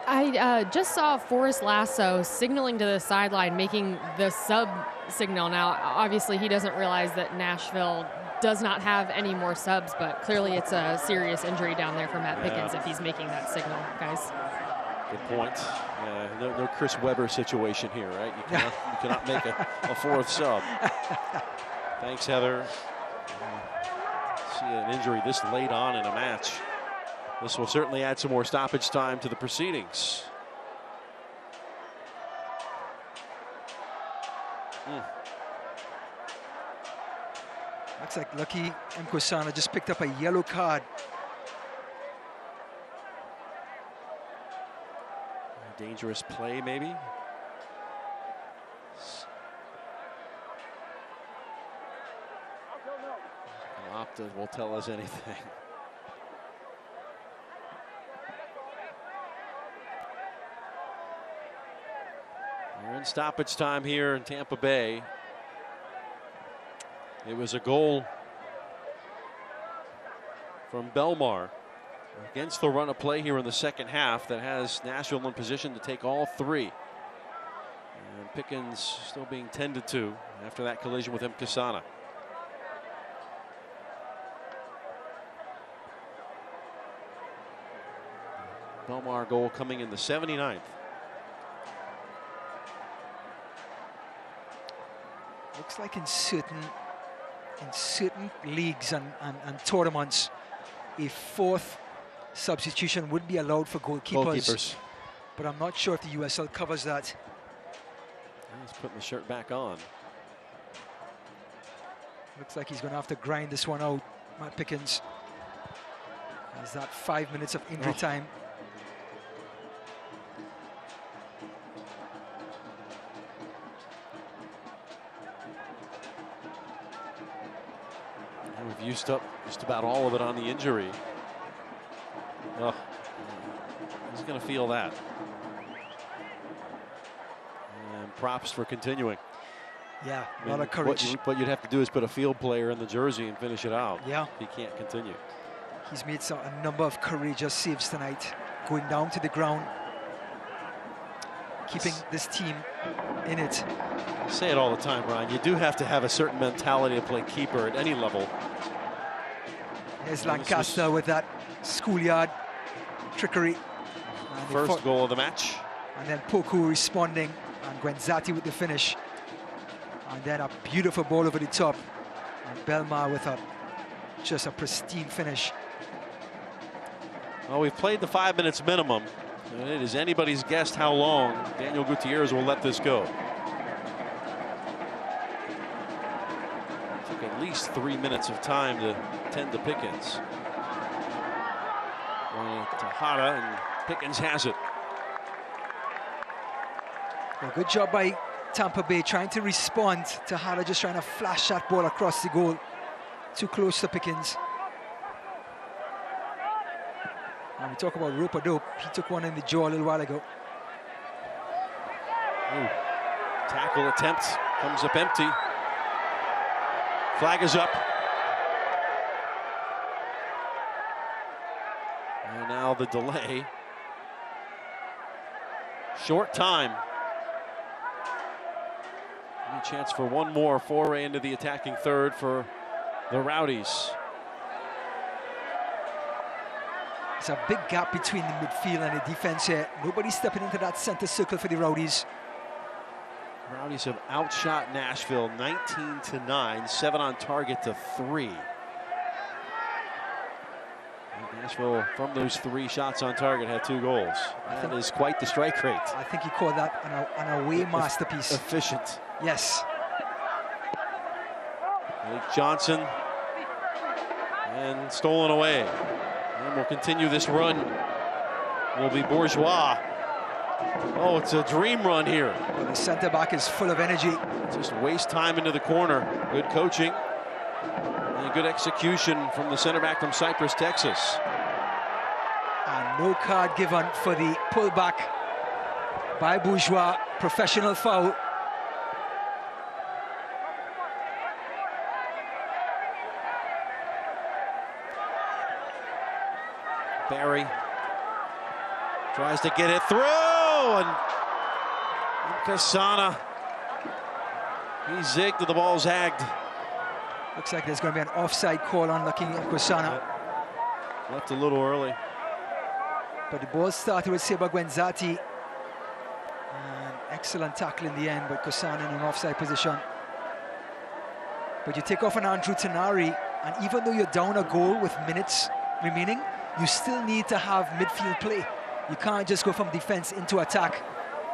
[SPEAKER 10] I just saw Forrest Lasso signaling to the sideline, making the sub signal. Now, obviously, he doesn't realize that Nashville does not have any more subs, but clearly it's a serious injury down there for Matt Pickens if he's making that signal, guys.
[SPEAKER 1] Good point. No Chris Webber situation here, right? You cannot make a fourth sub. Thanks, Heather. See an injury this late on in a match. This will certainly add some more stoppage time to the proceedings.
[SPEAKER 5] Looks like Lucky Mkwasana just picked up a yellow card.
[SPEAKER 1] A dangerous play, maybe. Opta won't tell us anything. We're in stoppage time here in Tampa Bay. It was a goal from Belmar against the run of play here in the second half that has Nashville in position to take all three. And Pickens still being tended to after that collision with Mkwasana. Belmar goal coming in the 79th.
[SPEAKER 5] Looks like in certain leagues and tournaments, a fourth substitution would be allowed for goalkeepers. But I'm not sure if the USL covers that.
[SPEAKER 1] He's putting the shirt back on.
[SPEAKER 5] Looks like he's going to have to grind this one out, Matt Pickens. Has that 5 minutes of injury time.
[SPEAKER 1] We've used up just about all of it on the injury. Oh, he's going to feel that. And props for continuing.
[SPEAKER 5] Yeah, a lot of courage.
[SPEAKER 1] What you'd have to do is put a field player in the jersey and finish it out.
[SPEAKER 5] Yeah.
[SPEAKER 1] He can't continue.
[SPEAKER 5] He's made a number of courageous saves tonight, going down to the ground, keeping this team in it.
[SPEAKER 1] I say it all the time, Brian. You do have to have a certain mentality to play keeper at any level.
[SPEAKER 5] There's Lancaster with that schoolyard trickery.
[SPEAKER 1] First goal of the match.
[SPEAKER 5] And then Poku responding, and Gwenzati with the finish. And then a beautiful ball over the top. And Belmar with just a pristine finish.
[SPEAKER 1] Well, we've played the 5 minutes minimum. And it is anybody's guess how long Daniel Gutierrez will let this go. Took at least 3 minutes of time to tend to Pickens. Going to Hara, and Pickens has it.
[SPEAKER 5] Well, good job by Tampa Bay trying to respond to Hara, just trying to flash that ball across the goal. Too close to Pickens. And we talk about rope-a-dope. He took one in the jaw a little while ago.
[SPEAKER 1] Ooh. Tackle attempt comes up empty. Flag is up. And now the delay. Short time. Any chance for one more foray into the attacking third for the Rowdies.
[SPEAKER 5] There's a big gap between the midfield and the defense here. Nobody's stepping into that center circle for the Rowdies.
[SPEAKER 1] Rowdies have outshot Nashville 19-9, 7 on target to 3. Nashville, from those 3 shots on target, had 2 goals. That is quite the strike rate.
[SPEAKER 5] I think he called that an away masterpiece.
[SPEAKER 1] Efficient.
[SPEAKER 5] Yes.
[SPEAKER 1] Blake Johnson, and stolen away. And we'll continue this run. Will be Bourgeois. Oh, it's a dream run here.
[SPEAKER 5] Well, the center back is full of energy.
[SPEAKER 1] Just waste time into the corner. Good coaching and good execution from the center back from Cypress, Texas.
[SPEAKER 5] And no card given for the pullback by Bourgeois. Professional foul.
[SPEAKER 1] Barry tries to get it through, and Mkwasana, he zigged and the ball zagged.
[SPEAKER 5] Looks like there's going to be an offside call on Lucky Mkwasana.
[SPEAKER 1] Left a little early.
[SPEAKER 5] But the ball started with Seba Gwenzati. Excellent tackle in the end, but Kosan in an offside position. But you take off an Andrew Tenari, and even though you're down a goal with minutes remaining, you still need to have midfield play. You can't just go from defense into attack.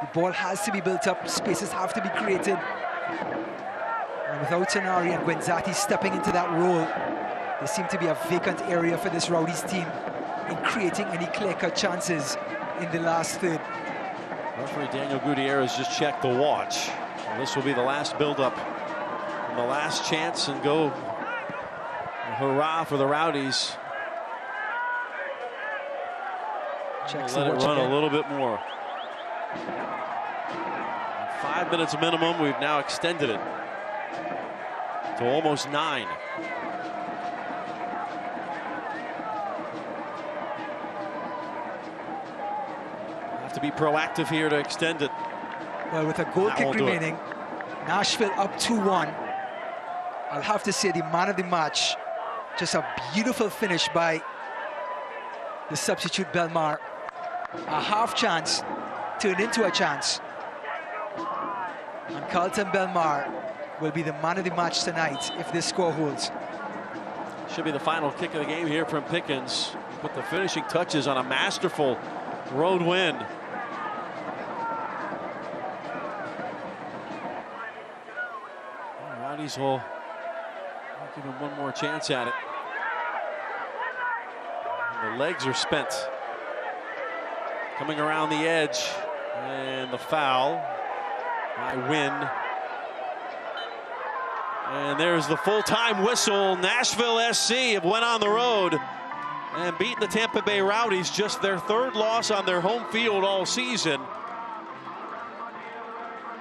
[SPEAKER 5] The ball has to be built up, spaces have to be created. And without Tenari and Gwenzati stepping into that role, there seemed to be a vacant area for this Rowdies team in creating any clear-cut chances in the last third.
[SPEAKER 1] Referee Daniel Gutierrez just checked the watch. And this will be the last build-up and the last chance, and go hurrah for the Rowdies.
[SPEAKER 5] Checks
[SPEAKER 1] let
[SPEAKER 5] the
[SPEAKER 1] it
[SPEAKER 5] watch
[SPEAKER 1] run
[SPEAKER 5] again.
[SPEAKER 1] a little bit more. 5 minutes minimum. We've now extended it to almost 9. Have to be proactive here to extend it.
[SPEAKER 5] Well, with a goal
[SPEAKER 1] That
[SPEAKER 5] kick
[SPEAKER 1] won't do it.
[SPEAKER 5] remaining, Nashville up 2-1. I'll have to say the man of the match. Just a beautiful finish by the substitute Belmar. A half chance turned into a chance. And Carlton Belmar will be the man of the match tonight if this score holds.
[SPEAKER 1] Should be the final kick of the game here from Pickens. Put the finishing touches on a masterful road win. Rowdies will give him one more chance at it. And the legs are spent. Coming around the edge, and the foul by Wynn. And there's the full-time whistle. Nashville SC have went on the road and beaten the Tampa Bay Rowdies, just their 3rd loss on their home field all season.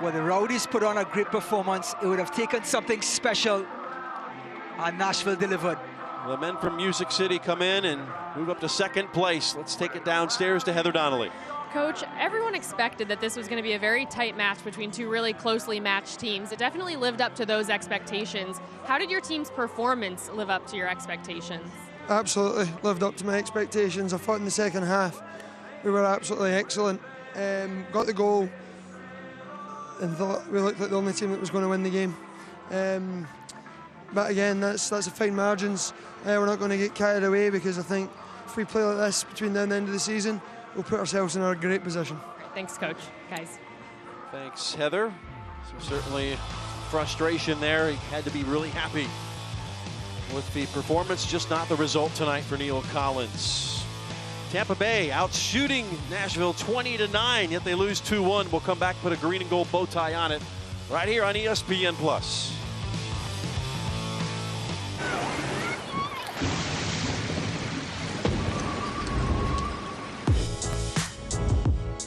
[SPEAKER 5] Well, the Rowdies put on a great performance. It would have taken something special, and Nashville delivered.
[SPEAKER 1] The men from Music City come in and move up to 2nd place. Let's take it downstairs to Heather Donnelly.
[SPEAKER 10] Coach, everyone expected that this was going to be a very tight match between two really closely matched teams. It definitely lived up to those expectations. How did your team's performance live up to your expectations?
[SPEAKER 9] Absolutely lived up to my expectations. I thought in the second half we were absolutely excellent. Got the goal and thought we looked like the only team that was going to win the game. But again, that's a fine margins. We're not going to get carried away, because I think if we play like this between now and the end of the season, we'll put ourselves in a great position.
[SPEAKER 10] Thanks, Coach. Guys.
[SPEAKER 1] Thanks, Heather. So certainly frustration there. He had to be really happy with the performance, just not the result tonight for Neil Collins. Tampa Bay out shooting Nashville 20-9, yet they lose 2-1. We'll come back, put a green and gold bow tie on it right here on ESPN+.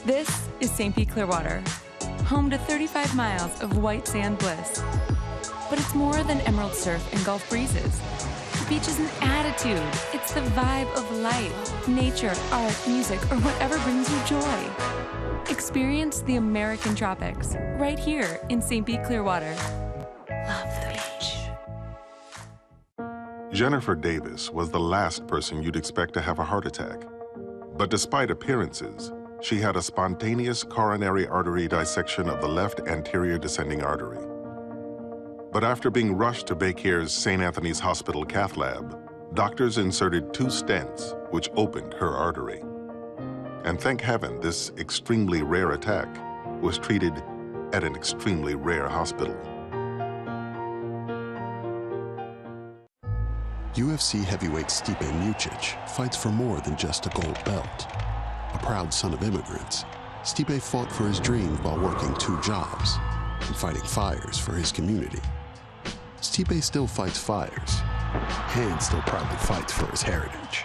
[SPEAKER 11] This is St. Pete Clearwater, home to 35 miles of white sand bliss. But it's more than emerald surf and Gulf breezes. The beach is an attitude. It's the vibe of life, nature, art, music, or whatever brings you joy. Experience the American tropics right here in St. Pete Clearwater. Love the beach.
[SPEAKER 12] Jennifer Davis was the last person you'd expect to have a heart attack. But despite appearances, she had a spontaneous coronary artery dissection of the left anterior descending artery. But after being rushed to Baycare's St. Anthony's Hospital cath lab, doctors inserted 2 stents, which opened her artery. And thank heaven, this extremely rare attack was treated at an extremely rare hospital.
[SPEAKER 13] UFC heavyweight Stipe Miocic fights for more than just a gold belt. A proud son of immigrants, Stipe fought for his dream while working 2 jobs and fighting fires for his community. Stipe still fights fires and still proudly fights for his heritage.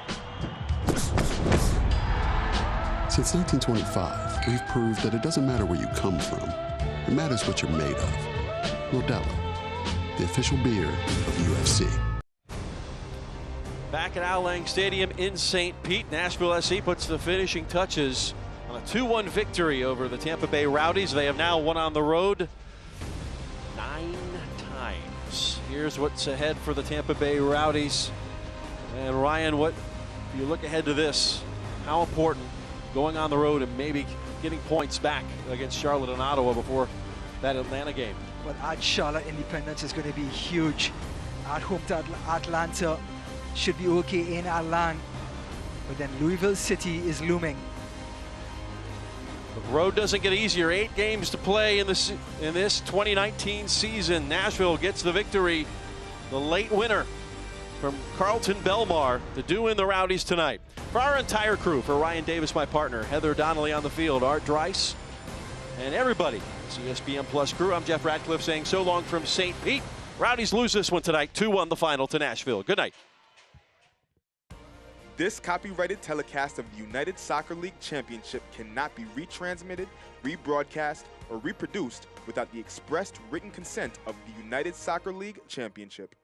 [SPEAKER 13] Since 1925, we've proved that it doesn't matter where you come from. It matters what you're made of. Modelo, the official beer of UFC.
[SPEAKER 1] Back at Al Lang Stadium in St. Pete, Nashville SC puts the finishing touches on a 2-1 victory over the Tampa Bay Rowdies. They have now won on the road 9 times. Here's what's ahead for the Tampa Bay Rowdies. And Ryan, what, if you look ahead to this, how important going on the road and maybe getting points back against Charlotte and Ottawa before that Atlanta game.
[SPEAKER 5] But at Charlotte, Independence is going to be huge. At home to Atlanta, should be okay in Atlanta. But then Louisville City is looming.
[SPEAKER 1] The road doesn't get easier. 8 games to play in this 2019 season. Nashville gets the victory. The late winner from Carlton Belmar to do in the Rowdies tonight. For our entire crew, for Ryan Davis, my partner, Heather Donnelly on the field, Art Dryce, and everybody, it's the ESPN Plus crew, I'm Jeff Ratcliffe saying so long from St. Pete. Rowdies lose this one tonight, 2-1 the final to Nashville. Good night.
[SPEAKER 4] This copyrighted telecast of the United Soccer League Championship cannot be retransmitted, rebroadcast, or reproduced without the expressed written consent of the United Soccer League Championship.